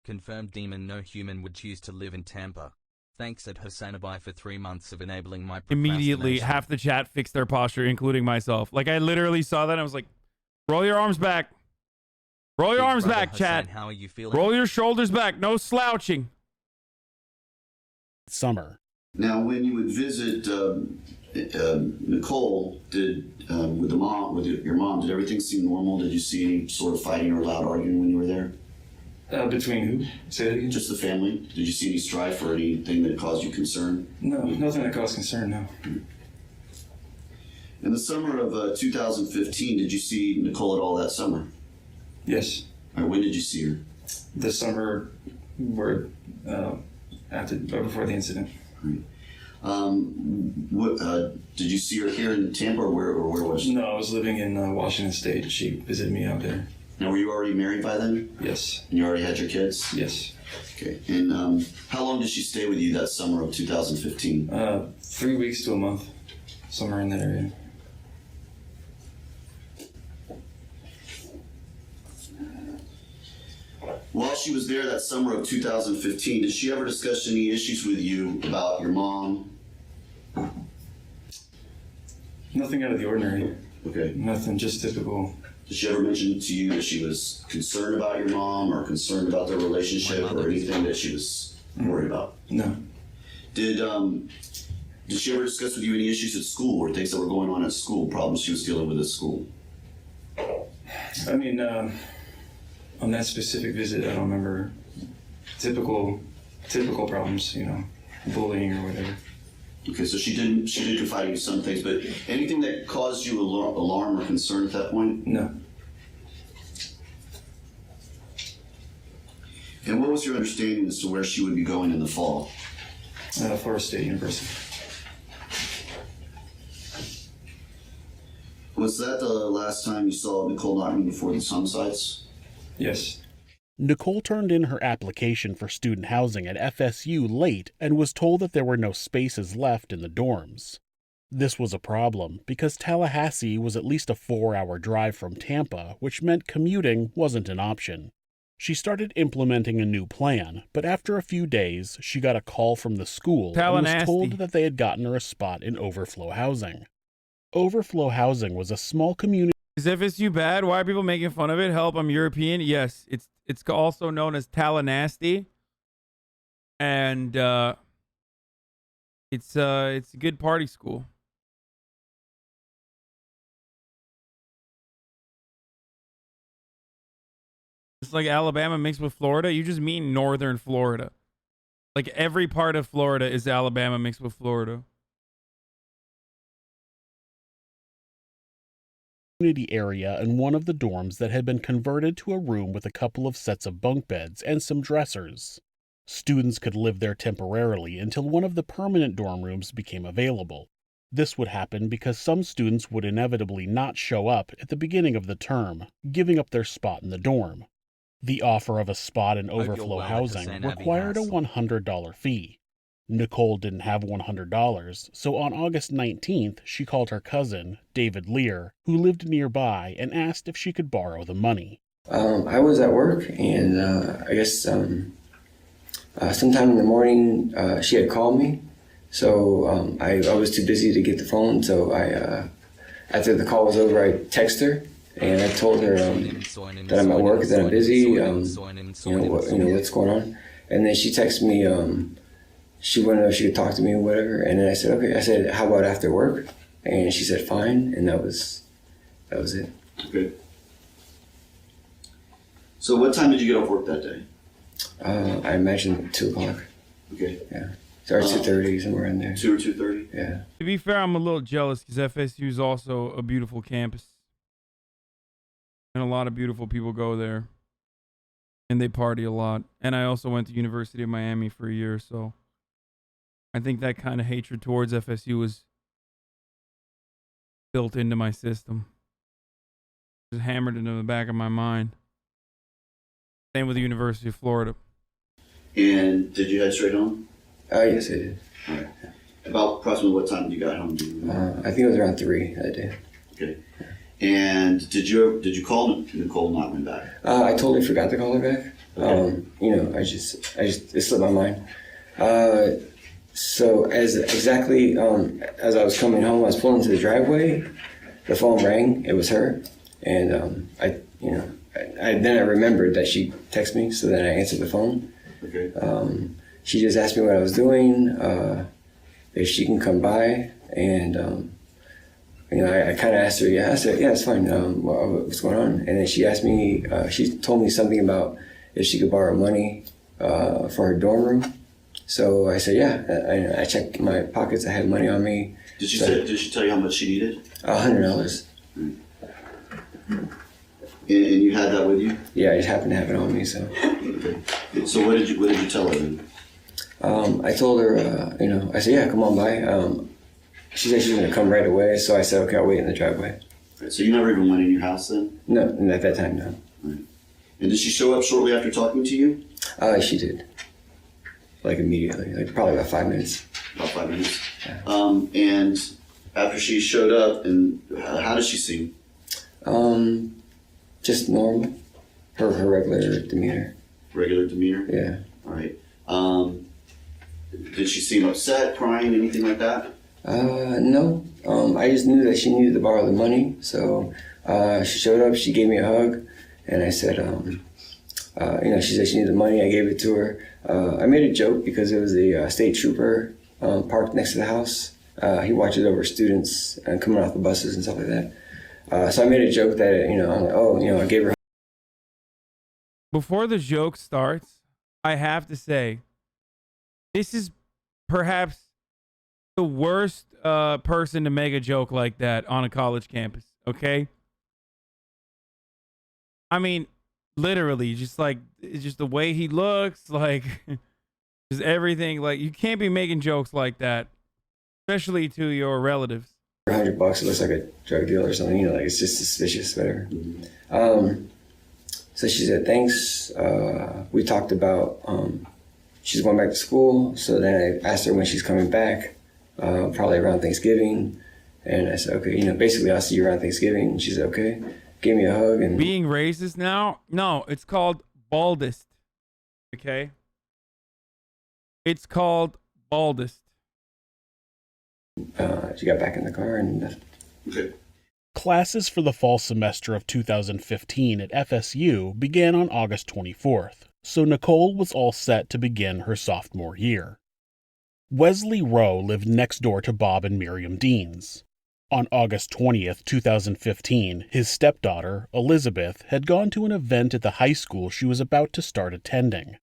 S3: Confirmed demon no human would choose to live in Tampa. Thanks at HasanAbi for 3 months of enabling my
S1: Immediately, half the chat fixed their posture, including myself. Like, I literally saw that and I was like, roll your arms back. Roll your arms back, chat.
S3: How are you feeling?
S1: Roll your shoulders back. No slouching.
S14: Summer.
S4: Now, when you would visit Nicole, with your mom, did everything seem normal? Did you see any sort of fighting or loud arguing when you were there?
S6: Between who? Say that again?
S4: Just the family. Did you see any strife or anything that caused you concern?
S6: No, nothing that caused concern, no.
S4: In the summer of 2015, did you see Nicole at all that summer?
S6: Yes.
S4: All right, when did you see her?
S6: The summer before the incident.
S4: Right. Did you see her here in Tampa, or where was she?
S6: No, I was living in Washington State. She visited me out there.
S4: Now, were you already married by then?
S6: Yes.
S4: And you already had your kids?
S6: Yes.
S4: Okay. And how long did she stay with you that summer of 2015?
S6: 3 weeks to a month, somewhere in that area.
S4: While she was there that summer of 2015, did she ever discuss any issues with you about your mom?
S6: Nothing out of the ordinary.
S4: Okay.
S6: Nothing, just typical.
S4: Did she ever mention to you that she was concerned about your mom or concerned about their relationship or anything that she was worried about?
S6: No.
S4: Did she ever discuss with you any issues at school or things that were going on at school, problems she was dealing with at school?
S6: I mean, on that specific visit, I don't remember typical problems, bullying or whatever.
S4: Okay, so she did confide in you some things, but anything that caused you alarm or concern at that point?
S6: No.
S4: And what was your understanding as to where she would be going in the fall?
S6: Florida State University.
S4: Was that the last time you saw Nicole Nachtman before these homicides?
S6: Yes.
S14: Nicole turned in her application for student housing at FSU late and was told that there were no spaces left in the dorms. This was a problem because Tallahassee was at least a 4-hour drive from Tampa, which meant commuting wasn't an option. She started implementing a new plan, but after a few days, she got a call from the school and was told that they had gotten her a spot in overflow housing. Overflow housing was a small community.
S1: Is FSU bad? Why are people making fun of it? Help, I'm European. Yes, it's also known as Tallahassee, and it's a good party school. It's like Alabama mixed with Florida. You just mean northern Florida. Like every part of Florida is Alabama mixed with Florida.
S14: Community area in one of the dorms that had been converted to a room with a couple of sets of bunk beds and some dressers. Students could live there temporarily until one of the permanent dorm rooms became available. This would happen because some students would inevitably not show up at the beginning of the term, giving up their spot in the dorm. The offer of a spot in overflow housing required a $100 fee. Nicole didn't have $100, so on August 19th, she called her cousin, David Lear, who lived nearby, and asked if she could borrow the money.
S8: I was at work, and I guess sometime in the morning, she had called me. So I was too busy to get the phone, so after the call was over, I texted her, and I told her that I'm at work, that I'm busy, what's going on. And then she texted me, she wanted to know if she could talk to me or whatever. And then I said, okay. I said, how about after work? And she said, fine. And that was it.
S4: Okay. So what time did you get off work that day?
S8: I imagine 2 o'clock.
S4: Okay.
S8: Yeah. Starts 2:30, somewhere in there.
S4: 2 or 2:30?
S8: Yeah.
S1: To be fair, I'm a little jealous because FSU is also a beautiful campus. And a lot of beautiful people go there. And they party a lot. And I also went to University of Miami for a year, so I think that kind of hatred towards FSU was built into my system. Just hammered into the back of my mind. Same with the University of Florida.
S4: And did you head straight home?
S8: Yes, I did.
S4: All right. About approximately what time you got home? Do you remember?
S8: I think it was around 3 that day.
S4: Okay. And did you call Nicole Nachtman back?
S8: I totally forgot to call her back.
S4: Okay.
S8: It slipped my mind. So as I was coming home, I was pulling into the driveway. The phone rang. It was her, and then I remembered that she texted me. So then I answered the phone.
S4: Okay.
S8: She just asked me what I was doing, if she can come by, and I kind of asked her. Yeah, I said, yeah, it's fine. What's going on? And then she asked me. She told me something about if she could borrow money for her dorm room. So I said, yeah. I checked my pockets. I had money on me.
S4: Did she tell you how much she needed?
S8: $100.
S4: And you had that with you?
S8: Yeah, I just happened to have it on me. So.
S4: Okay. So what did you tell her then?
S8: I told her, I said, yeah, come on by. She said she was gonna come right away. So I said, okay, I'll wait in the driveway.
S4: Right, so you never even went in your house then?
S8: No, at that time, no.
S4: Right. And did she show up shortly after talking to you?
S8: She did. Like immediately, like probably about 5 minutes.
S4: About 5 minutes.
S8: Yeah.
S4: And after she showed up, and how did she seem?
S8: Just normal. Her regular demeanor.
S4: Regular demeanor?
S8: Yeah.
S4: All right. Did she seem upset, crying, anything like that?
S8: No. I just knew that she needed to borrow the money, so she showed up. She gave me a hug, and I said, she said she needed the money. I gave it to her. I made a joke because it was a state trooper parked next to the house. He watches over students coming off the buses and stuff like that. So I made a joke that, I'm like, I gave her.
S1: Before the joke starts, I have to say, this is perhaps the worst person to make a joke like that on a college campus, okay? I mean, literally, just the way he looks, like, just everything. Like, you can't be making jokes like that, especially to your relatives.
S8: $100, it looks like a drug deal or something, like it's just suspicious, whatever. So she said, thanks. We talked about, she's going back to school. So then I asked her when she's coming back, probably around Thanksgiving. And I said, okay, basically I'll see you around Thanksgiving. And she said, okay. Gave me a hug. And
S1: being racist now? No, it's called baldest. Okay? It's called baldest.
S8: She got back in the car and left.
S4: Okay.
S14: Classes for the fall semester of 2015 at FSU began on August 24th, so Nicole was all set to begin her sophomore year. Wesley Rowe lived next door to Bob and Miriam Deans. On August 20th, 2015, his stepdaughter, Elizabeth, had gone to an event at the high school she was about to start attending.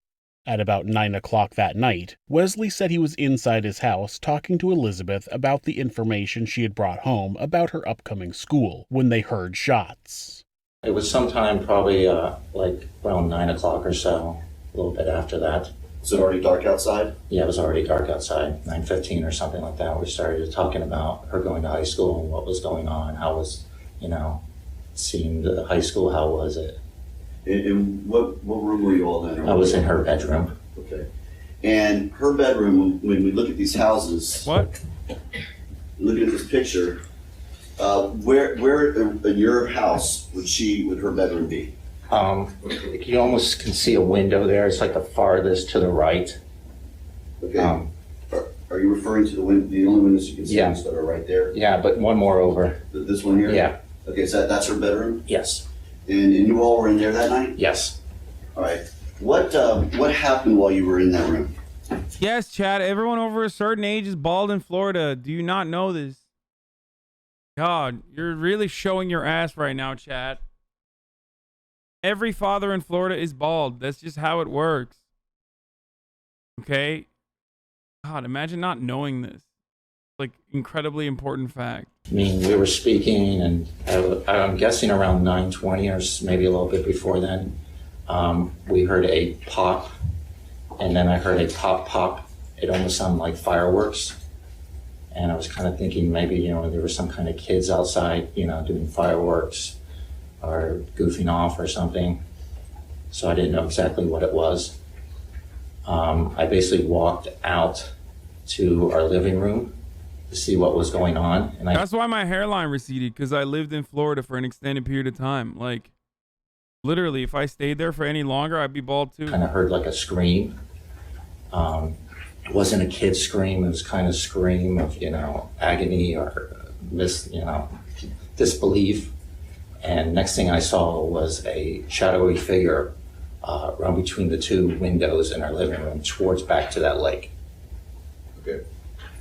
S14: At about 9 o'clock that night, Wesley said he was inside his house talking to Elizabeth about the information she had brought home about her upcoming school when they heard shots.
S9: It was sometime probably like around 9 o'clock or so, a little bit after that.
S4: Was it already dark outside?
S9: Yeah, it was already dark outside, 9:15 or something like that. We started talking about her going to high school and what was going on, how was, seeing the high school, how was it?
S4: In what room were you all in?
S9: I was in her bedroom.
S4: Okay. And her bedroom, when we look at these houses, looking at this picture, where in your house would her bedroom be?
S9: You almost can see a window there. It's like the farthest to the right.
S4: Okay. Are you referring to the only windows you can see that are right there?
S9: Yeah, but one more over.
S4: This one here?
S9: Yeah.
S4: Okay, so that's her bedroom?
S9: Yes.
S4: And you all were in there that night?
S9: Yes.
S4: All right. What happened while you were in that room?
S1: Yes, Chad. Everyone over a certain age is bald in Florida. Do you not know this? God, you're really showing your ass right now, Chad. Every father in Florida is bald. That's just how it works. Okay? God, imagine not knowing this. Like, incredibly important fact.
S9: I mean, we were speaking, and I'm guessing around 9:20 or maybe a little bit before then, we heard a pop, and then I heard a pop pop. It almost sounded like fireworks. And I was kind of thinking maybe, you know, there were some kind of kids outside, you know, doing fireworks or goofing off or something. So I didn't know exactly what it was. I basically walked out to our living room to see what was going on. And
S1: That's why my hairline receded, because I lived in Florida for an extended period of time. Like, literally, if I stayed there for any longer, I'd be bald too.
S9: kind of heard like a scream. It wasn't a kid scream. It was kind of scream of, you know, agony or disbelief. And next thing I saw was a shadowy figure run between the two windows in our living room towards back to that lake.
S4: Okay.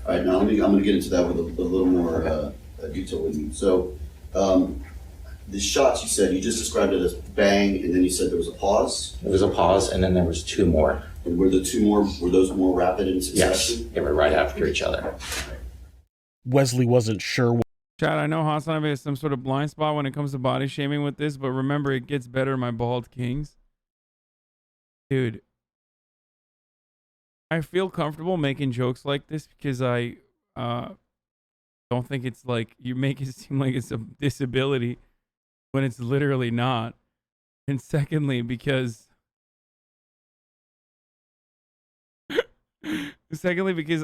S4: All right, now I'm going to get into that with a little more detail with you. So, the shots you just described it as bang, and then you said there was a pause?
S9: There was a pause, and then there was two more.
S4: And were those more rapid in succession?
S9: Yes, they were right after each other.
S14: Wesley wasn't sure.
S1: Chad, I know HasanAbi has some sort of blind spot when it comes to body shaming with this, but remember, it gets better, my bald kings. Dude, I feel comfortable making jokes like this because I don't think it's like, you make it seem like it's a disability when it's literally not. And secondly, because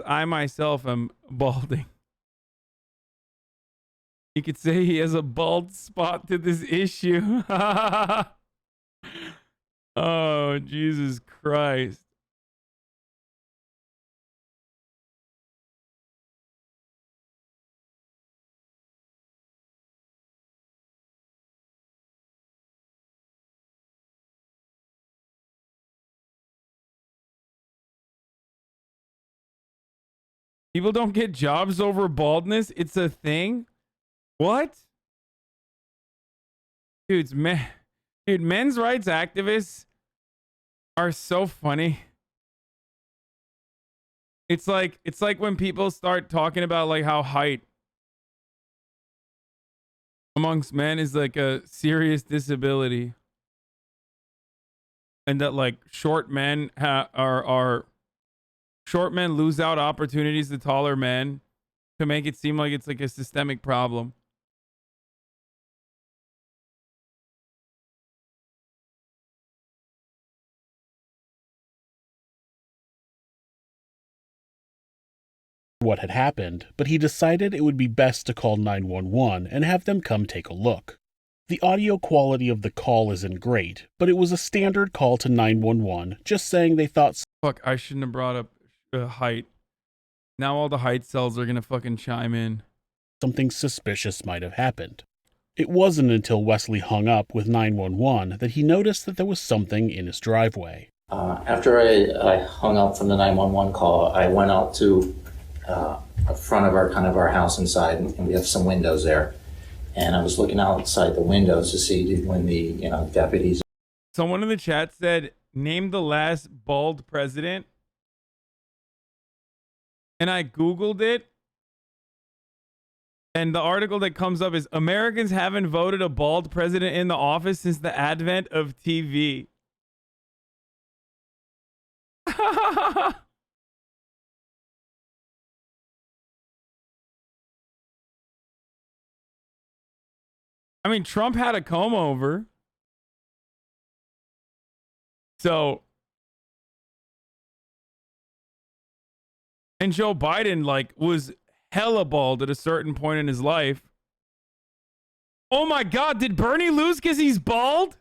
S1: I myself am balding. You could say he has a bald spot to this issue. Oh, Jesus Christ. People don't get jobs over baldness. It's a thing. What? Dude, men's rights activists are so funny. It's like when people start talking about like how height amongst men is like a serious disability, and that like short men short men lose out opportunities to taller men, to make it seem like it's like a systemic problem.
S14: What had happened, but he decided it would be best to call 911 and have them come take a look. The audio quality of the call isn't great, but it was a standard call to 911, just saying they thought...
S1: Fuck, I shouldn't have brought up height. Now all the height cells are gonna fucking chime in.
S14: Something suspicious might have happened. It wasn't until Wesley hung up with 911 that he noticed that there was something in his driveway.
S9: After I hung up from the 911 call, I went out to the front of our house inside, and we have some windows there. And I was looking outside the windows to see when the deputies.
S1: Someone in the chat said, "Name the last bald president." And I Googled it. And the article that comes up is, Americans haven't voted a bald president in the office since the advent of TV. I mean, Trump had a comb over. So, and Joe Biden, like, was hella bald at a certain point in his life. Oh my God, did Bernie lose because he's bald?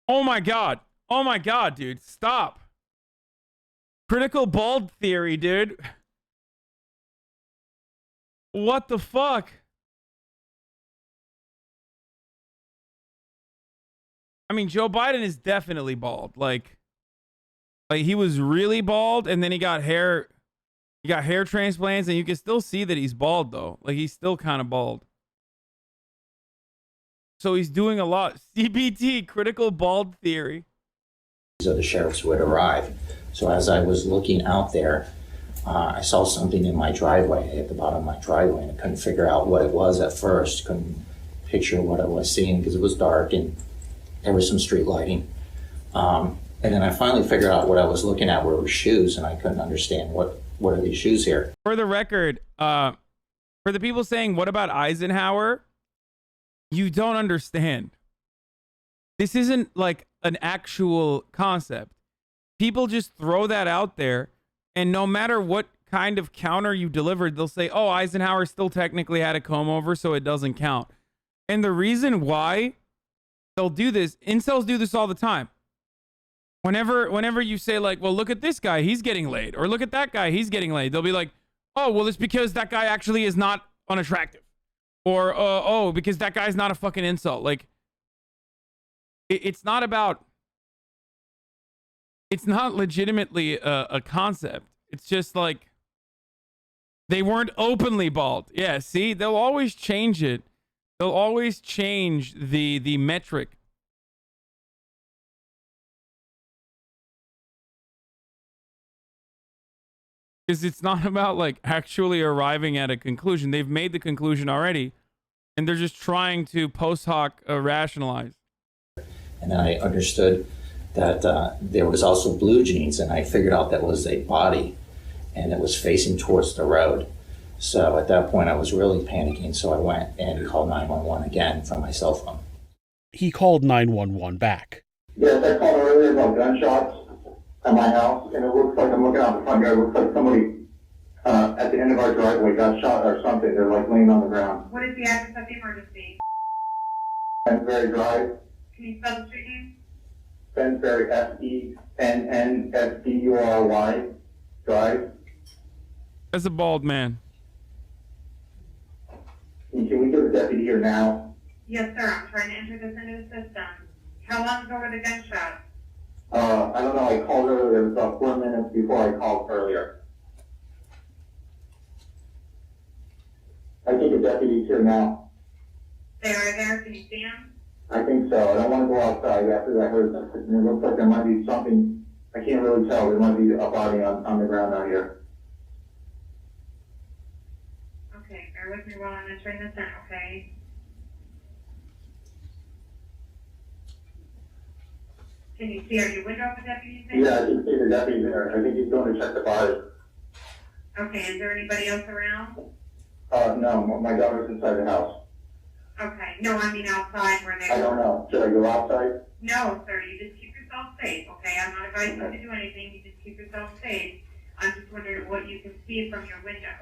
S1: Oh my God. Oh my God, dude. Stop. Critical bald theory, dude. What the fuck? I mean, Joe Biden is definitely bald. Like he was really bald, and then he got hair transplants, and you can still see that he's bald though. Like he's still kind of bald. So he's doing a lot. CBT, critical bald theory.
S9: of the sheriffs would arrive. So as I was looking out there, I saw something in my driveway, at the bottom of my driveway, and I couldn't figure out what it was at first. Couldn't picture what I was seeing because it was dark and there was some street lighting. And then I finally figured out what I was looking at were shoes, and I couldn't understand what are these shoes here.
S1: For the record, for the people saying, what about Eisenhower? You don't understand. This isn't like an actual concept. People just throw that out there, and no matter what kind of counter you delivered, they'll say, oh, Eisenhower still technically had a comb over, so it doesn't count. And the reason why they'll do this, incels do this all the time. Whenever you say, like, well, look at this guy, he's getting laid, or look at that guy, he's getting laid, they'll be like, oh, well, it's because that guy actually is not unattractive. Or, oh, because that guy's not a fucking insult. Like, it's not about, it's not legitimately a concept. It's just like, they weren't openly bald. Yeah, see, they'll always change it. They'll always change the metric. Because it's not about like actually arriving at a conclusion. They've made the conclusion already, and they're just trying to post hoc rationalize.
S9: And then I understood that there was also blue jeans, and I figured out that was a body, and it was facing towards the road. So at that point, I was really panicking, so I went and called 911 again from my cell phone.
S14: He called 911 back.
S10: Yes, I called earlier about gunshots at my house, and it looks like, I'm looking out the front yard, it looks like somebody at the end of our driveway got shot or something. They're like laying on the ground.
S7: What is the address of the emergency?
S10: Fensbury Drive.
S7: Can you spell the street name?
S10: Fensbury, Fennsbury Drive.
S1: As a bald man.
S10: Can we get a deputy here now?
S7: Yes, sir. I'm trying to enter this into the system. How long ago were the gunshots?
S10: I don't know. I called earlier. It was about 4 minutes before I called earlier. I think a deputy's here now.
S7: They are there. Can you see them?
S10: I think so. I don't want to go outside after I heard this. It looks like there might be something. I can't really tell. There might be a body on the ground out here.
S7: Okay, bear with me while I'm entering this in, okay? Can you see, are you window of the deputy's in?
S10: Yeah, I can see the deputy there. I think he's going to check the body.
S7: Okay, is there anybody else around?
S10: No, my daughter's inside the house.
S7: Okay, no, I mean outside where they
S10: I don't know. Should I go outside?
S7: No, sir, you just keep yourself safe, okay? I'm not advising you to do anything, you just keep yourself safe. I'm just wondering what you can see from your window.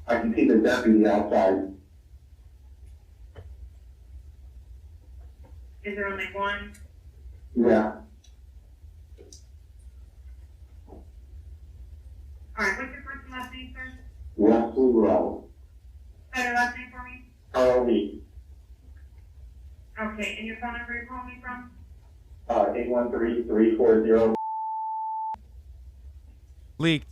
S10: I can see the deputy outside.
S7: Is there only one?
S10: Yeah.
S7: Alright, what's your first and last name, sir?
S10: Wesley Rowe.
S7: Spell your last name for me?
S10: R-O-E.
S7: Okay, and your phone number you're calling me from?
S10: 813-340.
S1: Leaked.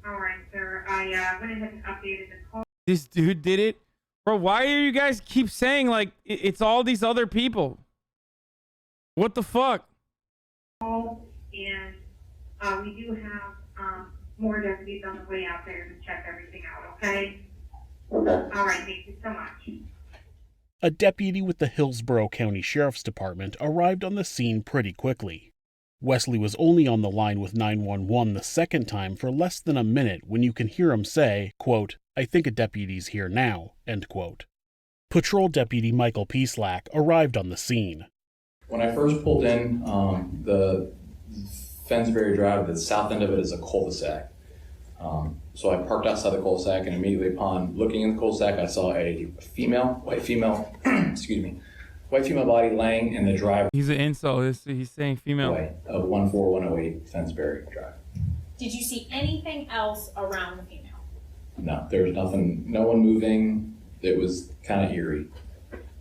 S7: Alright, sir, I went ahead and updated the call.
S1: This dude did it? Bro, why do you guys keep saying, like, it's all these other people? What the fuck?
S7: And we do have more deputies on the way out there to check everything out, okay?
S10: Okay.
S7: Alright, thank you so much.
S14: A deputy with the Hillsborough County Sheriff's Department arrived on the scene pretty quickly. Wesley was only on the line with 911 the second time for less than a minute when you can hear him say, quote, I think a deputy's here now, end quote. Patrol Deputy Michael Pieslack arrived on the scene.
S11: When I first pulled in, the Fensbury Drive, the south end of it is a cul-de-sac. So I parked outside the cul-de-sac, and immediately upon looking in the cul-de-sac, I saw a white female body laying in the driveway.
S1: He's an insult. He's saying female.
S11: Of 14108 Fensbury Drive.
S23: Did you see anything else around the female?
S11: No, there was nothing, no one moving. It was kind of eerie.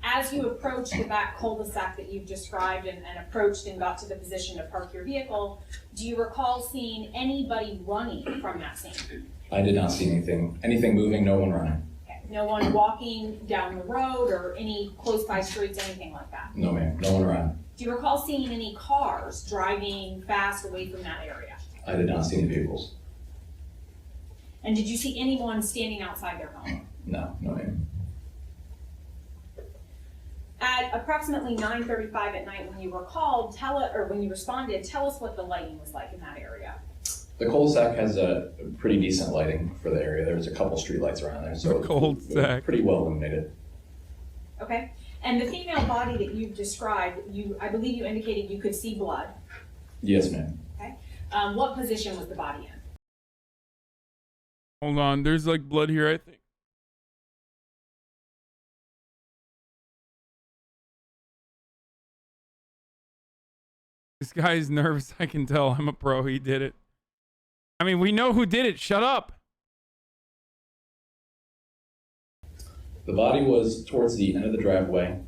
S23: As you approached the back cul-de-sac that you've described and approached and got to the position to park your vehicle, do you recall seeing anybody running from that scene?
S11: I did not see anything moving, no one running.
S23: Okay. No one walking down the road or any close by streets, anything like that?
S11: No, ma'am. No one around.
S23: Do you recall seeing any cars driving fast away from that area?
S11: I did not see any vehicles.
S23: And did you see anyone standing outside their home?
S11: No, no, ma'am.
S23: At approximately 9:35 at night, when you were called, when you responded, tell us what the lighting was like in that area.
S11: The cul-de-sac has a pretty decent lighting for the area. There's a couple street lights around there, so it's pretty well illuminated.
S23: Okay. And the female body that you've described, I believe you indicated you could see blood.
S11: Yes, ma'am.
S23: Okay. What position was the body in?
S1: Hold on, there's like blood here, I think. This guy is nervous, I can tell. I'm a pro, he did it. I mean, we know who did it, shut up.
S11: The body was towards the end of the driveway.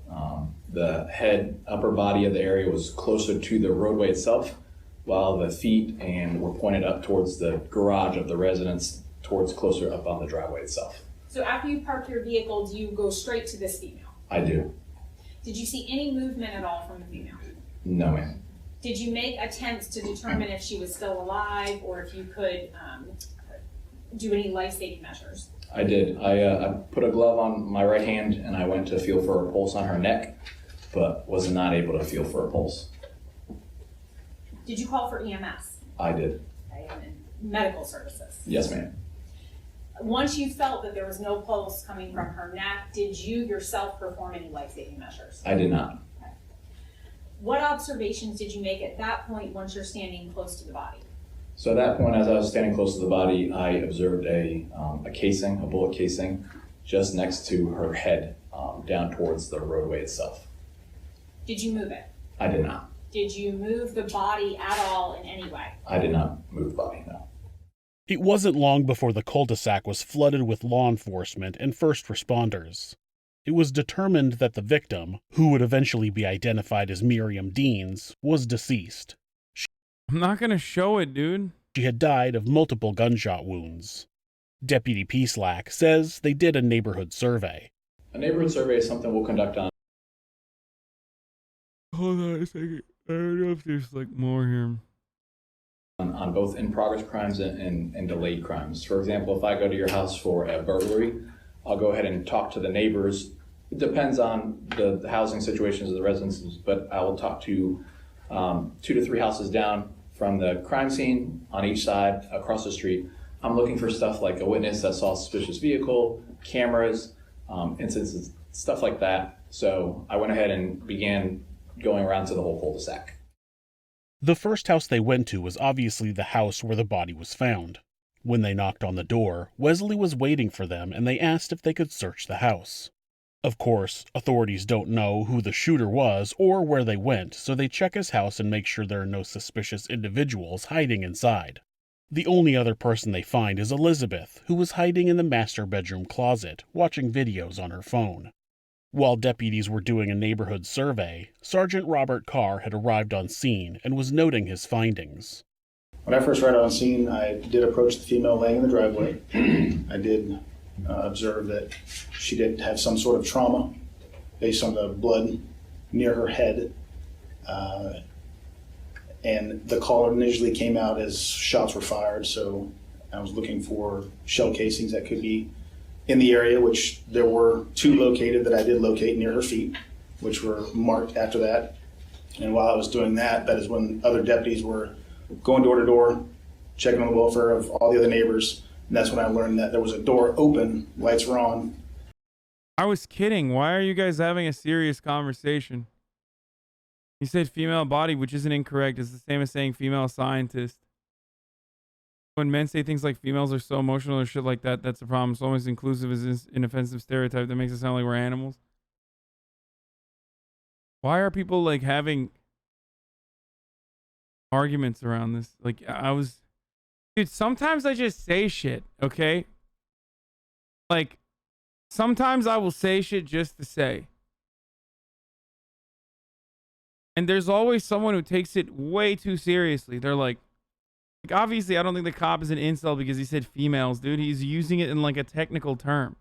S11: The upper body of the area was closer to the roadway itself, while the feet were pointed up towards the garage of the residence, closer up on the driveway itself.
S23: So after you park your vehicle, do you go straight to this female?
S11: I do.
S23: Did you see any movement at all from the female?
S11: No, ma'am.
S23: Did you make attempts to determine if she was still alive or if you could do any life-saving measures?
S11: I did. I put a glove on my right hand and I went to feel for a pulse on her neck, but was not able to feel for a pulse.
S23: Did you call for EMS?
S11: I did.
S23: And medical services?
S11: Yes, ma'am.
S23: Once you felt that there was no pulse coming from her neck, did you yourself perform any life-saving measures?
S11: I did not.
S23: Okay. What observations did you make at that point once you're standing close to the body?
S11: So at that point, as I was standing close to the body, I observed a casing, a bullet casing, just next to her head, down towards the roadway itself.
S23: Did you move it?
S11: I did not.
S23: Did you move the body at all in any way?
S11: I did not move the body, no.
S14: It wasn't long before the cul-de-sac was flooded with law enforcement and first responders. It was determined that the victim, who would eventually be identified as Miriam Deans, was deceased.
S1: I'm not gonna show it, dude.
S14: She had died of multiple gunshot wounds. Deputy Peaslack says they did a neighborhood survey.
S11: A neighborhood survey is something we'll conduct on.
S1: Hold on a second. I don't know if there's like more here.
S11: On both in-progress crimes and delayed crimes. For example, if I go to your house for a burglary, I'll go ahead and talk to the neighbors. It depends on the housing situations of the residences, but I will talk to 2 to 3 houses down from the crime scene on each side across the street. I'm looking for stuff like a witness that saw a suspicious vehicle, cameras, instances, stuff like that. So I went ahead and began going around to the whole cul-de-sac.
S14: The first house they went to was obviously the house where the body was found. When they knocked on the door, Wesley was waiting for them and they asked if they could search the house. Of course, authorities don't know who the shooter was or where they went, so they check his house and make sure there are no suspicious individuals hiding inside. The only other person they find is Elizabeth, who was hiding in the master bedroom closet, watching videos on her phone. While deputies were doing a neighborhood survey, Sergeant Robert Carr had arrived on scene and was noting his findings.
S2: When I first arrived on scene, I did approach the female laying in the driveway. I did observe that she did have some sort of trauma based on the blood near her head. And the call initially came out as shots were fired, so I was looking for shell casings that could be in the area, which there were 2 located that I did locate near her feet, which were marked after that. And while I was doing that, that is when other deputies were going door to door, checking on the welfare of all the other neighbors. And that's when I learned that there was a door open, lights were on.
S1: I was kidding. Why are you guys having a serious conversation? You said female body, which isn't incorrect. It's the same as saying female scientist. When men say things like females are so emotional or shit like that, that's the problem. It's almost inclusive as an offensive stereotype that makes it sound like we're animals. Why are people like having arguments around this? Like dude, sometimes I just say shit, okay? Like, sometimes I will say shit just to say. And there's always someone who takes it way too seriously. They're like, obviously, I don't think the cop is an incel because he said females, dude. He's using it in like a technical term.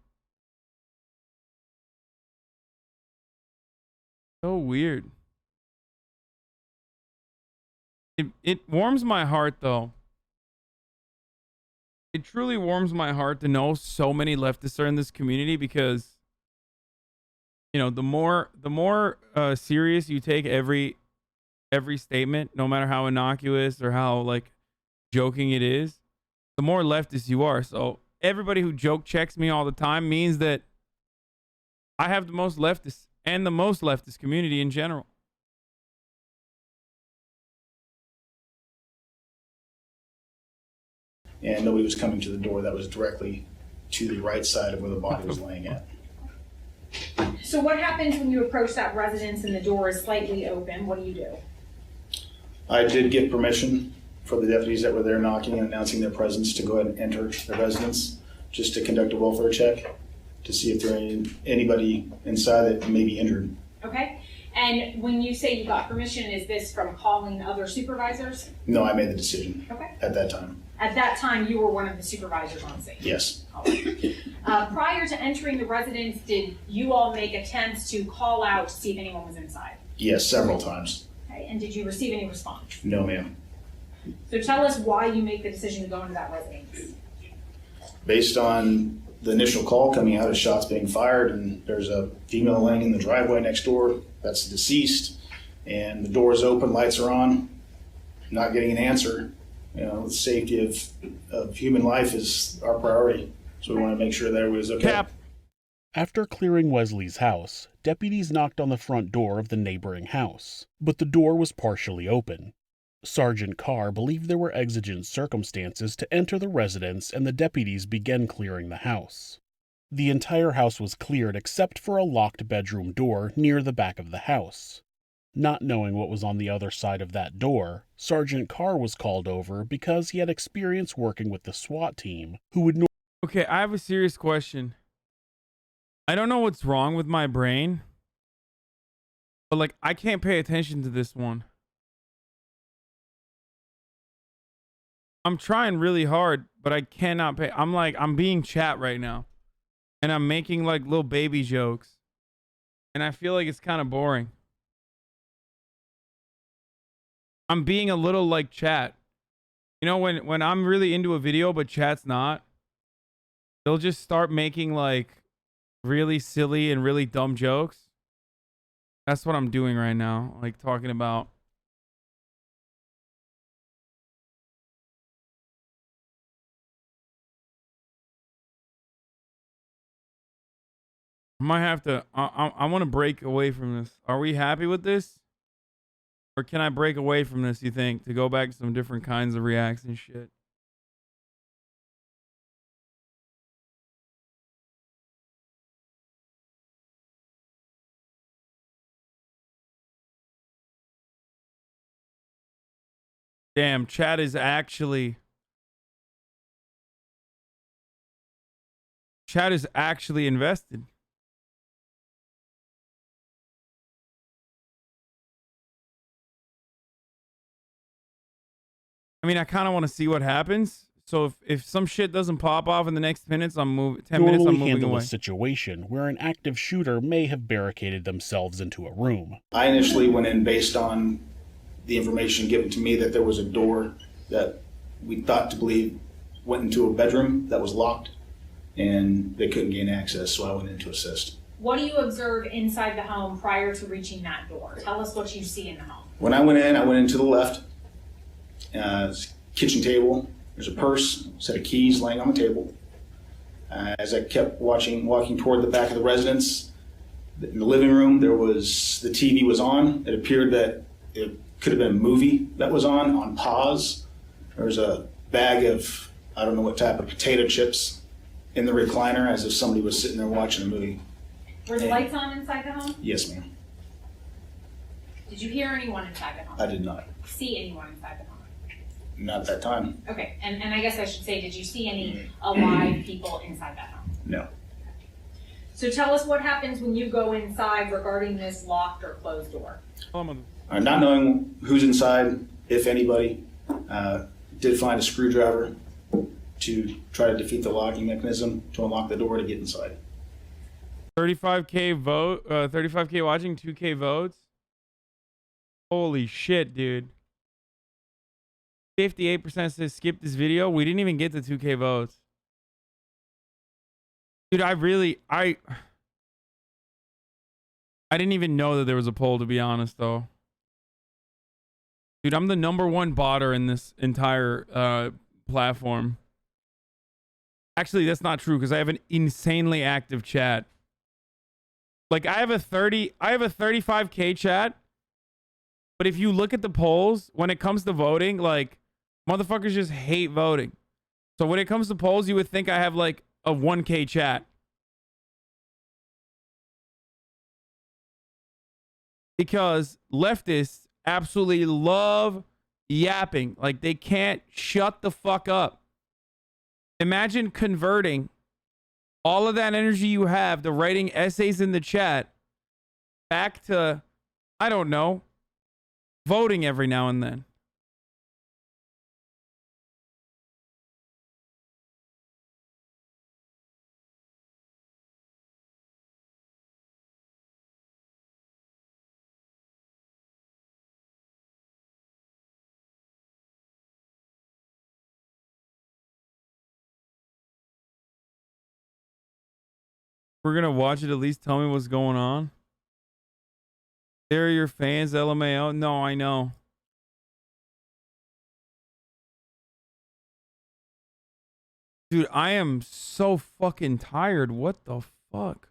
S1: So weird. It warms my heart though. It truly warms my heart to know so many leftists are in this community, because you know, the more serious you take every statement, no matter how innocuous or how like joking it is, the more leftist you are. So everybody who joke checks me all the time means that I have the most leftist and the most leftist community in general.
S2: And nobody was coming to the door that was directly to the right side of where the body was laying at.
S23: So what happens when you approach that residence and the door is slightly open? What do you do?
S2: I did give permission for the deputies that were there knocking and announcing their presence to go ahead and enter the residence, just to conduct a welfare check to see if there anybody inside that may be injured.
S23: Okay. And when you say you got permission, is this from calling other supervisors?
S2: No, I made the decision
S23: Okay.
S2: at that time.
S23: At that time, you were one of the supervisors on scene?
S2: Yes.
S23: Prior to entering the residence, did you all make attempts to call out to see if anyone was inside?
S2: Yes, several times.
S23: Okay. And did you receive any response?
S2: No, ma'am.
S23: So tell us why you make the decision to go into that residence.
S2: Based on the initial call coming out of shots being fired, and there's a female laying in the driveway next door, that's deceased, and the door is open, lights are on, not getting an answer. You know, the safety of human life is our priority, so we want to make sure that everybody's okay.
S14: After clearing Wesley's house, deputies knocked on the front door of the neighboring house, but the door was partially open. Sergeant Carr believed there were exigent circumstances to enter the residence, and the deputies began clearing the house. The entire house was cleared except for a locked bedroom door near the back of the house. Not knowing what was on the other side of that door, Sergeant Carr was called over because he had experience working with the SWAT team, who would
S1: Okay, I have a serious question. I don't know what's wrong with my brain, but like I can't pay attention to this one. I'm trying really hard, but I cannot pay. I'm being chat right now, and I'm making like little baby jokes, and I feel like it's kind of boring. I'm being a little like chat. You know, when I'm really into a video, but chat's not, they'll just start making like really silly and really dumb jokes. That's what I'm doing right now. Like talking about. I might have to, I want to break away from this. Are we happy with this? Or can I break away from this, you think, to go back to some different kinds of reacts and shit? Damn, chat is actually invested. I mean, I kind of want to see what happens. So if some shit doesn't pop off in the next minutes, I'm moving. 10 minutes, I'm moving
S14: handle
S1: away.
S14: a situation where an active shooter may have barricaded themselves into a room.
S2: I initially went in based on the information given to me that there was a door that we thought to believe went into a bedroom that was locked, and they couldn't gain access, so I went in to assist.
S23: What do you observe inside the home prior to reaching that door? Tell us what you see in the home.
S2: When I went in to the left. Kitchen table. There's a purse, set of keys laying on the table. As I kept walking toward the back of the residence, in the living room, the TV was on. It appeared that it could have been a movie that was on pause. There was a bag of, I don't know what type of potato chips in the recliner, as if somebody was sitting there watching a movie.
S23: Were the lights on inside the home?
S2: Yes, ma'am.
S23: Did you hear anyone inside the home?
S2: I did not.
S23: See anyone inside the home?
S2: Not at that time.
S23: Okay, and I guess I should say, did you see any alive people inside that home?
S2: No.
S23: So tell us what happens when you go inside regarding this locked or closed door.
S2: Not knowing who's inside, if anybody, did find a screwdriver to try to defeat the locking mechanism to unlock the door to get inside.
S1: 35K vote, 35K watching, 2K votes. Holy shit, dude. 58% says skip this video. We didn't even get to 2K votes. Dude, I didn't even know that there was a poll, to be honest, though. Dude, I'm the #1 botter in this entire platform. Actually, that's not true because I have an insanely active chat. Like I have a 35K chat, but if you look at the polls, when it comes to voting, like motherfuckers just hate voting. So when it comes to polls, you would think I have like a 1K chat. Because leftists absolutely love yapping. Like they can't shut the fuck up. Imagine converting all of that energy you have to writing essays in the chat back to, I don't know, voting every now and then. We're gonna watch it. At least tell me what's going on. They're your fans, LMAO. No, I know. Dude, I am so fucking tired. What the fuck?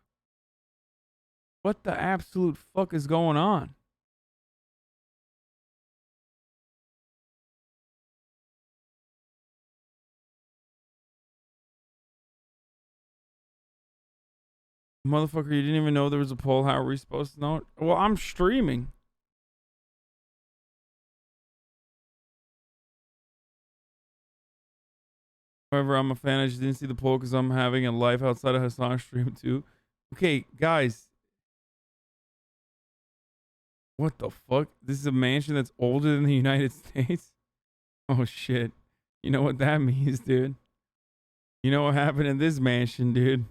S1: What the absolute fuck is going on? Motherfucker, you didn't even know there was a poll. How are we supposed to know it? Well, I'm streaming. However, I'm a fan. I just didn't see the poll because I'm having a life outside of Hasan stream too. Okay, guys. What the fuck? This is a mansion that's older than the United States? Oh shit. You know what that means, dude. You know what happened in this mansion, dude.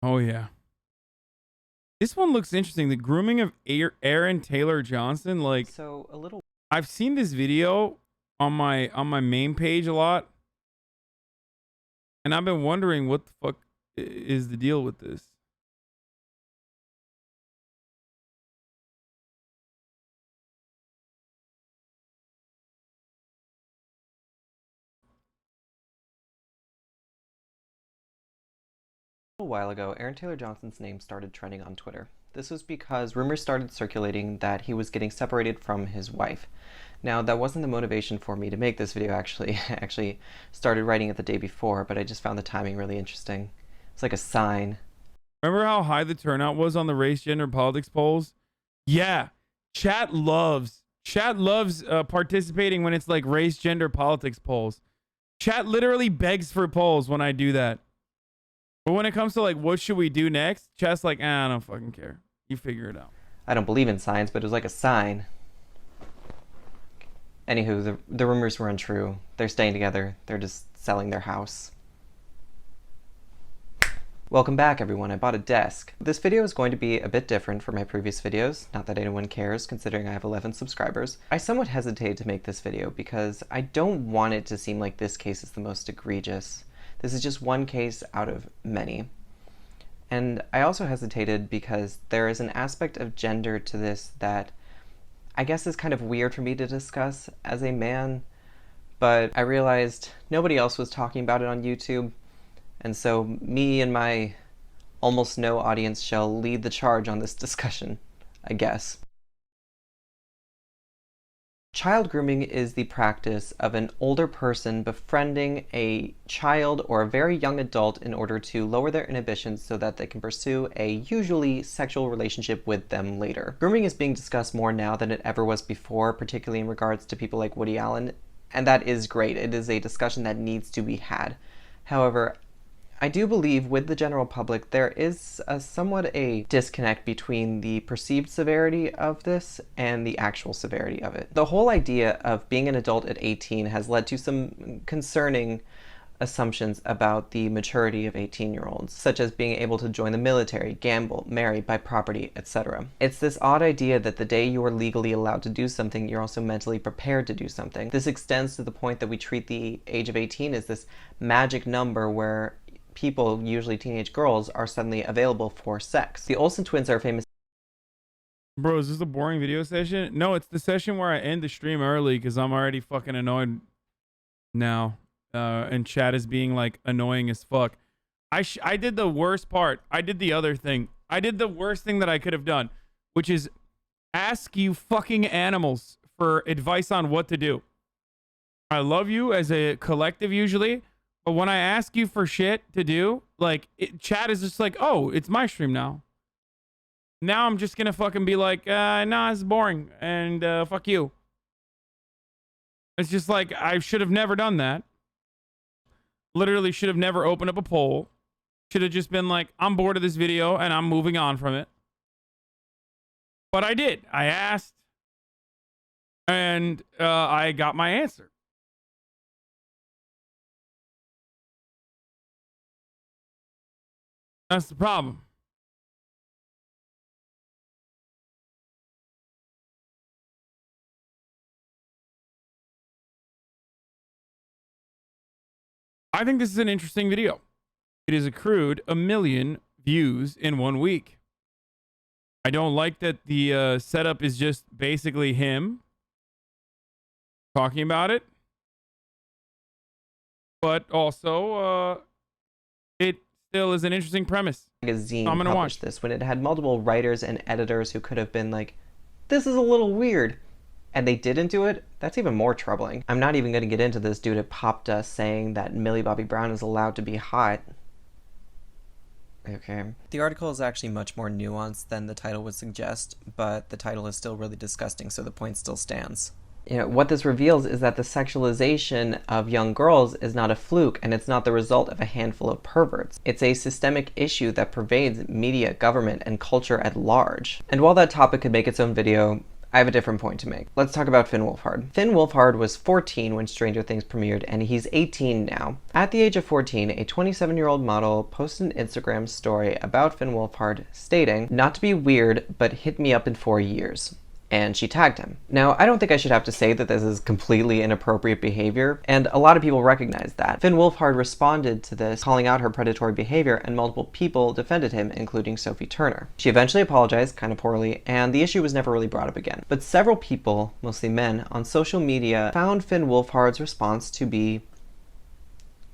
S1: Oh yeah. This one looks interesting. The grooming of Aaron Taylor Johnson. Like,
S12: so a little.
S1: I've seen this video on my main page a lot, and I've been wondering what the fuck is the deal with this.
S12: A while ago, Aaron Taylor Johnson's name started trending on Twitter. This was because rumors started circulating that he was getting separated from his wife. Now, that wasn't the motivation for me to make this video, actually. I actually started writing it the day before, but I just found the timing really interesting. It's like a sign.
S1: Remember how high the turnout was on the race, gender, politics polls? Yeah. Chat loves participating when it's like race, gender, politics polls. Chat literally begs for polls when I do that. But when it comes to like, what should we do next? Chat's like, I don't fucking care. You figure it out.
S12: I don't believe in signs, but it was like a sign. Anywho, the rumors were untrue. They're staying together. They're just selling their house. Welcome back, everyone. I bought a desk. This video is going to be a bit different from my previous videos. Not that anyone cares, considering I have 11 subscribers. I somewhat hesitated to make this video because I don't want it to seem like this case is the most egregious. This is just one case out of many. And I also hesitated because there is an aspect of gender to this that I guess is kind of weird for me to discuss as a man, but I realized nobody else was talking about it on YouTube, and so me and my almost no audience shall lead the charge on this discussion, I guess. Child grooming is the practice of an older person befriending a child or a very young adult in order to lower their inhibitions so that they can pursue a usually sexual relationship with them later. Grooming is being discussed more now than it ever was before, particularly in regards to people like Woody Allen, and that is great. It is a discussion that needs to be had. However, I do believe with the general public there is somewhat a disconnect between the perceived severity of this and the actual severity of it. The whole idea of being an adult at 18 has led to some concerning assumptions about the maturity of 18-year-olds, such as being able to join the military, gamble, marry, buy property, etc. It's this odd idea that the day you are legally allowed to do something, you're also mentally prepared to do something. This extends to the point that we treat the age of 18 as this magic number where people, usually teenage girls, are suddenly available for sex. The Olsen twins are famous.
S1: Bro, is this a boring video session? No, it's the session where I end the stream early because I'm already fucking annoyed now. And chat is being like annoying as fuck. I did the worst part. I did the other thing. I did the worst thing that I could have done, which is ask you fucking animals for advice on what to do. I love you as a collective usually, but when I ask you for shit to do, like chat is just like, oh, it's my stream now. Now I'm just gonna fucking be like, nah, it's boring and fuck you. It's just like I should have never done that. Literally should have never opened up a poll. Should have just been like, I'm bored of this video and I'm moving on from it. But I did. I asked and I got my answer. That's the problem. I think this is an interesting video. It has accrued 1 million views in 1 week. I don't like that the setup is just basically him talking about it. But also, it still is an interesting premise.
S12: Magazine
S1: I'm gonna
S12: published
S1: watch
S12: this when it had multiple writers and editors who could have been like, this is a little weird. And they didn't do it, that's even more troubling. I'm not even going to get into this dude at Pop Dust saying that Millie Bobby Brown is allowed to be hot. Okay. The article is actually much more nuanced than the title would suggest, but the title is still really disgusting, so the point still stands. You know, what this reveals is that the sexualization of young girls is not a fluke, and it's not the result of a handful of perverts. It's a systemic issue that pervades media, government, and culture at large. And while that topic could make its own video, I have a different point to make. Let's talk about Finn Wolfhard. Finn Wolfhard was 14 when Stranger Things premiered, and he's 18 now. At the age of 14, a 27-year-old model posted an Instagram story about Finn Wolfhard stating, "Not to be weird, but hit me up in 4 years." And she tagged him. Now, I don't think I should have to say that this is completely inappropriate behavior, and a lot of people recognize that. Finn Wolfhard responded to this, calling out her predatory behavior, and multiple people defended him, including Sophie Turner. She eventually apologized, kind of poorly, and the issue was never really brought up again. But several people, mostly men, on social media found Finn Wolfhard's response to be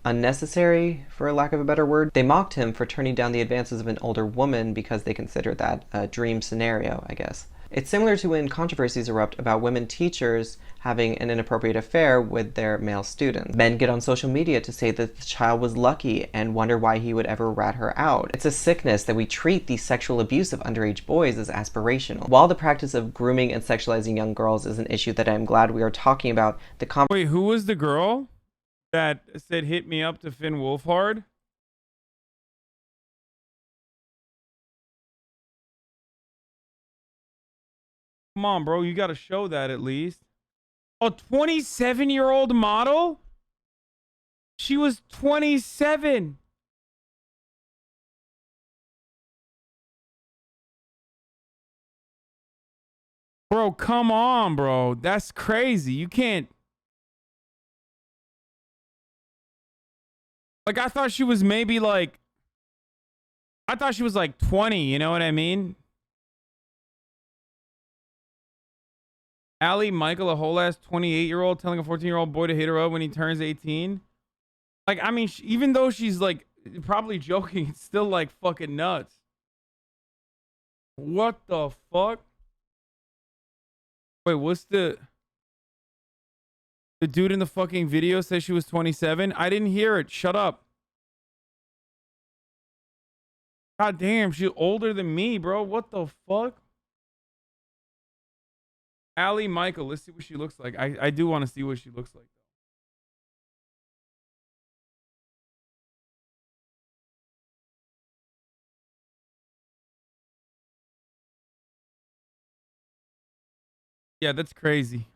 S12: unnecessary, for lack of a better word. They mocked him for turning down the advances of an older woman because they considered that a dream scenario, I guess. It's similar to when controversies erupt about women teachers having an inappropriate affair with their male students. Men get on social media to say that the child was lucky and wonder why he would ever rat her out. It's a sickness that we treat the sexual abuse of underage boys as aspirational. While the practice of grooming and sexualizing young girls is an issue that I'm glad we are talking about,
S1: Wait, who was the girl that said hit me up to Finn Wolfhard? Come on, bro. You got to show that at least. A 27-year-old model? She was 27. Bro, come on, bro. That's crazy. You can't. Like, I thought she was maybe like. I thought she was like 20. You know what I mean? Allie Michael, a whole ass 28-year-old telling a 14-year-old boy to hit her up when he turns 18. Like, I mean, even though she's like probably joking, it's still like fucking nuts. What the fuck? Wait, what's the dude in the fucking video says she was 27? I didn't hear it. Shut up. God damn, she's older than me, bro. What the fuck? Allie Michael, let's see what she looks like. I do want to see what she looks like. Yeah, that's crazy.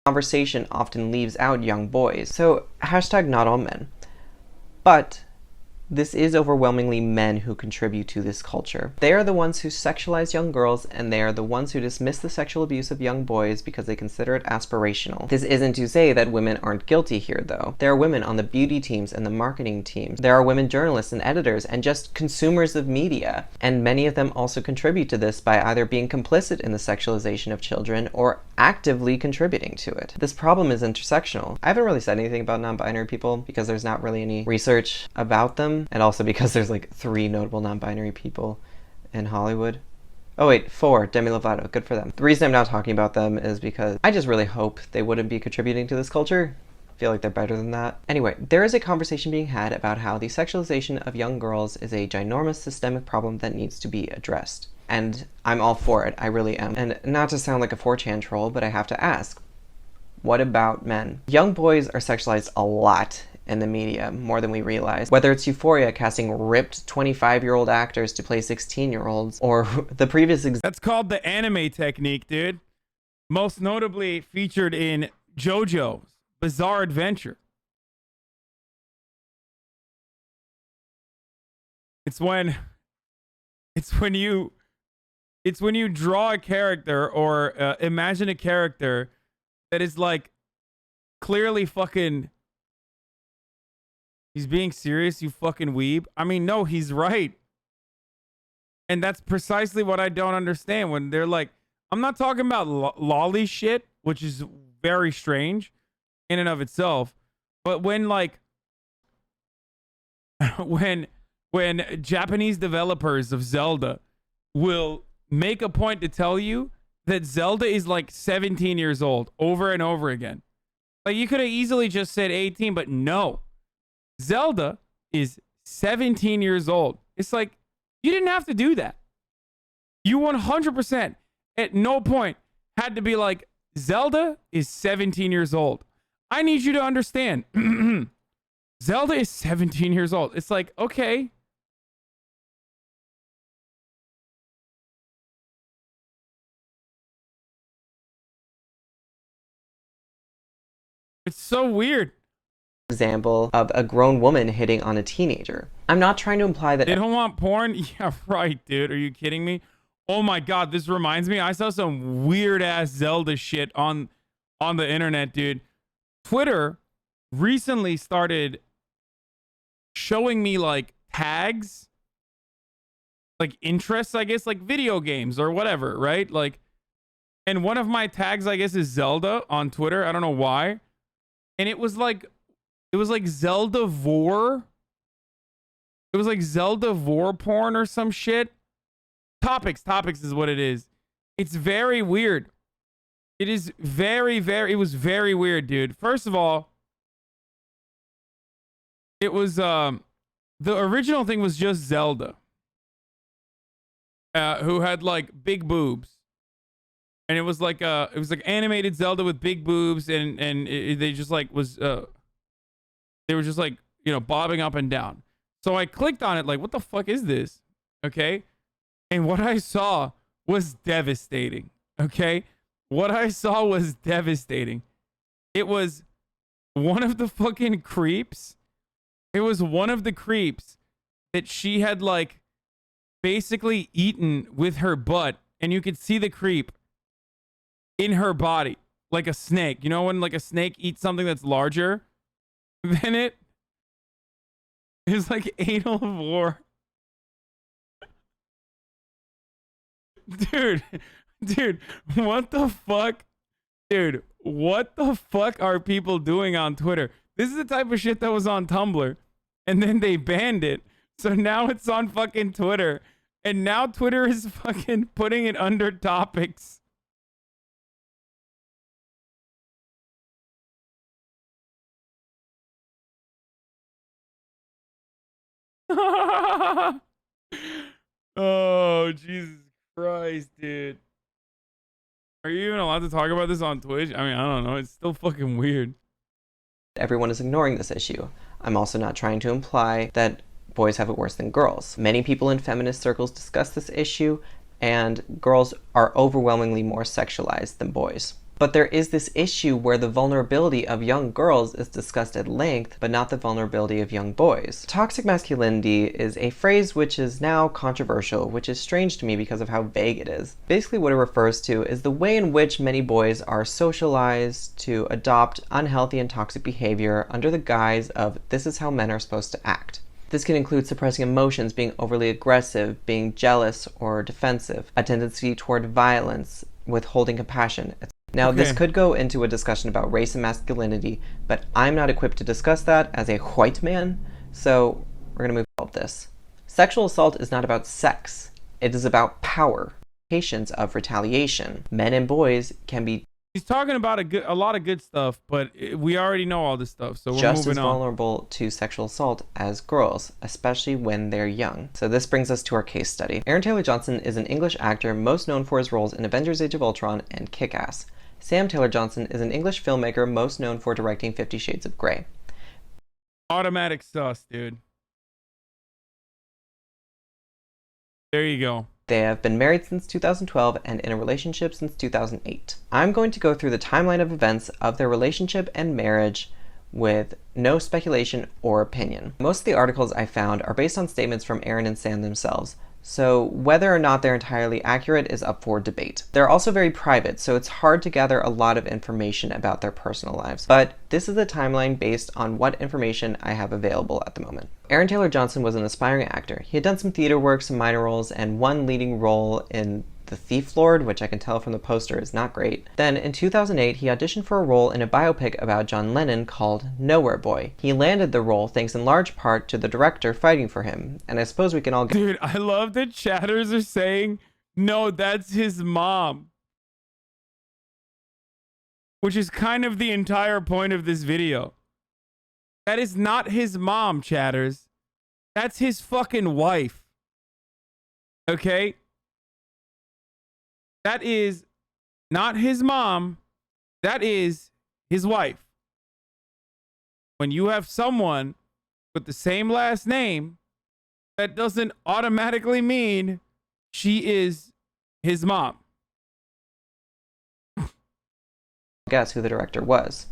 S12: Conversation often leaves out young boys. So, hashtag not all men. But this is overwhelmingly men who contribute to this culture. They are the ones who sexualize young girls, and they are the ones who dismiss the sexual abuse of young boys because they consider it aspirational. This isn't to say that women aren't guilty here, though. There are women on the beauty teams and the marketing teams. There are women journalists and editors and just consumers of media. And many of them also contribute to this by either being complicit in the sexualization of children or actively contributing to it. This problem is intersectional. I haven't really said anything about non-binary people because there's not really any research about them, and also because there's like 3 notable non-binary people in Hollywood. Oh wait, 4, Demi Lovato, good for them. The reason I'm not talking about them is because I just really hope they wouldn't be contributing to this culture. I feel like they're better than that. Anyway, there is a conversation being had about how the sexualization of young girls is a ginormous systemic problem that needs to be addressed. And I'm all for it, I really am. And not to sound like a 4chan troll, but I have to ask, what about men? Young boys are sexualized a lot in the media, more than we realize. Whether it's Euphoria casting ripped 25-year-old actors to play 16-year-olds, or the previous
S1: That's called the anime technique, dude. Most notably featured in JoJo's Bizarre Adventure. It's when you draw a character or imagine a character that is like clearly fucking. He's being serious, you fucking weeb. I mean, no, he's right. And that's precisely what I don't understand when they're like, I'm not talking about lolly shit, which is very strange in and of itself. But when like, when Japanese developers of Zelda will make a point to tell you that Zelda is like 17 years old over and over again. Like you could have easily just said 18, but no. Zelda is 17 years old. It's like, you didn't have to do that. You 100% at no point had to be like, Zelda is 17 years old. I need you to understand. Zelda is 17 years old. It's like, okay. It's so weird.
S12: Example of a grown woman hitting on a teenager. I'm not trying to imply that
S1: they don't want porn. Yeah, right, dude. Are you kidding me? Oh my god, this reminds me. I saw some weird ass Zelda shit on the internet, dude. Twitter recently started showing me like tags, like interests, I guess, like video games or whatever, right? Like, and one of my tags, I guess, is Zelda on Twitter. I don't know why. And it was like Zelda Vor. It was like Zelda Vor porn or some shit. Topics is what it is. It's very weird. It is it was very weird, dude. First of all, it was, the original thing was just Zelda. Who had like big boobs. And it was like animated Zelda with big boobs and they just like was, they were just like, you know, bobbing up and down. So I clicked on it like, what the fuck is this? Okay. And what I saw was devastating. Okay. What I saw was devastating. It was one of the fucking creeps. It was one of the creeps that she had like basically eaten with her butt. And you could see the creep in her body. Like a snake. You know when like a snake eats something that's larger than it? It was like anal war. Dude, what the fuck? Dude, what the fuck are people doing on Twitter? This is the type of shit that was on Tumblr. And then they banned it. So now it's on fucking Twitter. And now Twitter is fucking putting it under topics. Oh, Jesus Christ, dude. Are you even allowed to talk about this on Twitch? I mean, I don't know. It's still fucking weird.
S12: Everyone is ignoring this issue. I'm also not trying to imply that boys have it worse than girls. Many people in feminist circles discuss this issue, and girls are overwhelmingly more sexualized than boys. But there is this issue where the vulnerability of young girls is discussed at length, but not the vulnerability of young boys. Toxic masculinity is a phrase which is now controversial, which is strange to me because of how vague it is. Basically what it refers to is the way in which many boys are socialized to adopt unhealthy and toxic behavior under the guise of this is how men are supposed to act. This can include suppressing emotions, being overly aggressive, being jealous or defensive, a tendency toward violence, withholding compassion, etc. Now, this could go into a discussion about race and masculinity, but I'm not equipped to discuss that as a white man, so we're going to move on to this. Sexual assault is not about sex. It is about power, patience of retaliation. Men and boys can be
S1: He's talking about a lot of good stuff, but we already know all this stuff, so we're
S12: just
S1: moving
S12: as
S1: on.
S12: vulnerable to sexual assault as girls, especially when they're young. So this brings us to our case study. Aaron Taylor Johnson is an English actor most known for his roles in Avengers: Age of Ultron and Kick-Ass. Sam Taylor Johnson is an English filmmaker most known for directing 50 Shades of Grey.
S1: Automatic sus, dude. There you go.
S12: They have been married since 2012 and in a relationship since 2008. I'm going to go through the timeline of events of their relationship and marriage with no speculation or opinion. Most of the articles I found are based on statements from Aaron and Sam themselves, so whether or not they're entirely accurate is up for debate. They're also very private, so it's hard to gather a lot of information about their personal lives, but this is a timeline based on what information I have available at the moment. Aaron Taylor Johnson was an aspiring actor. He had done some theater work, some minor roles, and one leading role in The Thief Lord, which I can tell from the poster is not great. Then, in 2008, he auditioned for a role in a biopic about John Lennon called Nowhere Boy. He landed the role thanks in large part to the director fighting for him, and I suppose we can all get—
S1: Dude, I love that chatters are saying, no, that's his mom. Which is kind of the entire point of this video. That is not his mom, chatters. That's his fucking wife. Okay? That is not his mom. That is his wife. When you have someone with the same last name, that doesn't automatically mean she is his mom.
S12: Guess who the director was.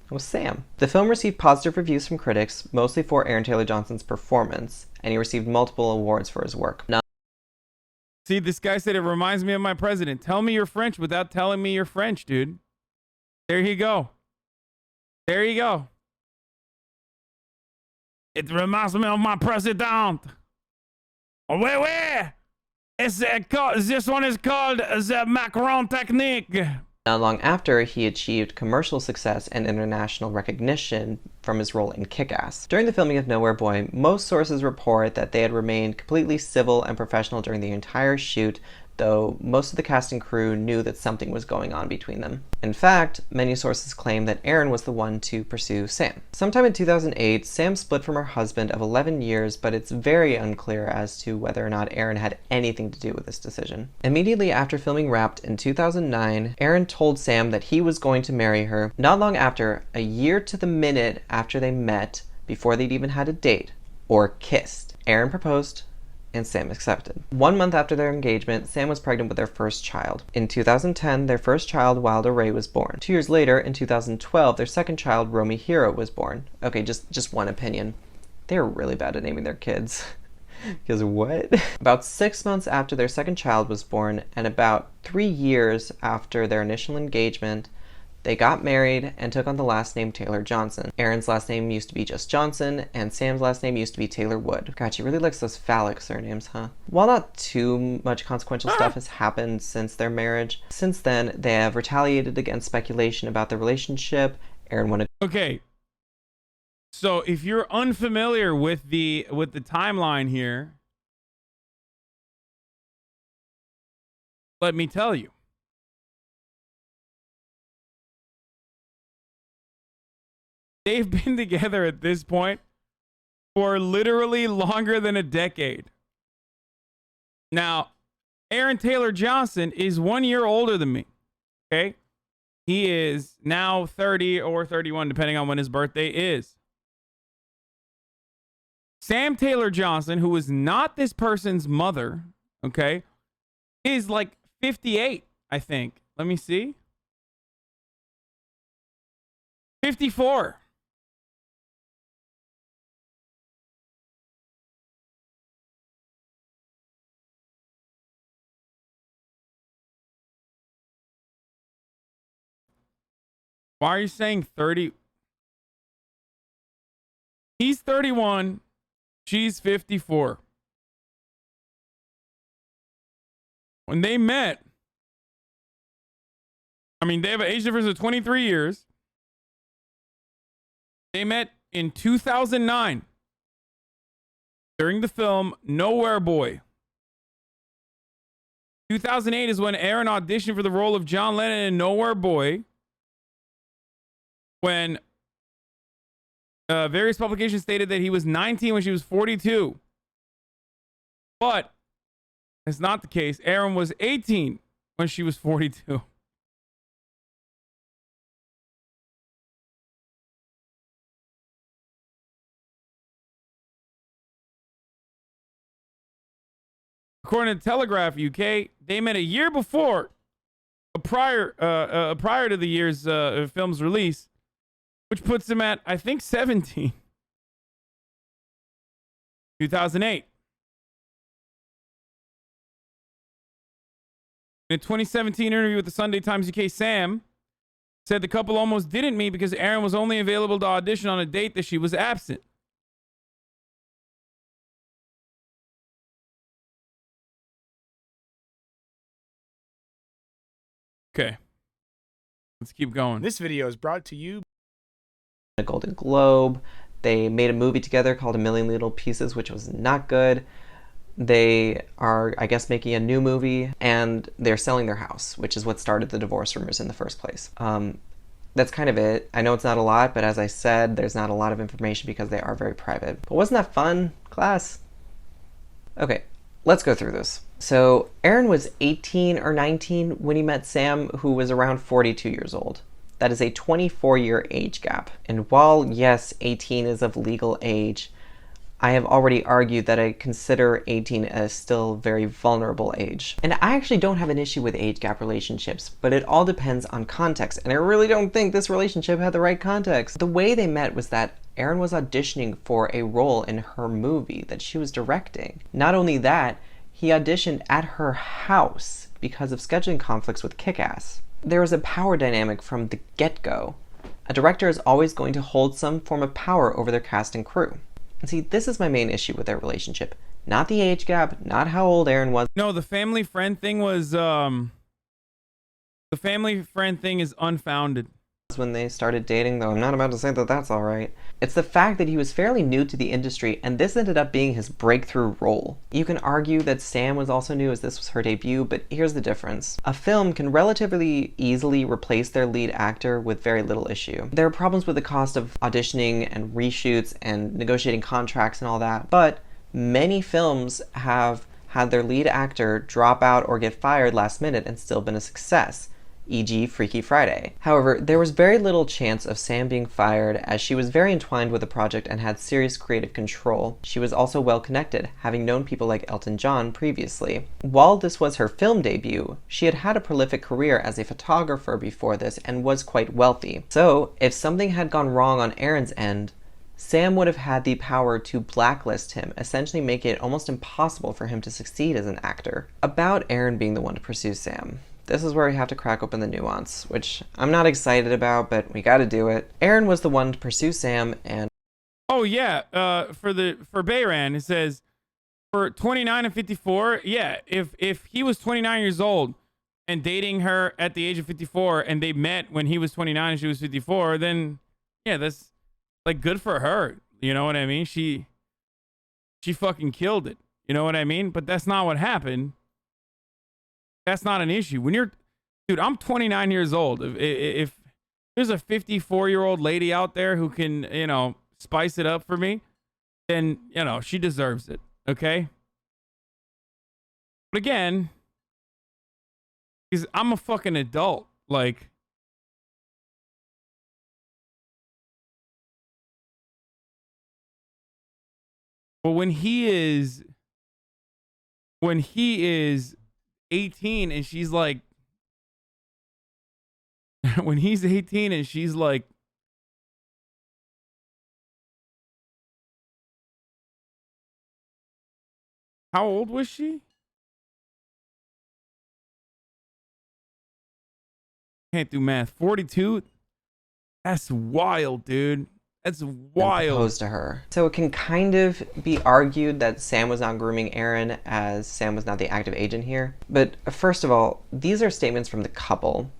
S12: It was Sam. The film received positive reviews from critics, mostly for Aaron Taylor Johnson's performance, and he received multiple awards for his work.
S1: See, this guy said it reminds me of my president. Tell me you're French without telling me you're French, dude. There you go. There you go. It reminds me of my president. Oh, wait. This one is called the Macron technique.
S12: Not long after, he achieved commercial success and international recognition from his role in Kick-Ass. During the filming of Nowhere Boy, most sources report that they had remained completely civil and professional during the entire shoot, though most of the cast and crew knew that something was going on between them. In fact, many sources claim that Aaron was the one to pursue Sam. Sometime in 2008, Sam split from her husband of 11 years, but it's very unclear as to whether or not Aaron had anything to do with this decision. Immediately after filming Wrapped in 2009, Aaron told Sam that he was going to marry her. Not long after, a year to the minute after they met, before they'd even had a date or kissed, Aaron proposed and Sam accepted. 1 month after their engagement, Sam was pregnant with their first child. In 2010, their first child, Wilder Ray, was born. 2 years later, in 2012, their second child, Romy Hero, was born. Okay, just one opinion. They were really bad at naming their kids. Because what? About 6 months after their second child was born, and about 3 years after their initial engagement, they got married and took on the last name Taylor Johnson. Aaron's last name used to be just Johnson, and Sam's last name used to be Taylor Wood. God, she really likes those phallic surnames, huh? While not too much consequential stuff has happened since their marriage, since then, they have retaliated against speculation about their relationship. Aaron wanted—
S1: Okay. So if you're unfamiliar with the timeline here, let me tell you. They've been together at this point for literally longer than a decade. Now, Aaron Taylor Johnson is 1 year older than me. Okay? He is now 30 or 31, depending on when his birthday is. Sam Taylor Johnson, who was not this person's mother, okay, is like 58, I think. Let me see. 54. Why are you saying 30? He's 31. She's 54. When they met, I mean, they have an age difference of 23 years. They met in 2009 during the film Nowhere Boy. 2008 is when Aaron auditioned for the role of John Lennon in Nowhere Boy. When various publications stated that he was 19 when she was 42. But that's not the case. Aaron was 18 when she was 42. According to Telegraph UK, they met a year before, prior to the year's film's release, which puts him at, I think, 17. 2008. In a 2017 interview with the Sunday Times UK, Sam said the couple almost didn't meet because Aaron was only available to audition on a date that she was absent. Okay. Let's keep going.
S13: This video is brought to you
S12: a Golden Globe. They made a movie together called A Million Little Pieces, which was not good. They are, I guess, making a new movie, and they're selling their house, which is what started the divorce rumors in the first place. That's kind of it. I know it's not a lot, but as I said, there's not a lot of information because they are very private. But wasn't that fun, class? Okay, let's go through this. So Aaron was 18 or 19 when he met Sam, who was around 42 years old. That is a 24-year age gap. And while, yes, 18 is of legal age, I have already argued that I consider 18 as still very vulnerable age. And I actually don't have an issue with age gap relationships, but it all depends on context. And I really don't think this relationship had the right context. The way they met was that Aaron was auditioning for a role in her movie that she was directing. Not only that, he auditioned at her house because of scheduling conflicts with Kick-Ass. There is a power dynamic from the get-go. A director is always going to hold some form of power over their cast and crew. And see, this is my main issue with their relationship. Not the age gap, not how old Aaron was.
S1: No, the family friend thing was, the family friend thing is unfounded.
S12: When they started dating, though I'm not about to say that that's alright. It's the fact that he was fairly new to the industry, and this ended up being his breakthrough role. You can argue that Sam was also new as this was her debut, but here's the difference. A film can relatively easily replace their lead actor with very little issue. There are problems with the cost of auditioning and reshoots and negotiating contracts and all that, but many films have had their lead actor drop out or get fired last minute and still been a success. E.g. Freaky Friday. However, there was very little chance of Sam being fired as she was very entwined with the project and had serious creative control. She was also well connected, having known people like Elton John previously. While this was her film debut, she had had a prolific career as a photographer before this and was quite wealthy. So, if something had gone wrong on Aaron's end, Sam would have had the power to blacklist him, essentially making it almost impossible for him to succeed as an actor. About Aaron being the one to pursue Sam. This is where we have to crack open the nuance, which I'm not excited about, but we gotta do it. Aaron was the one to pursue Sam, and
S1: oh yeah, for Bayran, it says for 29 and 54, yeah, if he was 29 years old and dating her at the age of 54 and they met when he was 29 and she was 54, then yeah, that's like good for her. You know what I mean? She fucking killed it. You know what I mean? But that's not what happened. That's not an issue. When you're, dude, I'm 29 years old. If there's a 54-year-old lady out there who can, you know, spice it up for me, then, you know, she deserves it. Okay? But again, because I'm a fucking adult. Like, But when he is 18 and she's like, when he's 18 and she's like, how old was she? Can't do math. 42? That's wild, dude. That's wild.
S12: Proposed to her. So it can kind of be argued that Sam was not grooming Aaron, as Sam was not the active agent here. But first of all, these are statements from the couple,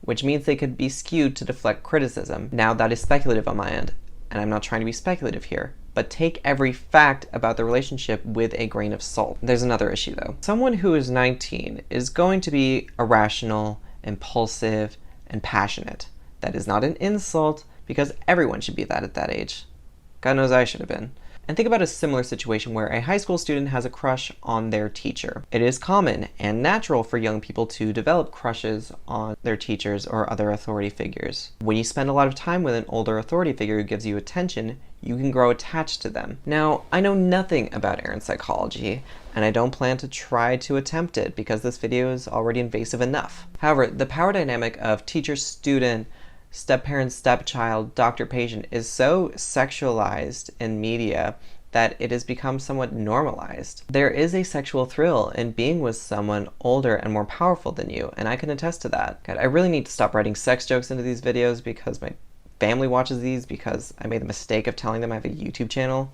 S12: which means they could be skewed to deflect criticism. Now, that is speculative on my end, and I'm not trying to be speculative here, but take every fact about the relationship with a grain of salt. There's another issue though. Someone who is 19 is going to be irrational, impulsive, and passionate. That is not an insult, because everyone should be that at that age. God knows I should have been. And think about a similar situation where a high school student has a crush on their teacher. It is common and natural for young people to develop crushes on their teachers or other authority figures. When you spend a lot of time with an older authority figure who gives you attention, you can grow attached to them. Now, I know nothing about Aaron's psychology, and I don't plan to try to attempt it because this video is already invasive enough. However, the power dynamic of teacher-student, step-parent, stepchild, doctor-patient is so sexualized in media that it has become somewhat normalized. There is a sexual thrill in being with someone older and more powerful than you, and I can attest to that. God, I really need to stop writing sex jokes into these videos because my family watches these because I made the mistake of telling them I have a YouTube channel.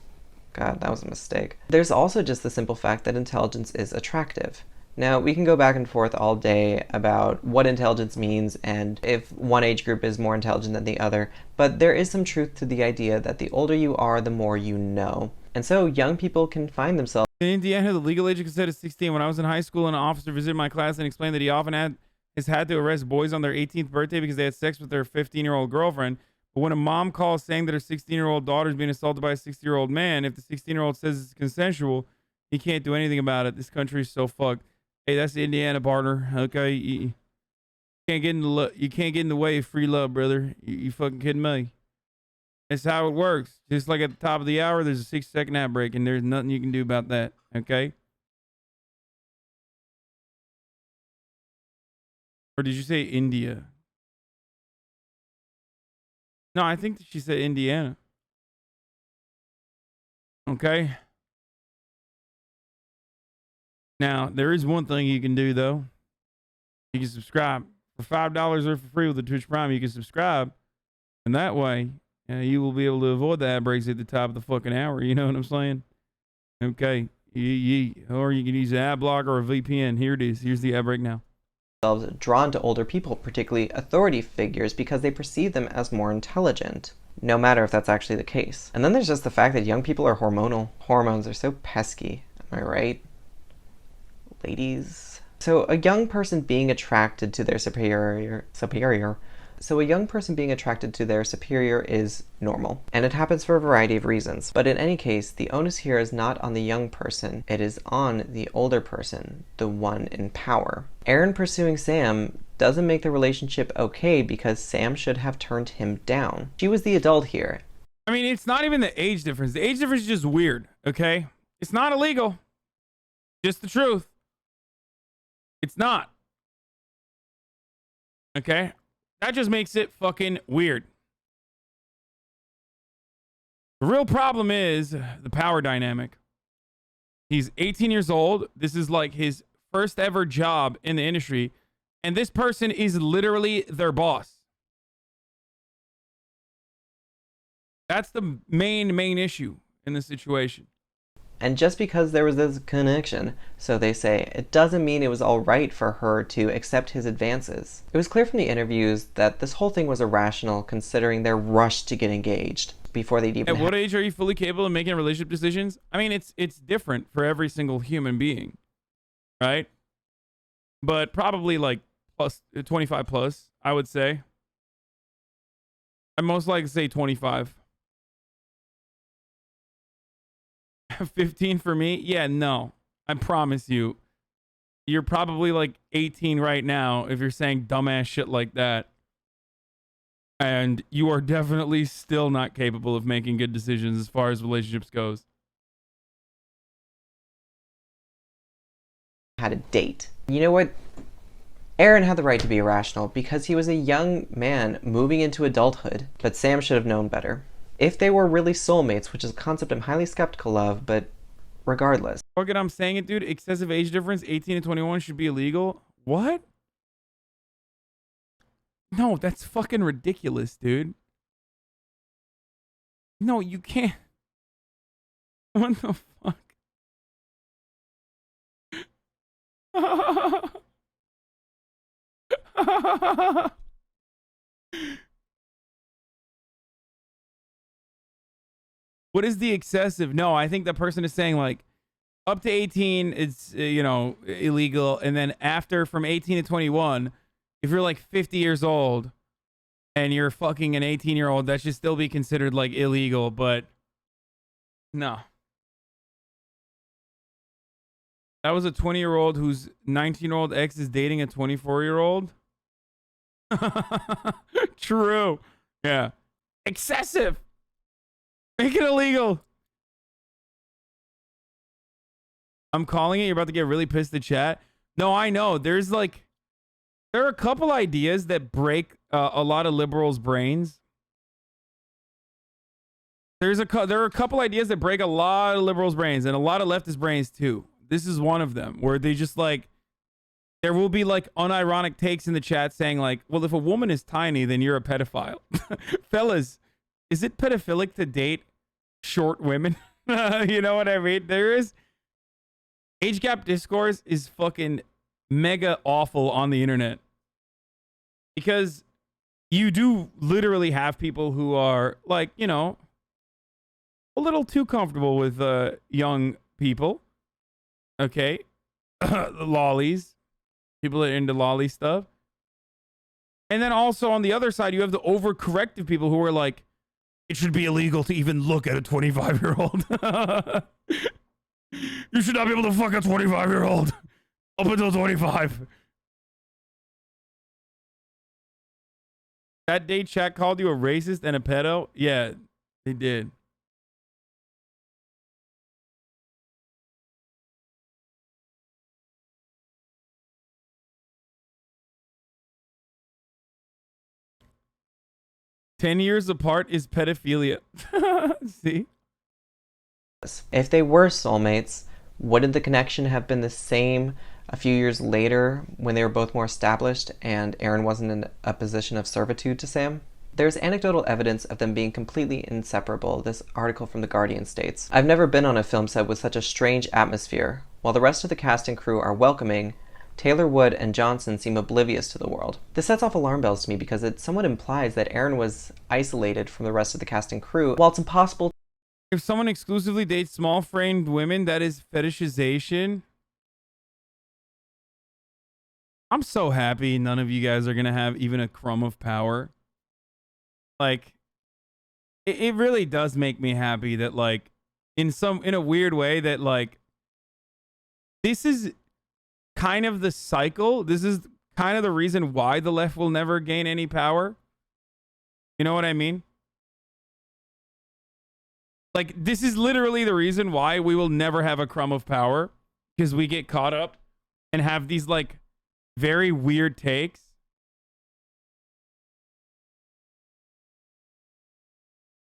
S12: God, that was a mistake. There's also just the simple fact that intelligence is attractive. Now, we can go back and forth all day about what intelligence means and if one age group is more intelligent than the other, but there is some truth to the idea that the older you are, the more you know. And so young people can find themselves.
S1: In Indiana, the legal age of consent is 16. When I was in high school, an officer visited my class and explained that he often has had to arrest boys on their 18th birthday because they had sex with their 15-year-old girlfriend. But when a mom calls saying that her 16-year-old daughter is being assaulted by a 60-year-old man, if the 16-year-old says it's consensual, he can't do anything about it. This country is so fucked. Hey, that's the Indiana, partner. Okay, you can't get in the way of free love, brother. You fucking kidding me? That's how it works. Just like at the top of the hour, there's a 6-second ad break, and there's nothing you can do about that. Okay? Or did you say India? No, I think she said Indiana. Okay. Now, there is one thing you can do, though. You can subscribe. For $5 or for free with the Twitch Prime, you can subscribe. And that way, you will be able to avoid the ad breaks at the top of the fucking hour. You know what I'm saying? Okay. Or you can use an ad blocker or a VPN. Here it is. Here's the ad break now.
S12: Drawn to older people, particularly authority figures, because they perceive them as more intelligent, no matter if that's actually the case. And then there's just the fact that young people are hormonal. Hormones are so pesky. Am I right? Ladies. So a young person being attracted to their superior is normal, and it happens for a variety of reasons. But in any case, the onus here is not on the young person, it is on the older person, the one in power. Aaron pursuing Sam doesn't make the relationship okay because Sam should have turned him down. She was the adult here.
S1: I mean, it's not even the age difference. The age difference is just weird, okay? It's not illegal. Just the truth. It's not. Okay? That just makes it fucking weird. The real problem is the power dynamic. He's 18 years old. This is like his first ever job in the industry. And this person is literally their boss. That's the main issue in this situation.
S12: And just because there was this connection, so they say, it doesn't mean it was all right for her to accept his advances. It was clear from the interviews that this whole thing was irrational considering their rush to get engaged before they'd even
S1: At what age are you fully capable of making relationship decisions? I mean, it's different for every single human being, right? But probably like plus 25 plus, I would say. I'd most likely say 25. 15 for me? Yeah, no. I promise you. You're probably like 18 right now if you're saying dumbass shit like that. And you are definitely still not capable of making good decisions as far as relationships goes.
S12: had a date. You know what? Aaron had the right to be irrational because he was a young man moving into adulthood, but Sam should have known better. If they were really soulmates, which is a concept I'm highly skeptical of, but regardless.
S1: Fuck it, I'm saying it, dude. Excessive age difference, 18 and 21 should be illegal. What? No, that's fucking ridiculous, dude. No, you can't. What the fuck? What is the excessive? No, I think the person is saying like up to 18 it's you know, illegal, and then after from 18 to 21, if you're like 50 years old and you're fucking an 18-year-old, that should still be considered like illegal, but no. That was a 20-year-old whose 19-year-old ex is dating a 24-year-old. True. Yeah. Excessive. Make it illegal. I'm calling it. You're about to get really pissed at chat. No, I know. There are a couple ideas that break a lot of liberals' brains. There are a couple ideas that break a lot of liberals' brains and a lot of leftist brains too. This is one of them where they just like, there will be like unironic takes in the chat saying like, well, if a woman is tiny, then you're a pedophile. Fellas, is it pedophilic to date short women? You know what I mean? There is age gap discourse is fucking mega awful on the internet because you do literally have people who are like, you know, a little too comfortable with young people. Okay. Lollies. People that are into lolly stuff. And then also on the other side, you have the overcorrective people who are like, it should be illegal to even look at a 25-year-old. You should not be able to fuck a 25-year-old up until 25. That day chat called you a racist and a pedo? Yeah, they did. "10 years apart is pedophilia." See?
S12: If they were soulmates, wouldn't the connection have been the same a few years later when they were both more established and Aaron wasn't in a position of servitude to Sam? There's anecdotal evidence of them being completely inseparable, this article from The Guardian states. I've never been on a film set with such a strange atmosphere. While the rest of the cast and crew are welcoming, Taylor Wood and Johnson seem oblivious to the world. This sets off alarm bells to me because it somewhat implies that Aaron was isolated from the rest of the cast and crew. While it's impossible.
S1: If someone exclusively dates small-framed women, that is fetishization. I'm so happy none of you guys are going to have even a crumb of power. Like, it really does make me happy that, like, in a weird way that, like, this is kind of the cycle. This is kind of the reason why the left will never gain any power. You know what I mean? Like, this is literally the reason why we will never have a crumb of power, because we get caught up and have these, like, very weird takes.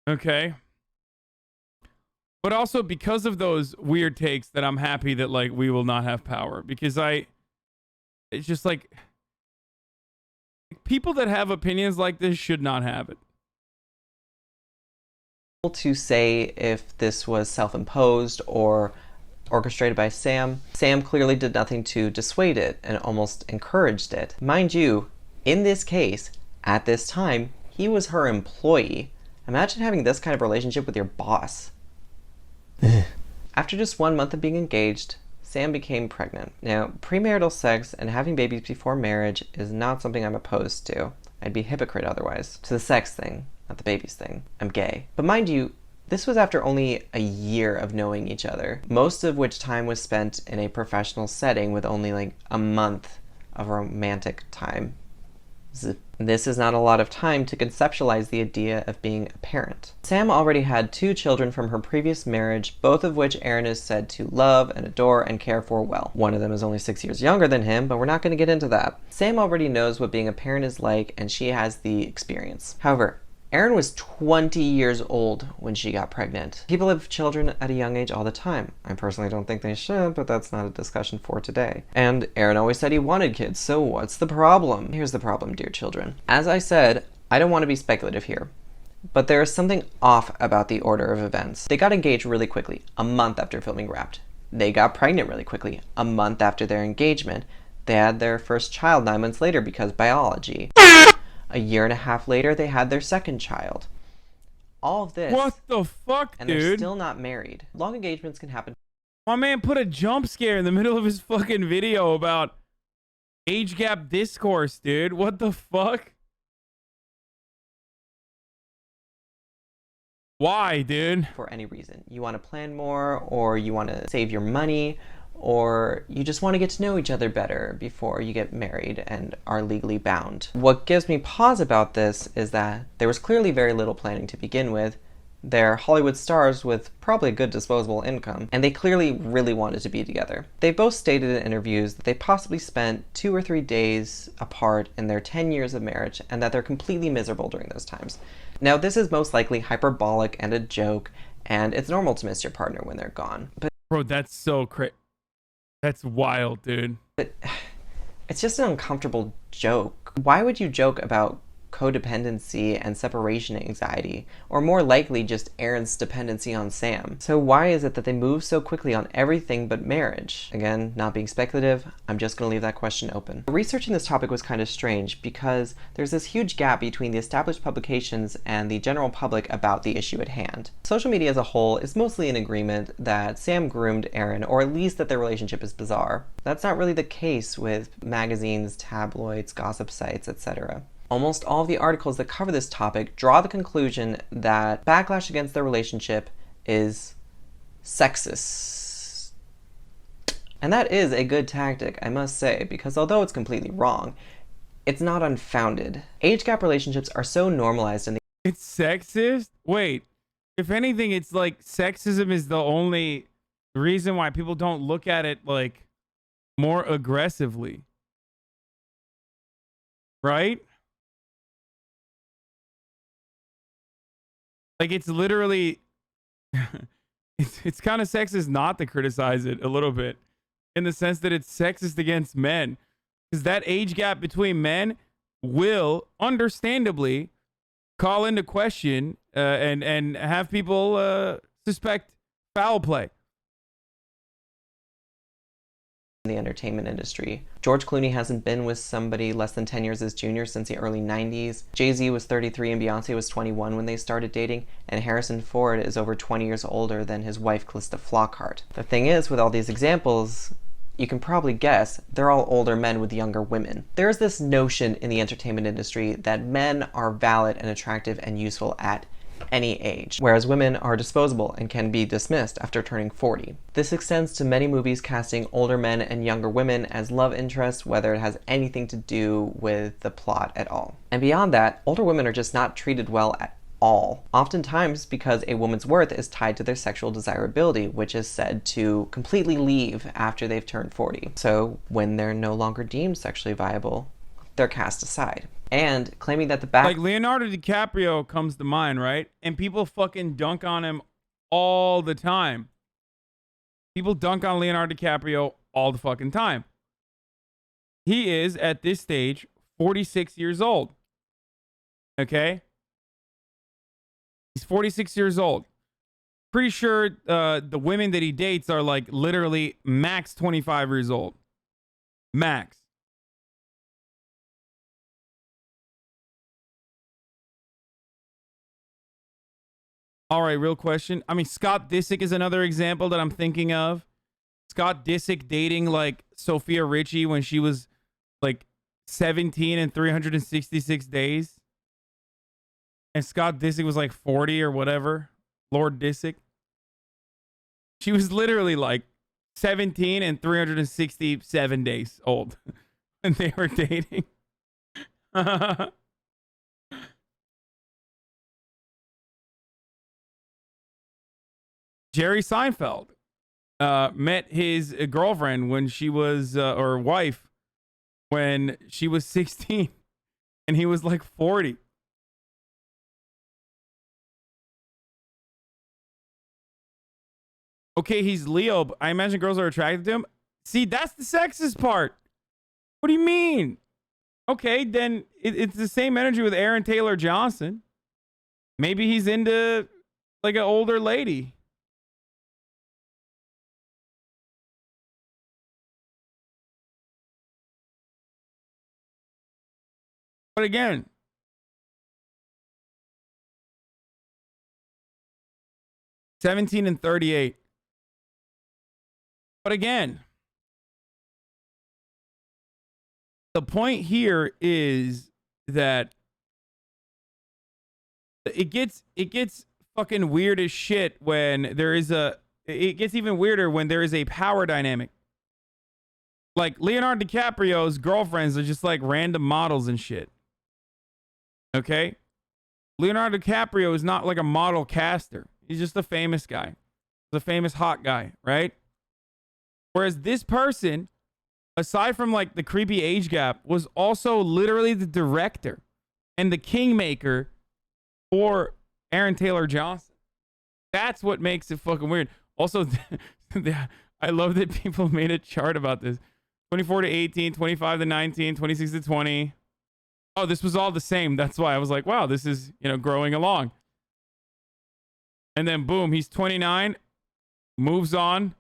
S1: Okay. But also because of those weird takes that I'm happy that, like, we will not have power, because it's just like, people that have opinions like this should not have it.
S12: To say if this was self-imposed or orchestrated by Sam. Sam clearly did nothing to dissuade it and almost encouraged it. Mind you, in this case, at this time, he was her employee. Imagine having this kind of relationship with your boss. After just 1 month of being engaged, Sam became pregnant. Now, premarital sex and having babies before marriage is not something I'm opposed to. I'd be a hypocrite otherwise. To the sex thing, not the babies thing. I'm gay. But mind you, this was after only a year of knowing each other, most of which time was spent in a professional setting with only like a month of romantic time. This is not a lot of time to conceptualize the idea of being a parent. Sam already had 2 children from her previous marriage, both of which Aaron is said to love and adore and care for well. One of them is only 6 years younger than him, but we're not going to get into that. Sam already knows what being a parent is like, and she has the experience. However, Aaron was 20 years old when she got pregnant. People have children at a young age all the time. I personally don't think they should, but that's not a discussion for today. And Aaron always said he wanted kids, so what's the problem? Here's the problem, dear children. As I said, I don't want to be speculative here, but there is something off about the order of events. They got engaged really quickly, a month after filming Wrapped. They got pregnant really quickly, a month after their engagement. They had their first child 9 months later because biology. A year and a half later, they had their second child. All of this.
S1: What the fuck,
S12: and
S1: dude?
S12: they're still not married. Long engagements can happen.
S1: My man put a jump scare in the middle of his fucking video about age gap discourse, dude. What the fuck? Why, dude?
S12: For any reason. You want to plan more, or you want to save your money, or you just want to get to know each other better before you get married and are legally bound. What gives me pause about this is that there was clearly very little planning to begin with. They're Hollywood stars with probably a good disposable income, and they clearly really wanted to be together. They both stated in interviews that they possibly spent 2 or 3 days apart in their 10 years of marriage, and that they're completely miserable during those times. Now, this is most likely hyperbolic and a joke, and it's normal to miss your partner when they're gone. But
S1: bro, that's so crazy. That's wild, dude.
S12: But it's just an uncomfortable joke. Why would you joke about codependency and separation anxiety, or more likely just Aaron's dependency on Sam? So why is it that they move so quickly on everything but marriage? Again, not being speculative, I'm just going to leave that question open. Researching this topic was kind of strange because there's this huge gap between the established publications and the general public about the issue at hand. Social media as a whole is mostly in agreement that Sam groomed Aaron, or at least that their relationship is bizarre. That's not really the case with magazines, tabloids, gossip sites, etc. Almost all of the articles that cover this topic draw the conclusion that backlash against their relationship is sexist. And that is a good tactic, I must say, because although it's completely wrong, it's not unfounded. Age gap relationships are so normalized in the—
S1: It's sexist? Wait, if anything, it's like sexism is the only reason why people don't look at it like more aggressively. Right? Like, it's literally, it's kind of sexist not to criticize it a little bit, in the sense that it's sexist against men. Because that age gap between men will, understandably, call into question and have people suspect foul play.
S12: The entertainment industry. George Clooney hasn't been with somebody less than 10 years his junior since the early 90s. Jay-Z was 33 and Beyonce was 21 when they started dating, and Harrison Ford is over 20 years older than his wife Calista Flockhart. The thing is, with all these examples, you can probably guess they're all older men with younger women. There's this notion in the entertainment industry that men are valid and attractive and useful at any age, whereas women are disposable and can be dismissed after turning 40. This extends to many movies casting older men and younger women as love interests, whether it has anything to do with the plot at all. And beyond that, older women are just not treated well at all. Oftentimes because a woman's worth is tied to their sexual desirability, which is said to completely leave after they've turned 40. So when they're no longer deemed sexually viable, they're cast aside. And claiming that the back—
S1: Like Leonardo DiCaprio comes to mind, right? And people fucking dunk on him all the time. People dunk on Leonardo DiCaprio all the fucking time. He is, at this stage, 46 years old. Okay? He's 46 years old. Pretty sure the women that he dates are like literally max 25 years old. Max. All right, real question. I mean, Scott Disick is another example that I'm thinking of. Scott Disick dating like Sophia Richie when she was like 17 and 366 days. And Scott Disick was like 40 or whatever. Lord Disick. She was literally like 17 and 367 days old when they were dating. Jerry Seinfeld met his girlfriend when she was, or wife, when she was 16 and he was like 40. Okay, he's Leo, but I imagine girls are attracted to him. See, that's the sexist part. What do you mean? Okay, then it's the same energy with Aaron Taylor Johnson. Maybe he's into like an older lady. But again, $17 and $38. But again, the point here is that it gets fucking weird as shit when there is it gets even weirder when there is a power dynamic. Like Leonardo DiCaprio's girlfriends are just like random models and shit. Okay? Leonardo DiCaprio is not like a model caster. He's just a famous guy. The famous hot guy, right? Whereas this person, aside from like the creepy age gap, was also literally the director and the kingmaker for Aaron Taylor Johnson. That's what makes it fucking weird. Also, I love that people made a chart about this. 24 to 18, 25 to 19, 26 to 20. Oh, this was all the same. That's why I was like, wow, this is, growing along. And then boom, he's 29, moves on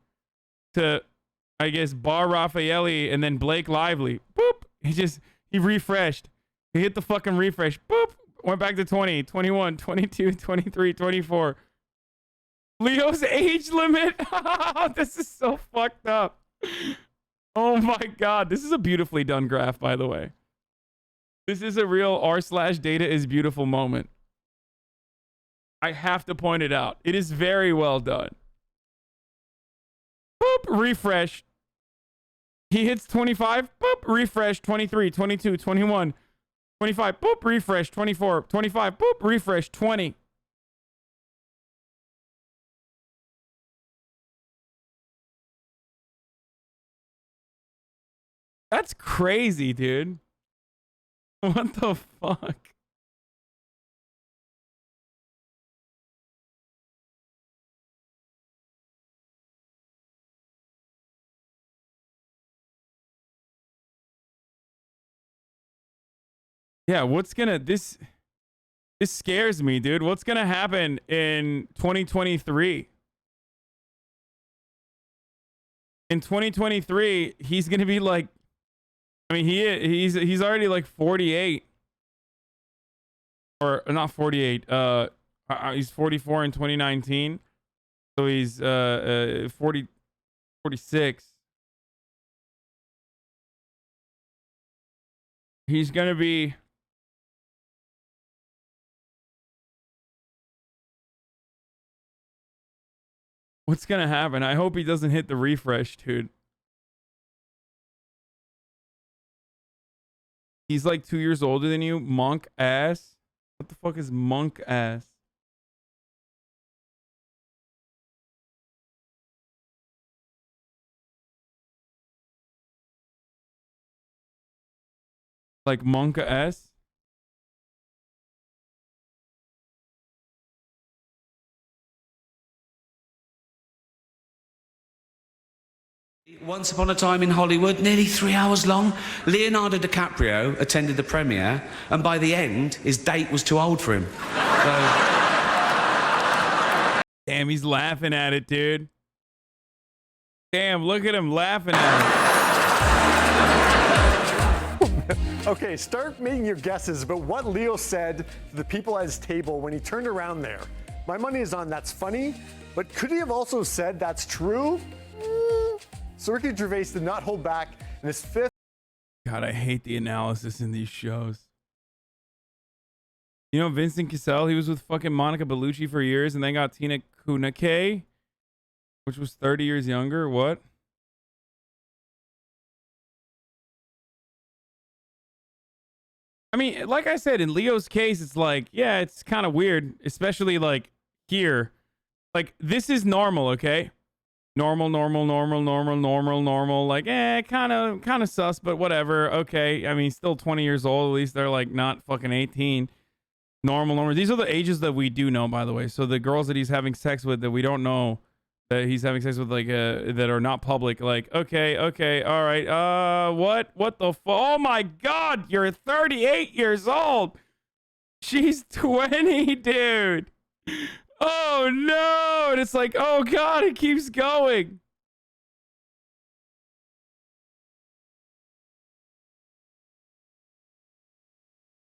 S1: to, I guess, Bar Raffaelli and then Blake Lively. Boop. He refreshed. He hit the fucking refresh. Boop. Went back to 20, 21, 22, 23, 24. Leo's age limit. This is so fucked up. Oh my God. This is a beautifully done graph, by the way. This is a real r/data is beautiful moment. I have to point it out. It is very well done. Boop, refresh. He hits 25. Boop, refresh. 23, 22, 21, 25. Boop, refresh. 24, 25. Boop, refresh. 20. That's crazy, dude. What the fuck? Yeah, this scares me, dude. What's gonna happen in 2023? In 2023, he's gonna be like, I mean, he's already like 48, or not 48. He's 44 in 2019, so he's 46. He's gonna be. What's gonna happen? I hope he doesn't hit the refresh, dude. He's like 2 years older than you, monk ass. What the fuck is monk ass? Like monk ass?
S13: Once Upon a Time in Hollywood, nearly 3 hours long. Leonardo DiCaprio attended the premiere, and by the end, his date was too old for him.
S1: Damn, he's laughing at it, dude. Damn, look at him laughing at it.
S15: Okay, start making your guesses about what Leo said to the people at his table when he turned around there. My money is on that's funny, but could he have also said that's true? So Ricky Gervais did not hold back in his fifth.
S1: God, I hate the analysis in these shows. You know, Vincent Cassell, he was with fucking Monica Bellucci for years and then got Tina Kunake, which was 30 years younger. What? I mean, like I said, in Leo's case, it's like, yeah, it's kind of weird, especially like here. Like, this is normal, okay? Normal. Like, kind of sus, but whatever. Okay. I mean, still 20 years old. At least they're like not fucking 18. Normal. These are the ages that we do know, by the way. So the girls that he's having sex with that we don't know that he's having sex with, like, that are not public, like, okay, all right. What the oh my God, you're 38 years old. She's 20, dude. Oh no. And it's like, oh God, it keeps going.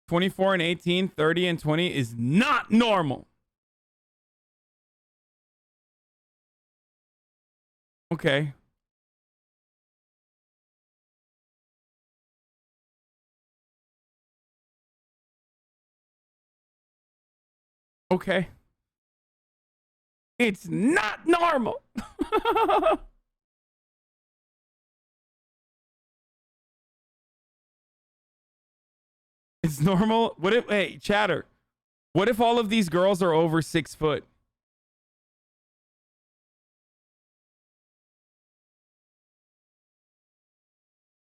S1: "24 and 18, 30 and 20 is not normal." Okay. Okay. It's not normal. It's normal. What if, hey, chatter, what if all of these girls are over 6 foot?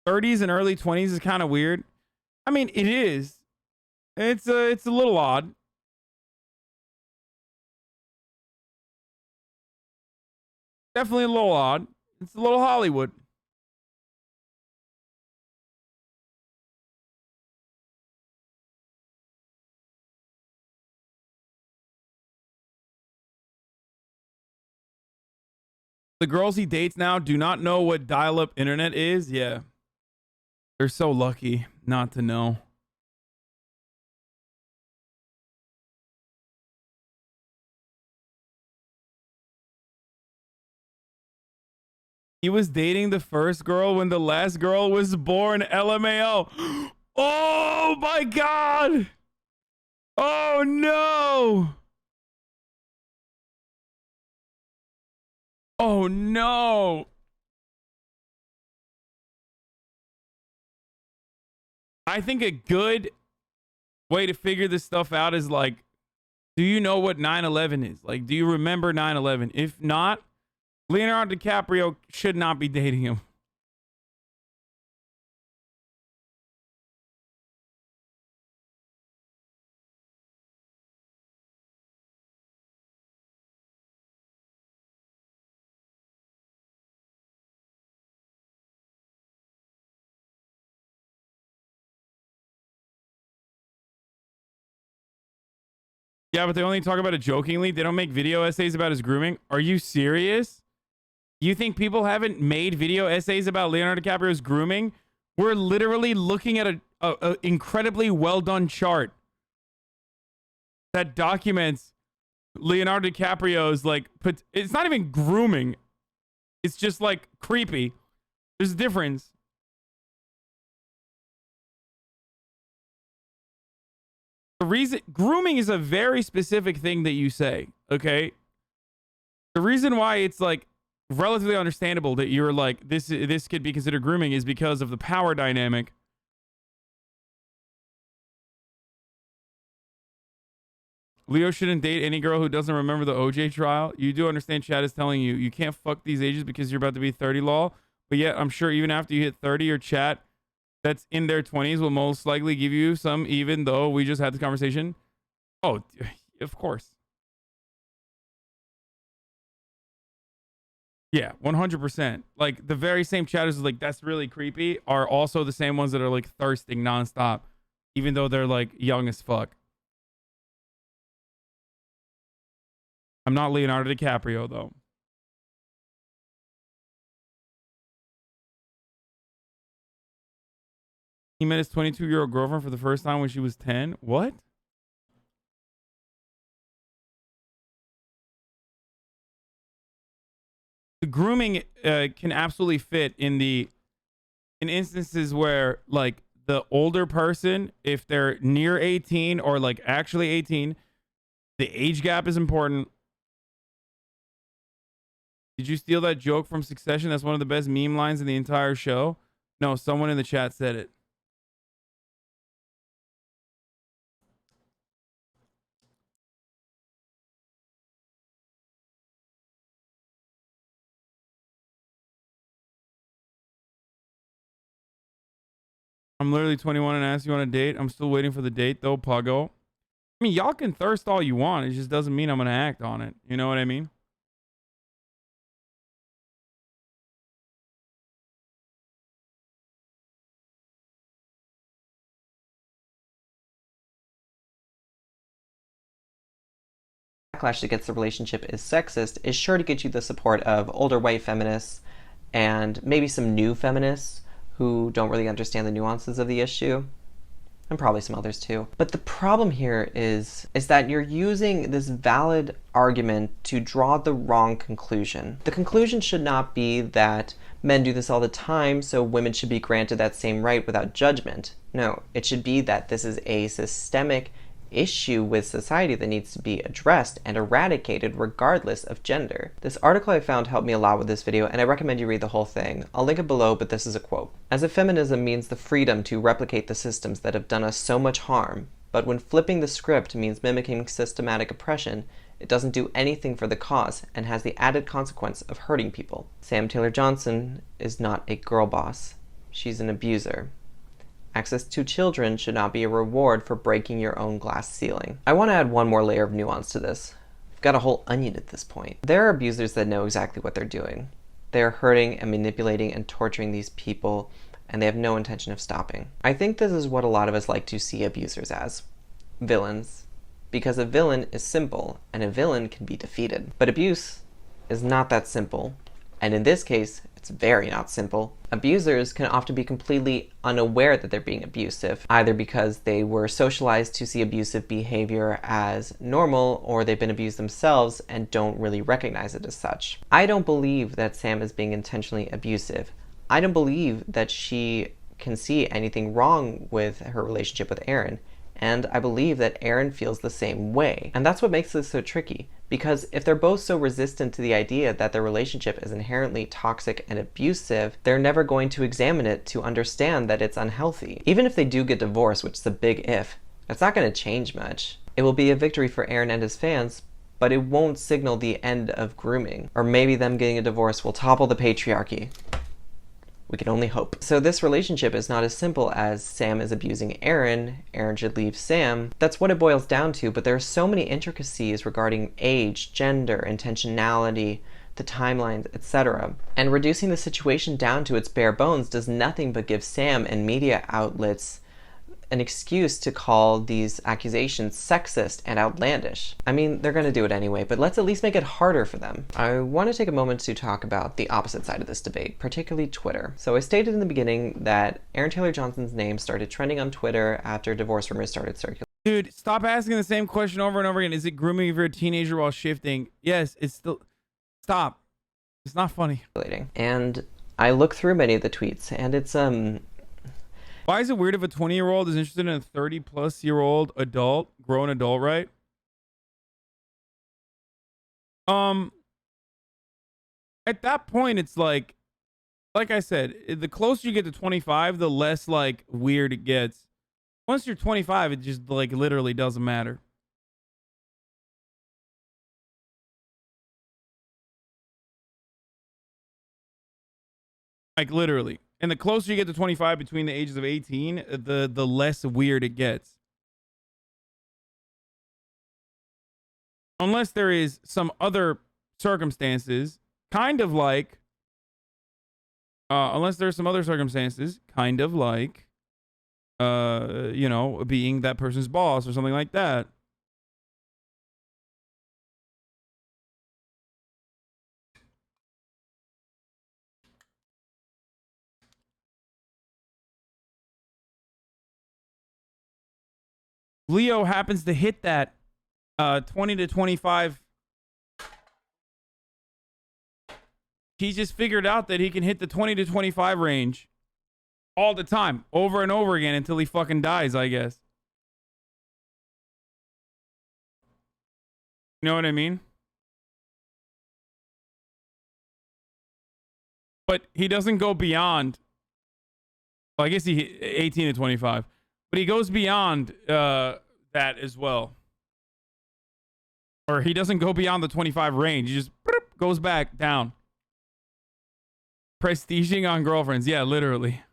S1: '30s and early 20s is kind of weird. I mean, it is. It's a little odd. Definitely a little odd. It's a little Hollywood. The girls he dates now do not know what dial-up internet is. Yeah. They're so lucky not to know. He was dating the first girl when the last girl was born. LMAO. Oh my God. Oh no. Oh no. I think a good way to figure this stuff out is like, do you know what 9/11 is? Like, do you remember 9/11? If not, Leonardo DiCaprio should not be dating him. Yeah, but they only talk about it jokingly. They don't make video essays about his grooming. Are you serious? You think people haven't made video essays about Leonardo DiCaprio's grooming? We're literally looking at a incredibly well done chart that documents Leonardo DiCaprio's, like, it's not even grooming. It's just like creepy. There's a difference. The reason grooming is a very specific thing that you say, okay? The reason why it's like relatively understandable that you're like, this could be considered grooming is because of the power dynamic. Leo shouldn't date any girl who doesn't remember the OJ trial. You do understand Chad is telling you you can't fuck these ages because you're about to be 30 law. But yet I'm sure even after you hit 30, your chat that's in their 20s will most likely give you some, even though we just had this conversation. Oh, of course. Yeah, 100%. Like, the very same chatters is like, that's really creepy, are also the same ones that are like thirsting nonstop, even though they're like young as fuck. I'm not Leonardo DiCaprio, though. He met his 22-year-old girlfriend for the first time when she was 10. What? The grooming can absolutely fit in instances where, like, the older person, if they're near 18 or like actually 18, the age gap is important. Did you steal that joke from Succession? That's one of the best meme lines in the entire show. No, someone in the chat said it. I'm literally 21 and asked you on a date. I'm still waiting for the date though, Puggo. I mean, y'all can thirst all you want. It just doesn't mean I'm gonna act on it. You know what I mean?
S12: Backlash against the relationship is sexist is sure to get you the support of older white feminists and maybe some new feminists who don't really understand the nuances of the issue, and probably some others too. But the problem here is that you're using this valid argument to draw the wrong conclusion. The conclusion should not be that men do this all the time, so women should be granted that same right without judgment. No, it should be that this is a systemic issue with society that needs to be addressed and eradicated regardless of gender. This article I found helped me a lot with this video, and I recommend you read the whole thing. I'll link it below, but this is a quote. As if feminism means the freedom to replicate the systems that have done us so much harm, but when flipping the script means mimicking systematic oppression, it doesn't do anything for the cause and has the added consequence of hurting people. Sam Taylor Johnson is not a girl boss. She's an abuser. Access to children should not be a reward for breaking your own glass ceiling. I want to add one more layer of nuance to this. I've got a whole onion at this point. There are abusers that know exactly what they're doing. They are hurting and manipulating and torturing these people, and they have no intention of stopping. I think this is what a lot of us like to see abusers as. Villains. Because a villain is simple, and a villain can be defeated. But abuse is not that simple. And in this case, it's very not simple. Abusers can often be completely unaware that they're being abusive, either because they were socialized to see abusive behavior as normal, or they've been abused themselves and don't really recognize it as such. I don't believe that Sam is being intentionally abusive. I don't believe that she can see anything wrong with her relationship with Aaron. And I believe that Aaron feels the same way. And that's what makes this so tricky. Because if they're both so resistant to the idea that their relationship is inherently toxic and abusive, they're never going to examine it to understand that it's unhealthy. Even if they do get divorced, which is a big if, it's not going to change much. It will be a victory for Aaron and his fans, but it won't signal the end of grooming. Or maybe them getting a divorce will topple the patriarchy. We can only hope. So this relationship is not as simple as Sam is abusing Aaron, Aaron should leave Sam. That's what it boils down to, but there are so many intricacies regarding age, gender, intentionality, the timelines, etc. And reducing the situation down to its bare bones does nothing but give Sam and media outlets an excuse to call these accusations sexist and outlandish. I mean, they're gonna do it anyway, but let's at least make it harder for them. I want to take a moment to talk about the opposite side of this debate, particularly Twitter. So I stated in the beginning that Aaron Taylor Johnson's name started trending on Twitter after divorce rumors started circulating.
S1: Dude, stop asking the same question over and over again. Is it grooming if you're a teenager while shifting? Yes, it's still... Stop. It's not funny.
S12: And I look through many of the tweets, and it's,
S1: Why is it weird if a 20-year-old is interested in a 30-plus-year-old adult, grown adult, right? At that point, it's like I said, the closer you get to 25, the less, like, weird it gets. Once you're 25, it just, like, literally doesn't matter. Like, literally. And the closer you get to 25 between the ages of 18, the less weird it gets. Unless there is some other circumstances, kind of like, you know, being that person's boss or something like that. Leo happens to hit that 20 to 25. He just figured out that he can hit the 20 to 25 range all the time, over and over again until he fucking dies, I guess. You know what I mean? But he doesn't go beyond. Well, I guess he 18 to 25. But he goes beyond that as well. Or he doesn't go beyond the 25 range. He just goes back down. Prestiging on girlfriends. Yeah, literally.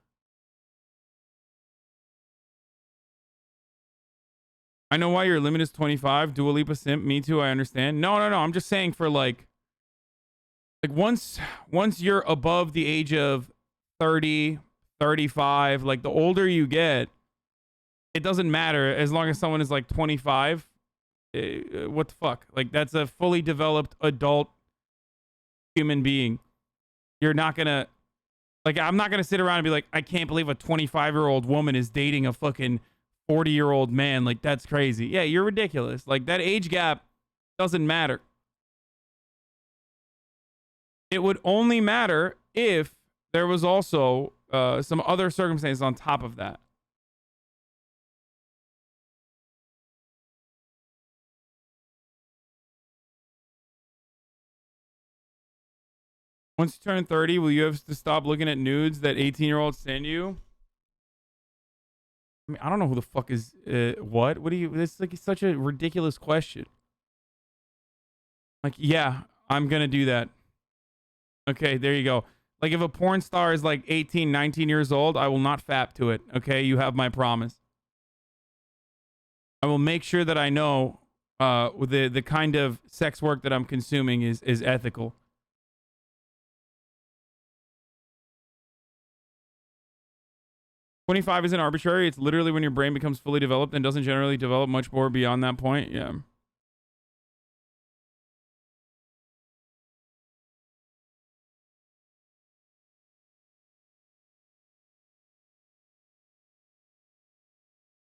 S1: I know why your limit is 25. Dua Lipa simp. Me too. I understand. No. I'm just saying for like once you're above the age of 30, 35, like the older you get, it doesn't matter as long as someone is like 25. What the fuck? Like that's a fully developed adult human being. You're not gonna like. I'm not gonna sit around and be like, I can't believe a 25-year-old woman is dating a fucking 40-year-old man. Like that's crazy. Yeah, you're ridiculous. Like that age gap doesn't matter. It would only matter if there was also some other circumstances on top of that. Once you turn 30, will you have to stop looking at nudes that 18-year-olds send you? I mean, I don't know who the fuck is what? What do you? It's like such a ridiculous question. Like, yeah, I'm gonna do that. Okay, there you go. Like, if a porn star is like 18, 19 years old, I will not fap to it. Okay, you have my promise. I will make sure that I know the kind of sex work that I'm consuming is ethical. $25 isn't arbitrary. It's literally when your brain becomes fully developed and doesn't generally develop much more beyond that point. Yeah.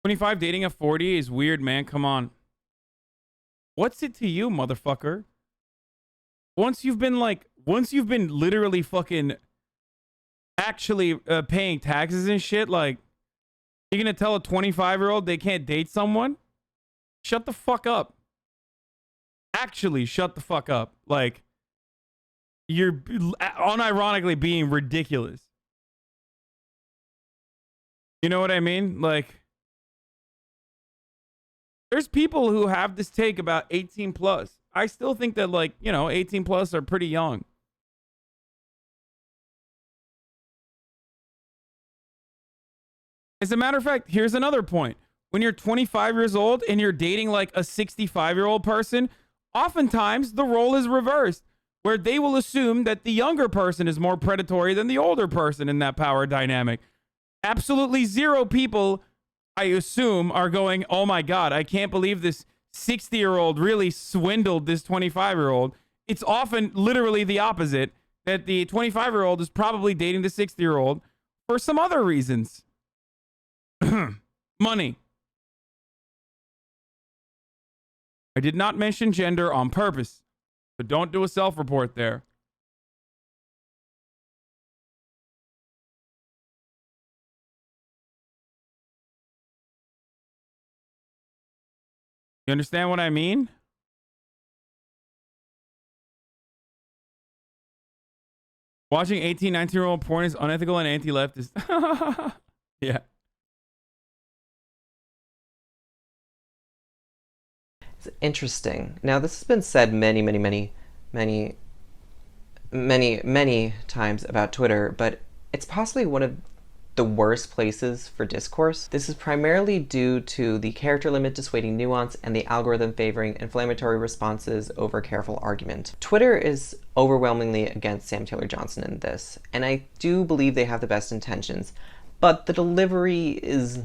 S1: $25 dating a 40 is weird, man. Come on. What's it to you, motherfucker? Once you've been literally fucking actually paying taxes and shit, like, you're gonna tell a 25-year-old they can't date someone? Shut the fuck up. Actually, shut the fuck up. Like, you're unironically being ridiculous. You know what I mean? Like, there's people who have this take about 18 plus. I still think that, like, 18 plus are pretty young. As a matter of fact, here's another point. When you're 25 years old and you're dating like a 65-year-old person, oftentimes the role is reversed, where they will assume that the younger person is more predatory than the older person in that power dynamic. Absolutely zero people, I assume, are going, oh my God, I can't believe this 60-year-old really swindled this 25-year-old. It's often literally the opposite, that the 25-year-old is probably dating the 60-year-old for some other reasons. Money. I did not mention gender on purpose, but don't do a self-report there. You understand what I mean? Watching 18, 19-year-old porn is unethical and anti-leftist. Yeah.
S12: It's interesting. Now, this has been said many times about Twitter, but it's possibly one of the worst places for discourse. This is primarily due to the character limit dissuading nuance and the algorithm favoring inflammatory responses over careful argument. Twitter is overwhelmingly against Sam Taylor Johnson in this, and I do believe they have the best intentions, but the delivery is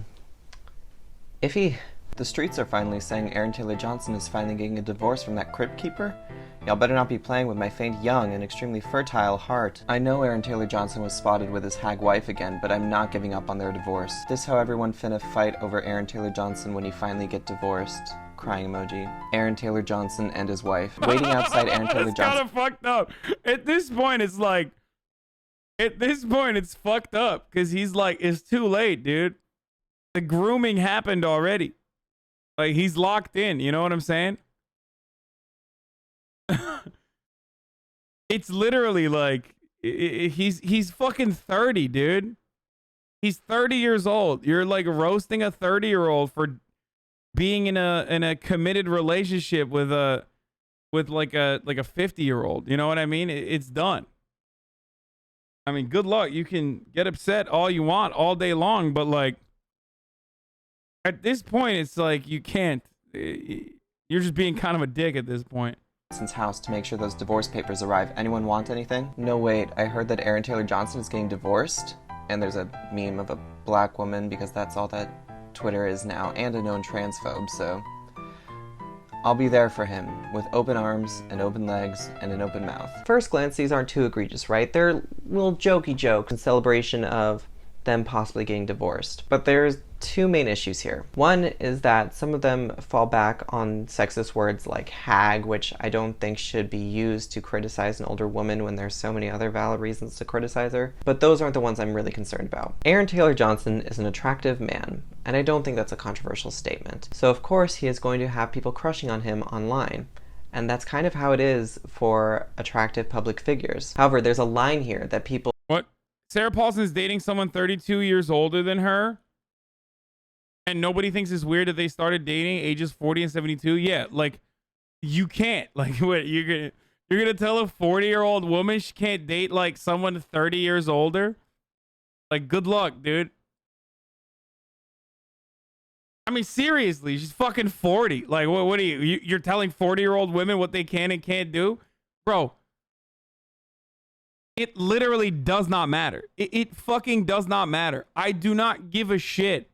S12: iffy. The streets are finally saying Aaron Taylor Johnson is finally getting a divorce from that crypt keeper. Y'all better not be playing with my faint young and extremely fertile Hart. I know Aaron Taylor Johnson was spotted with his hag wife again, but I'm not giving up on their divorce. This how everyone finna fight over Aaron Taylor Johnson when he finally get divorced. Crying emoji. Aaron Taylor Johnson and his wife. Waiting outside Aaron Taylor Johnson.
S1: It's kinda fucked up. At this point, it's like... At this point, it's fucked up. Because he's like, it's too late, dude. The grooming happened already. Like, he's locked in, you know what I'm saying? It's literally like, he's fucking 30, dude. He's 30 years old. You're like roasting a 30-year-old for being in a committed relationship with like a 50-year-old. You know what I mean? It's done. I mean, good luck. You can get upset all you want all day long, but like, at this point, it's like you can't. you're just being kind of a dick at this point.
S12: House to make sure those divorce papers arrive. Anyone want anything? No, wait, I heard that Aaron Taylor Johnson is getting divorced, and there's a meme of a black woman because that's all that Twitter is now, and a known transphobe, so I'll be there for him with open arms and open legs and an open mouth. First glance, these aren't too egregious, right? They're little jokey jokes in celebration of them possibly getting divorced. But there's two main issues here. One is that some of them fall back on sexist words like hag, which I don't think should be used to criticize an older woman when there's so many other valid reasons to criticize her. But those aren't the ones I'm really concerned about. Aaron Taylor Johnson is an attractive man, and I don't think that's a controversial statement. So of course he is going to have people crushing on him online. And that's kind of how it is for attractive public figures. However, there's a line here that people...
S1: What? Sarah Paulson is dating someone 32 years older than her? And nobody thinks it's weird that they started dating ages 40 and 72? Yeah, like, you can't. Like, what, you're gonna tell a 40-year-old woman she can't date, like, someone 30 years older? Like, good luck, dude. I mean, seriously, she's fucking 40. Like, what are you're telling 40-year-old women what they can and can't do? Bro, it literally does not matter. It fucking does not matter. I do not give a shit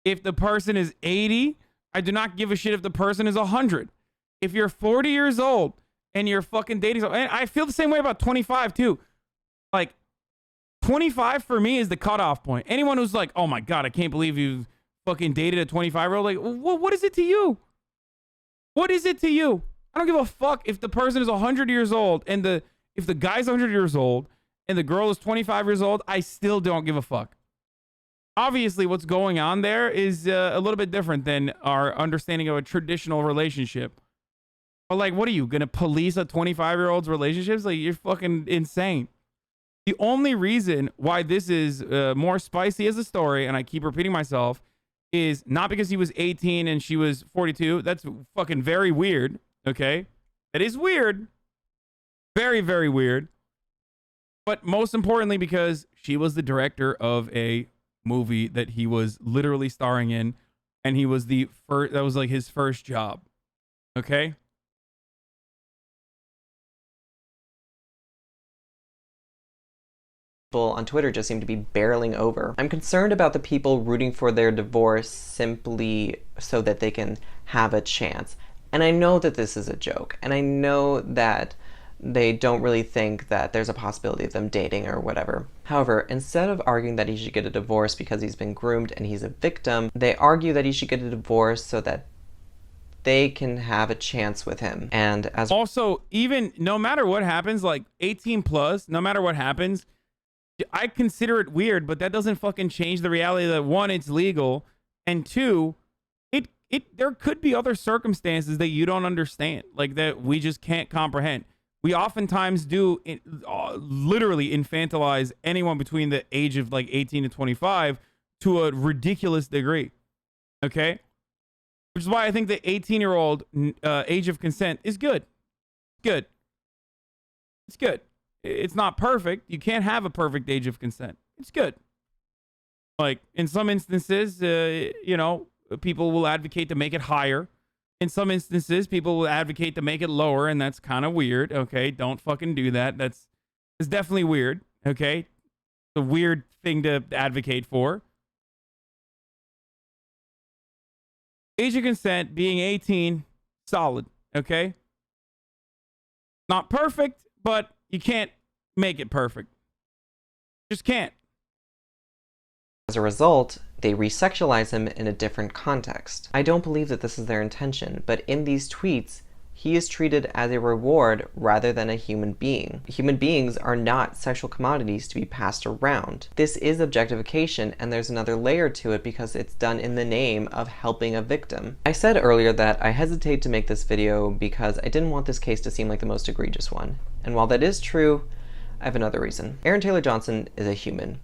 S1: if the person is 80. I do not give a shit if the person is 100. If you're 40 years old and you're fucking dating someone, and I feel the same way about 25 too. Like, 25 for me is the cutoff point. Anyone who's like, oh my God, I can't believe you fucking dated a 25-year-old. Like, what is it to you? What is it to you? I don't give a fuck if the person is 100 years old and if the guy's 100 years old and the girl is 25 years old. I still don't give a fuck. Obviously, what's going on there is a little bit different than our understanding of a traditional relationship. But like, what are you gonna police a 25-year-old's relationships? Like, you're fucking insane. The only reason why this is more spicy as a story, and I keep repeating myself, is not because he was 18 and she was 42. That's fucking very weird. Okay, it is weird. Very, very weird. But most importantly, because she was the director of a movie that he was literally starring in, and he was the first, that was like his first job. Okay?
S12: People on Twitter just seem to be barreling over. I'm concerned about the people rooting for their divorce simply so that they can have a chance. And I know that this is a joke, and I know that they don't really think that there's a possibility of them dating or whatever. However, instead of arguing that he should get a divorce because he's been groomed and he's a victim, they argue that he should get a divorce so that they can have a chance with him. And as
S1: also, even no matter what happens, like 18 plus, no matter what happens, I consider it weird, but that doesn't fucking change the reality that one, it's legal, and two, there could be other circumstances that you don't understand, like that we just can't comprehend. We oftentimes do literally infantilize anyone between the age of like 18 to 25 to a ridiculous degree. Okay? Which is why I think the 18-year-old age of consent is good. Good. It's good. It's not perfect. You can't have a perfect age of consent. It's good. Like, in some instances, people will advocate to make it higher. In some instances, people will advocate to make it lower, and that's kind of weird. Okay, don't fucking do that. It's definitely weird. Okay, it's a weird thing to advocate for. Age of consent being 18, solid. Okay, not perfect, but you can't make it perfect. Just can't.
S12: As a result, they resexualize him in a different context. I don't believe that this is their intention, but in these tweets, he is treated as a reward rather than a human being. Human beings are not sexual commodities to be passed around. This is objectification, and there's another layer to it because it's done in the name of helping a victim. I said earlier that I hesitate to make this video because I didn't want this case to seem like the most egregious one. And while that is true, I have another reason. Aaron Taylor Johnson is a human,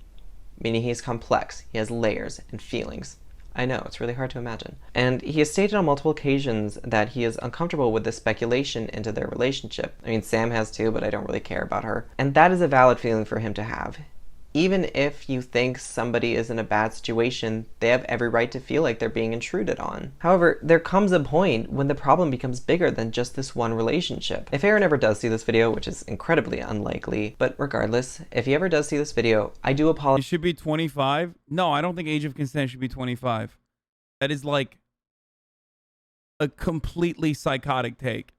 S12: meaning he's complex, he has layers and feelings. I know, it's really hard to imagine. And he has stated on multiple occasions that he is uncomfortable with the speculation into their relationship. I mean, Sam has too, but I don't really care about her. And that is a valid feeling for him to have. Even if you think somebody is in a bad situation, they have every right to feel like they're being intruded on. However, there comes a point when the problem becomes bigger than just this one relationship. If Aaron ever does see this video, which is incredibly unlikely, but regardless, if he ever does see this video, I do apologize.
S1: It should be 25? No, I don't think age of consent should be 25. That is like a completely psychotic take.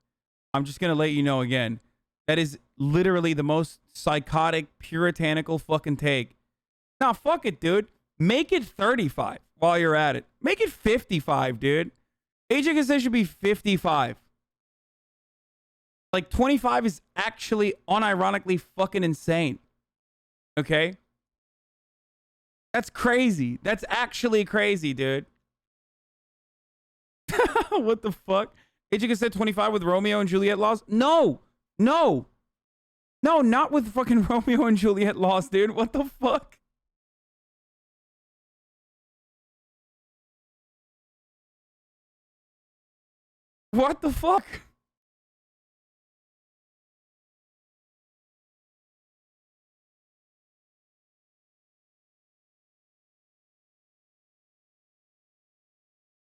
S1: I'm just gonna let you know again. That is literally the most psychotic, puritanical fucking take. Nah, fuck it, dude. Make it 35 while you're at it. Make it 55, dude. Age of consent should be 55. Like, 25 is actually unironically fucking insane. Okay? That's crazy. That's actually crazy, dude. What the fuck? Age of consent 25 with Romeo and Juliet laws? No! No! No, not with fucking Romeo and Juliet laws, dude. What the fuck? What the fuck?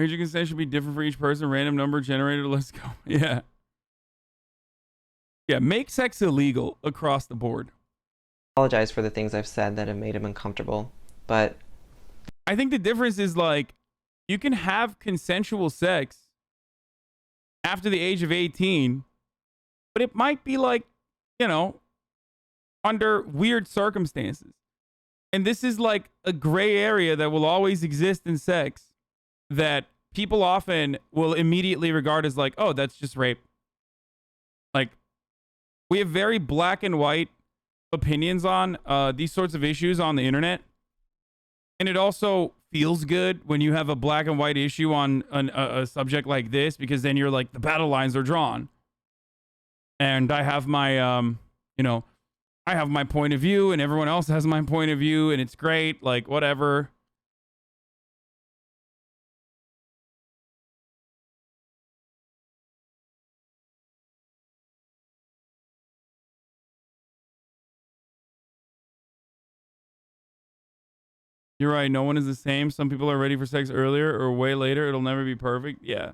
S1: Age of consent should be different for each person. Random number generated. Let's go. Yeah. Yeah, make sex illegal across the board.
S12: Apologize for the things I've said that have made him uncomfortable, but
S1: I think the difference is, like, you can have consensual sex after the age of 18, but it might be like, you know, under weird circumstances. And this is like a gray area that will always exist in sex that people often will immediately regard as like, oh, that's just rape. Like, we have very black and white opinions on these sorts of issues on the internet. And it also feels good when you have a black and white issue on a subject like this, because then you're like, the battle lines are drawn. And I have my, you know, I have my point of view and everyone else has my point of view and it's great, like, whatever. You're right. No one is the same. Some people are ready for sex earlier or way later. It'll never be perfect. Yeah.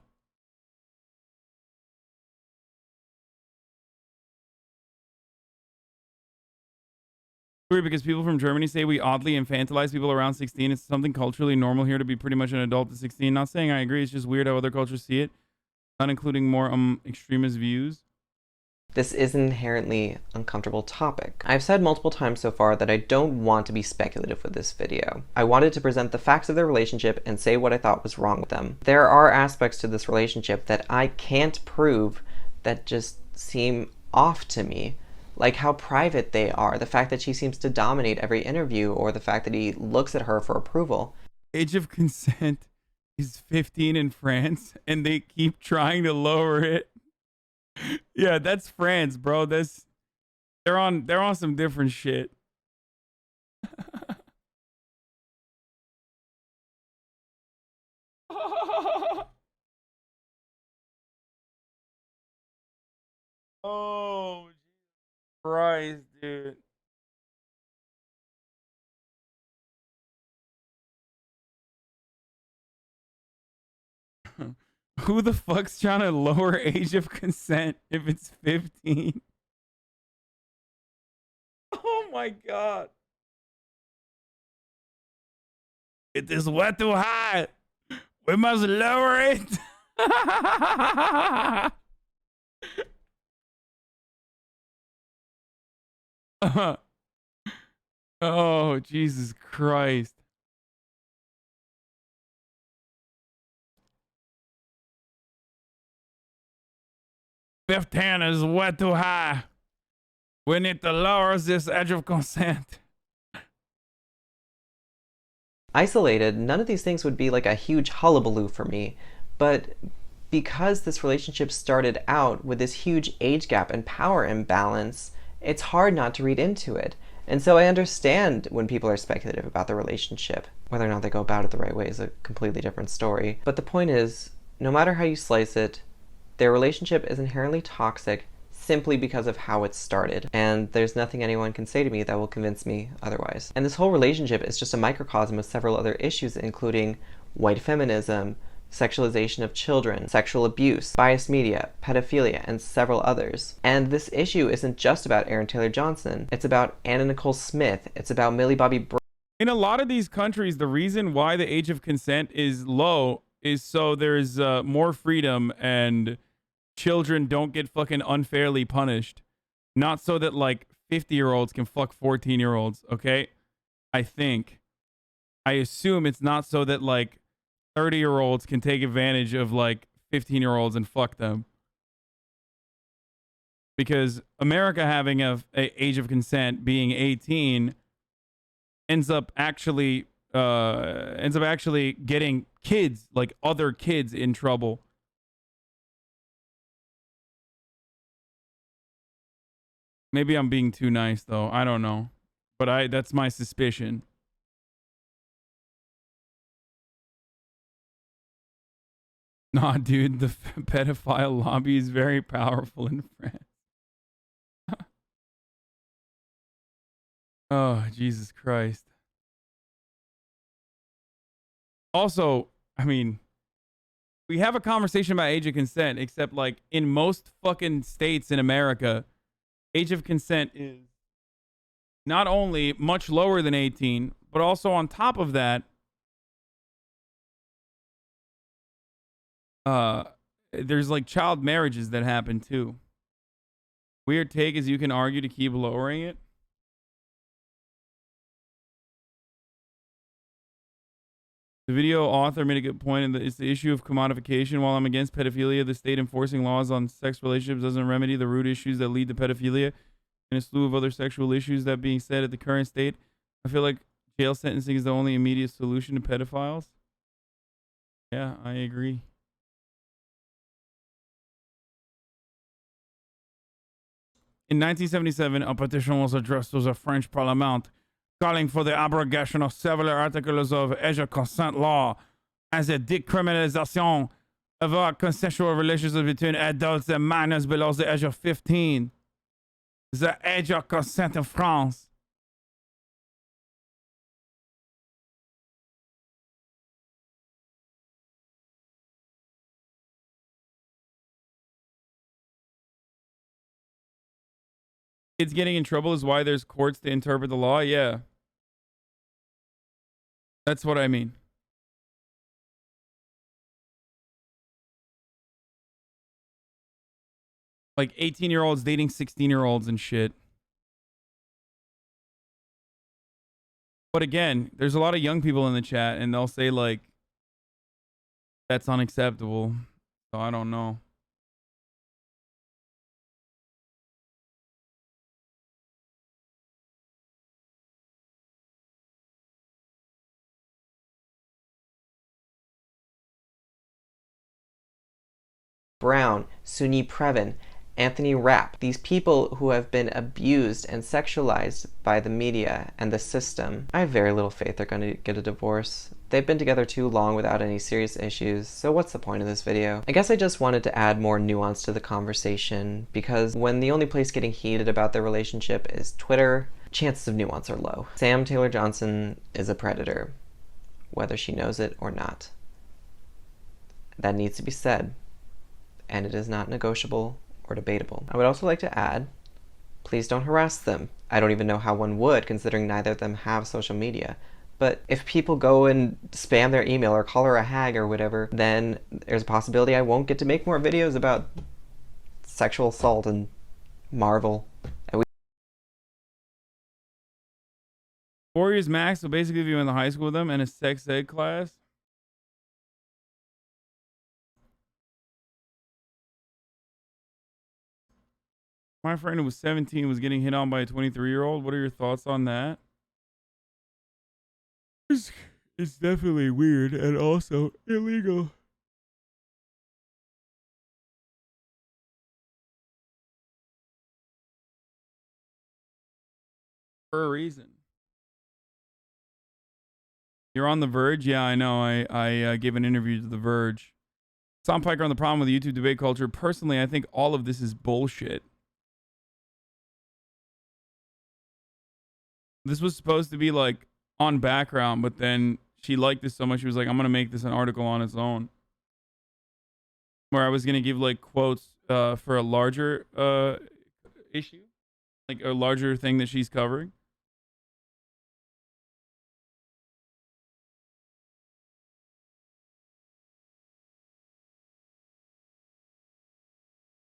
S1: Weird, because people from Germany say we oddly infantilize people around 16. It's something culturally normal here to be pretty much an adult at 16. Not saying I agree. It's just weird how other cultures see it. Not including more extremist views.
S12: this is an inherently uncomfortable topic. I've said multiple times so far that I don't want to be speculative with this video. I wanted to present the facts of their relationship and say what I thought was wrong with them. There are aspects to this relationship that I can't prove that just seem off to me. Like how private they are, the fact that she seems to dominate every interview, or the fact that he looks at her for approval.
S1: Age of consent is 15 in France, and they keep trying to lower it. Yeah, that's France, bro. They're on some different shit. Oh, Christ, dude. Who the fuck's trying to lower age of consent if it's 15? Oh my god. It is way too high. We must lower it. Oh, Jesus Christ. $15 is way too high. We need to lower this age of consent.
S12: Isolated, none of these things would be like a huge hullabaloo for me, but because this relationship started out with this huge age gap and power imbalance, it's hard not to read into it. And so I understand when people are speculative about the relationship. Whether or not they go about it the right way is a completely different story. But the point is, no matter how you slice it, their relationship is inherently toxic, simply because of how it started. And there's nothing anyone can say to me that will convince me otherwise. And this whole relationship is just a microcosm of several other issues, including white feminism, sexualization of children, sexual abuse, biased media, pedophilia, and several others. And this issue isn't just about Aaron Taylor Johnson. It's about Anna Nicole Smith. It's about Millie Bobby Brown.
S1: In a lot of these countries, the reason why the age of consent is low is so there's more freedom and children don't get fucking unfairly punished. Not so that like 50-year-olds can fuck 14-year-olds, okay? I assume it's not so that like 30-year-olds can take advantage of like 15-year-olds and fuck them. Because America having a age of consent being 18 ends up actually getting kids, like other kids, in trouble. Maybe I'm being too nice though. I don't know. But that's my suspicion. Nah, dude, the pedophile lobby is very powerful in France. Oh, Jesus Christ. Also, I mean, we have a conversation about age of consent, except like in most fucking states in America, age of consent is not only much lower than 18, but also on top of that, there's like child marriages that happen too. Weird take is you can argue to keep lowering it. The video author made a good point, and it's the issue of commodification. While I'm against pedophilia, the state enforcing laws on sex relationships doesn't remedy the root issues that lead to pedophilia and a slew of other sexual issues. That being said, at the current state, I feel like jail sentencing is the only immediate solution to pedophiles. Yeah, I agree. In 1977, a petition was addressed to the French Parliament calling for the abrogation of several articles of age of consent law and the decriminalization of all consensual relationships between adults and minors below the age of 15. The age of consent in France. Kids getting in trouble is why there's courts to interpret the law? Yeah. That's what I mean. Like 18-year-olds dating 16-year-olds and shit. But again, there's a lot of young people in the chat and they'll say like, that's unacceptable. So I don't know.
S12: Brown, Suni Previn, Anthony Rapp, these people who have been abused and sexualized by the media and the system. I have very little faith they're going to get a divorce. They've been together too long without any serious issues, so what's the point of this video? I guess I just wanted to add more nuance to the conversation, because when the only place getting heated about their relationship is Twitter, chances of nuance are low. Sam Taylor Johnson is a predator, whether she knows it or not. That needs to be said, and it is not negotiable or debatable. I would also like to add, please don't harass them. I don't even know how one would, considering neither of them have social media. But if people go and spam their email or call her a hag or whatever, then there's a possibility I won't get to make more videos about sexual assault and Marvel. And
S1: 4 years max, so basically if you went to high school with them and a sex ed class. My friend who was 17 was getting hit on by a 23-year-old. What are your thoughts on that? It's definitely weird and also illegal. For a reason. You're on The Verge? Yeah, I know. I gave an interview to The Verge. Sam Piker on the problem with the YouTube debate culture. Personally, I think all of this is bullshit. This was supposed to be like on background, but then she liked this so much, she was like, I'm going to make this an article on its own. Where I was going to give like quotes for a larger issue, like a larger thing that she's covering.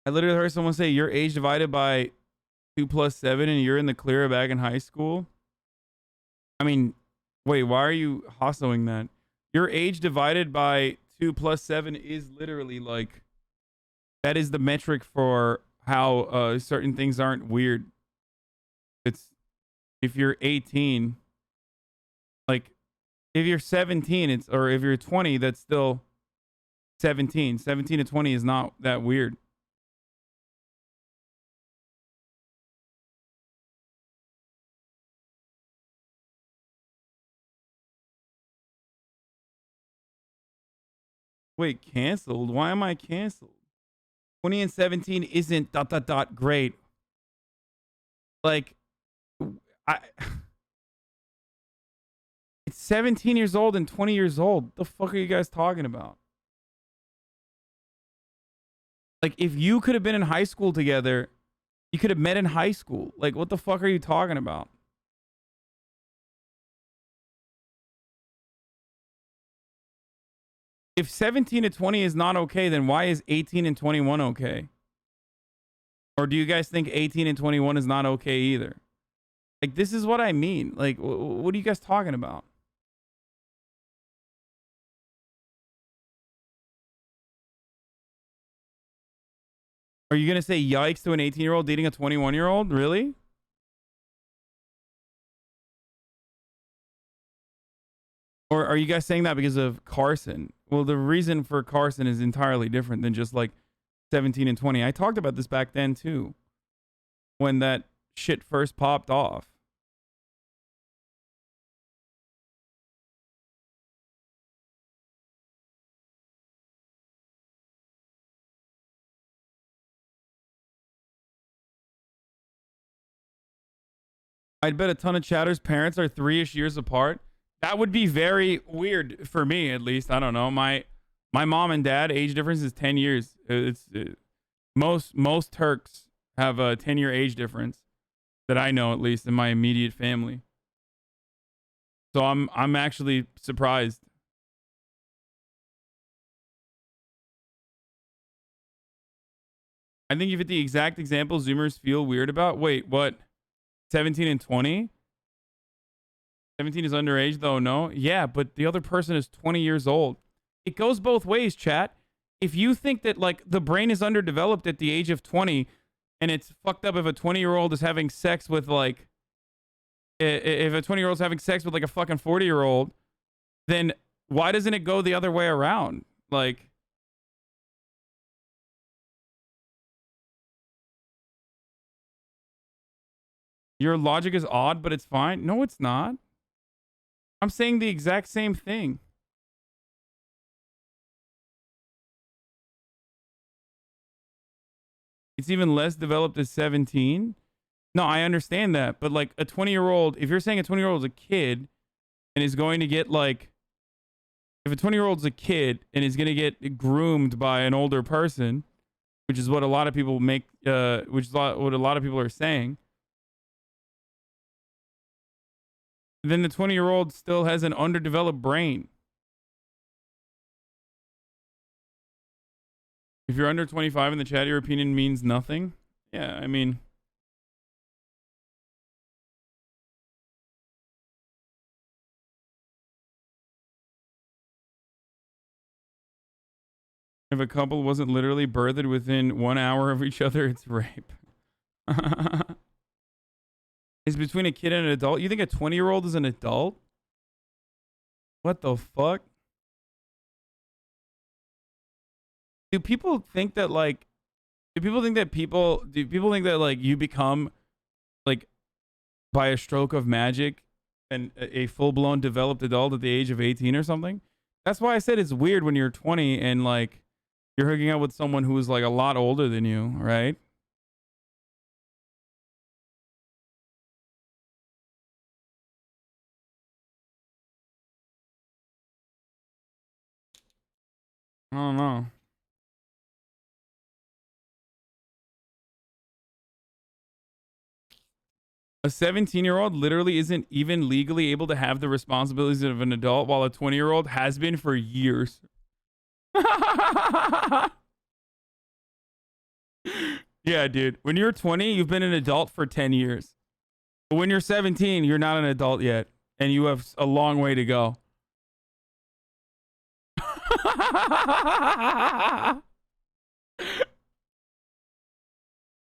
S1: I literally heard someone say your age divided by 2 plus 7 and you're in the clear back in high school. I mean, wait, why are you hustling that? Your age divided by 2 plus 7 is literally like, that is the metric for how certain things aren't weird. It's if you're 18, like if you're 17, it's, or if you're 20, that's still 17. 17 to 20 is not that weird. Wait, canceled? Why am I canceled? 20 and 17 isn't ... great. Like, it's 17 years old and 20 years old. The fuck are you guys talking about? Like, if you could have been in high school together, you could have met in high school. Like, what the fuck are you talking about? If 17 to 20 is not okay, then why is 18 and 21 okay? Or do you guys think 18 and 21 is not okay either? Like, this is what I mean. Like, what are you guys talking about? Are you going to say yikes to an 18-year-old dating a 21-year-old? Really? Or are you guys saying that because of Carson? Well, the reason for Carson is entirely different than just like 17 and 20. I talked about this back then too, when that shit first popped off. I'd bet a ton of Chatter's parents are 3-ish years apart. That would be very weird for me, at least. I don't know. My mom and dad age difference is 10 years. It's most Turks have a 10-year age difference that I know, at least in my immediate family. So I'm actually surprised. I think you hit the exact example Zoomers feel weird about. Wait, what? 17 and 20? 17 is underage, though, no? Yeah, but the other person is 20 years old. It goes both ways, chat. If you think that, like, the brain is underdeveloped at the age of 20, and it's fucked up if a 20-year-old is having sex with, like, if a 20-year-old's having sex with, like, a fucking 40-year-old, then why doesn't it go the other way around? Like, your logic is odd, but it's fine. No, it's not. I'm saying the exact same thing. It's even less developed as 17. No, I understand that. But like a 20-year-old, if you're saying a 20-year-old is a kid and is going to get like, if a 20-year-old's a kid and is going to get groomed by an older person, which is what a lot of people make, which is what a lot of people are saying, then the 20-year-old still has an underdeveloped brain. If you're under 25 in the chat, your opinion means nothing. Yeah, I mean, if a couple wasn't literally birthed within 1 hour of each other, it's rape. It's between a kid and an adult. You think a 20-year-old is an adult? What the fuck? Do people think that like you become like by a stroke of magic and a full-blown developed adult at the age of 18 or something? That's why I said it's weird when you're 20 and like you're hooking up with someone who is like a lot older than you, right? I don't know. A 17-year-old literally isn't even legally able to have the responsibilities of an adult, while a 20-year-old has been for years. Yeah, dude. When you're 20, you've been an adult for 10 years. But when you're 17, you're not an adult yet, and you have a long way to go.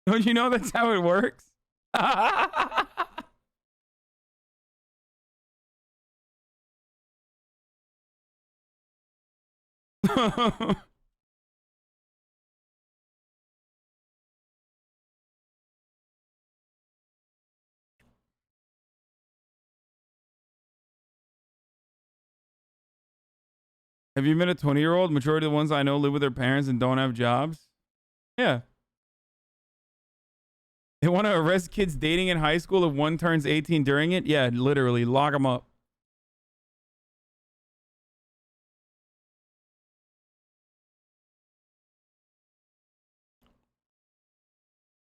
S1: Don't you know that's how it works? Have you met a 20-year-old? Majority of the ones I know live with their parents and don't have jobs. Yeah. They want to arrest kids dating in high school if one turns 18 during it. Yeah, literally. Lock them up.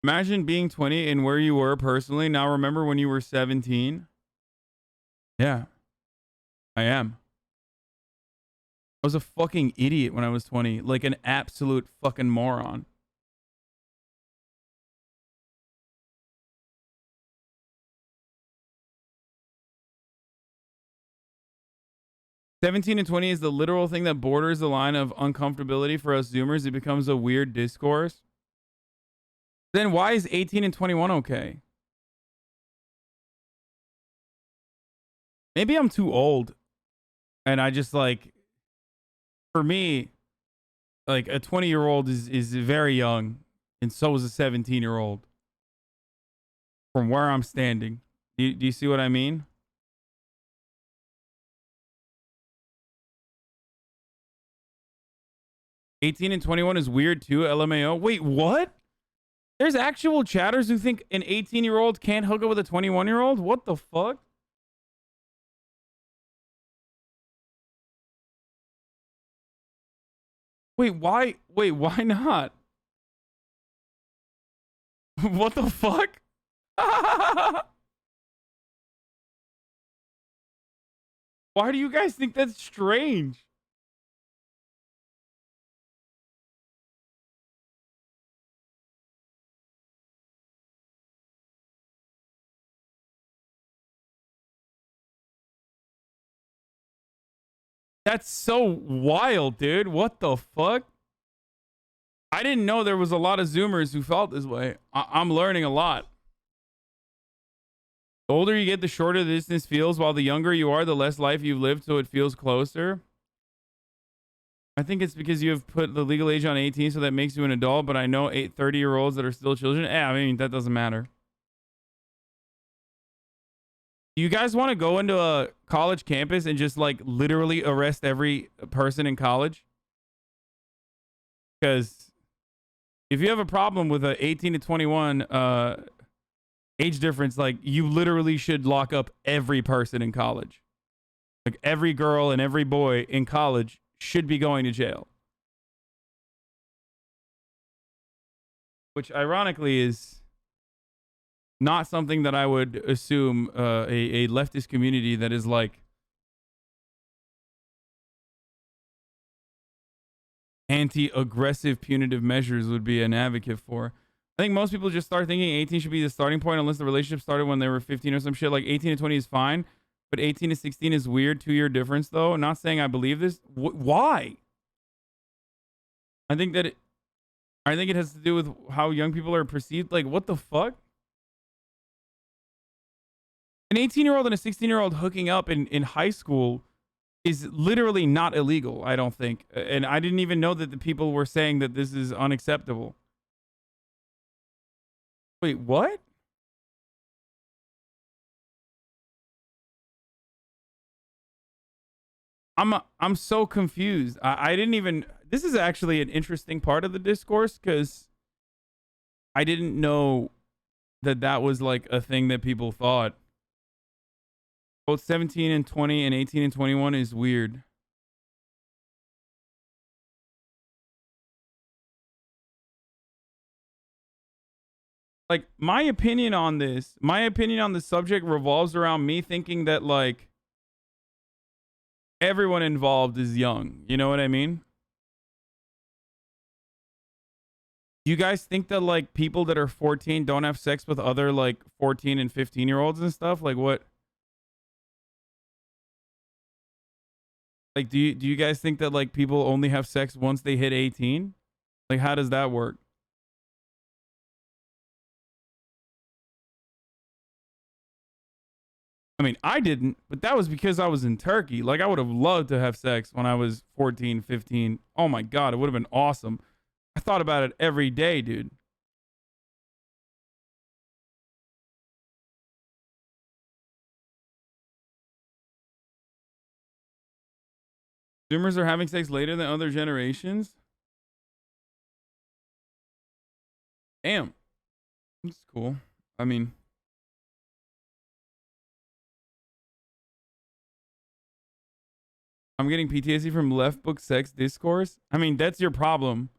S1: Imagine being 20 and where you were personally. Now remember when you were 17? Yeah. I am. I was a fucking idiot when I was 20. Like an absolute fucking moron. "17 and 20 is the literal thing that borders the line of uncomfortability for us Zoomers. It becomes a weird discourse. Then why is 18 and 21 okay? Maybe I'm too old. And I just like, for me, like a 20-year-old is very young. And so is a 17-year-old. From where I'm standing. Do you see what I mean? "18 and 21 is weird too, LMAO. Wait, what? There's actual chatters who think an 18-year-old can't hook up with a 21-year-old? What the fuck? Wait, why? Wait, why not? What the fuck? Why do you guys think that's strange? That's so wild, dude. What the fuck? I didn't know there was a lot of Zoomers who felt this way. I'm learning a lot. The older you get, the shorter the distance feels, while the younger you are, the less life you've lived, so it feels closer. I think it's because you have put the legal age on 18, so that makes you an adult, but I know 30-year-olds that are still children. I mean, that doesn't matter. Do you guys want to go into a college campus and just like literally arrest every person in college? Because if you have a problem with a 18 to 21 age difference, like you literally should lock up every person in college. Like every girl and every boy in college should be going to jail. Which ironically is not something that I would assume a leftist community that is like anti-aggressive punitive measures would be an advocate for. I think most people just start thinking 18 should be the starting point unless the relationship started when they were 15 or some shit. Like 18 to 20 is fine, but 18 to 16 is weird. 2-year difference though. I'm not saying I believe this. Why? I think it has to do with how young people are perceived. Like what the fuck? An 18-year-old and a 16-year-old hooking up in high school is literally not illegal, I don't think. And I didn't even know that the people were saying that this is unacceptable. Wait, what? I'm so confused. I didn't even... This is actually an interesting part of the discourse because I didn't know that that was like a thing that people thought. Both 17 and 20 and 18 and 21 is weird. like, my opinion on the subject revolves around me thinking that, like, everyone involved is young. You know what I mean? Do you guys think that, like, people that are 14 don't have sex with other, like, 14 and 15-year-olds and stuff? Like, what? Like, do you guys think that, like, people only have sex once they hit 18? Like, how does that work? I mean, I didn't, but that was because I was in Turkey. Like, I would have loved to have sex when I was 14, 15. Oh my God, it would have been awesome. I thought about it every day, dude. Zoomers are having sex later than other generations? Damn. That's cool. I mean, I'm getting PTSD from left book sex discourse. I mean, that's your problem.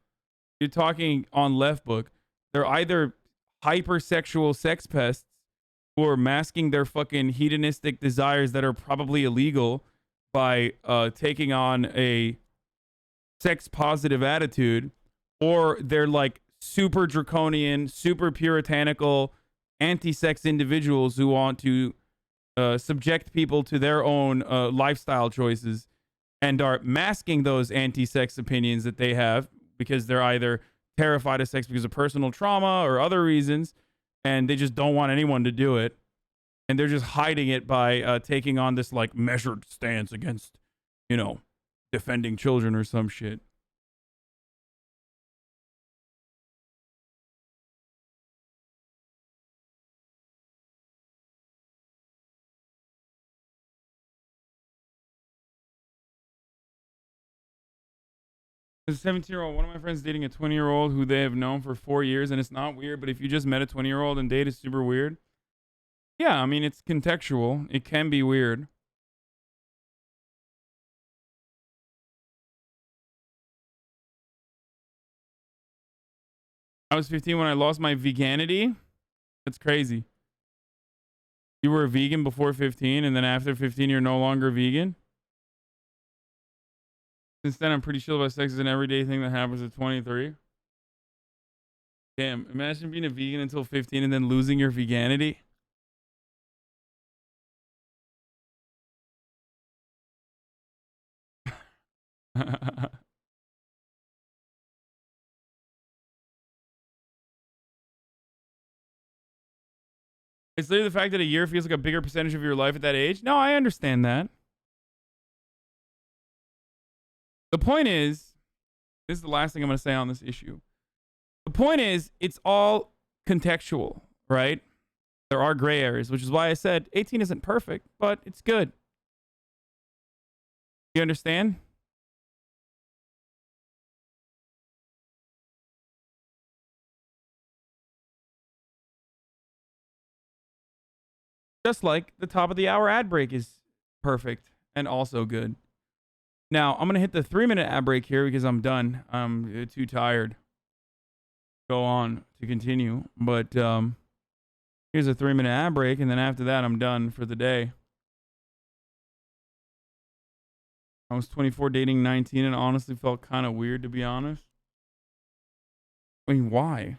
S1: You're talking on left book. They're either hypersexual sex pests who are masking their fucking hedonistic desires that are probably illegal by taking on a sex positive attitude, or they're like super draconian, super puritanical, anti-sex individuals who want to subject people to their own lifestyle choices and are masking those anti-sex opinions that they have because they're either terrified of sex because of personal trauma or other reasons, and they just don't want anyone to do it. And they're just hiding it by taking on this like measured stance against, you know, defending children or some shit. As a 17-year-old, one of my friends dating a 20-year-old who they have known for 4 years, and it's not weird, but if you just met a 20-year-old and date, it's super weird. Yeah, I mean, it's contextual. It can be weird. I was 15 when I lost my veganity. That's crazy. You were a vegan before 15, and then after 15, you're no longer vegan? Since then, I'm pretty chill about sex is an everyday thing that happens at 23. Damn, imagine being a vegan until 15 and then losing your veganity. It's literally the fact that a year feels like a bigger percentage of your life at that age. No, I understand that. The point is, this is the last thing I'm going to say on this issue. The point is, it's all contextual, right? There are gray areas, which is why I said 18 isn't perfect, but it's good. You understand? Just like the top of the hour ad break is perfect and also good. Now, I'm going to hit the 3-minute ad break here because I'm done. I'm too tired. Go on to continue. But here's a 3-minute ad break, and then after that, I'm done for the day. I was 24 dating 19 and honestly felt kind of weird, to be honest. I mean, why?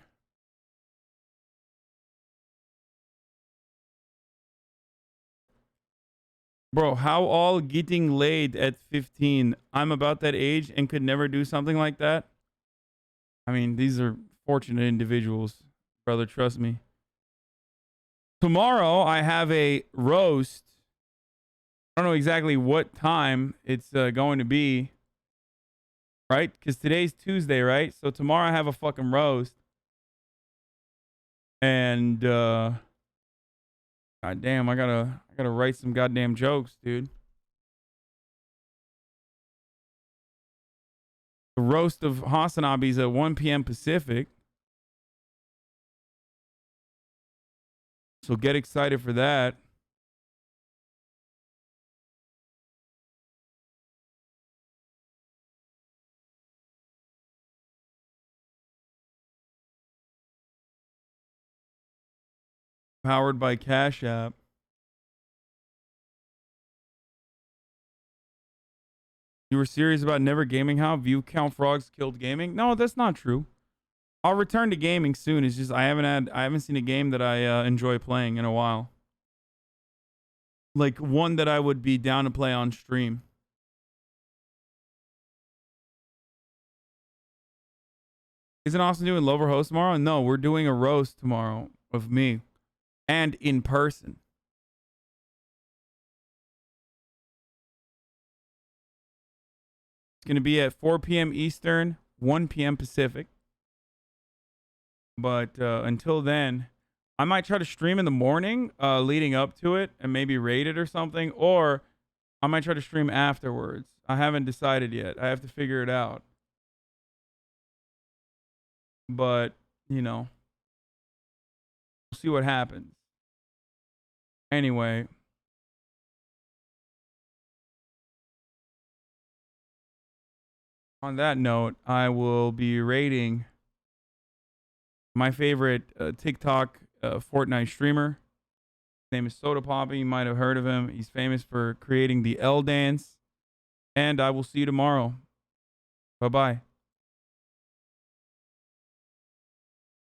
S1: Bro, how all getting laid at 15? I'm about that age and could never do something like that. I mean, these are fortunate individuals, brother, trust me. Tomorrow, I have a roast. I don't know exactly what time it's going to be, right? Because today's Tuesday, right? So tomorrow I have a fucking roast. And, goddamn, I gotta write some goddamn jokes, dude. The roast of HasanAbi's at 1 p.m. Pacific. So get excited for that. Powered by Cash App. You were serious about never gaming? How view count frogs killed gaming? No, that's not true. I'll return to gaming soon. It's just I haven't seen a game that I enjoy playing in a while. Like one that I would be down to play on stream. Isn't Austin doing Lover Host tomorrow? No, we're doing a roast tomorrow of me. And in person. It's going to be at 4 p.m. Eastern, 1 p.m. Pacific. But until then, I might try to stream in the morning leading up to it and maybe rate it or something. Or I might try to stream afterwards. I haven't decided yet. I have to figure it out. But, you know, we'll see what happens. Anyway. On that note, I will be rating my favorite TikTok Fortnite streamer. His name is Soda Poppy. You might have heard of him. He's famous for creating the L dance. And I will see you tomorrow. Bye-bye.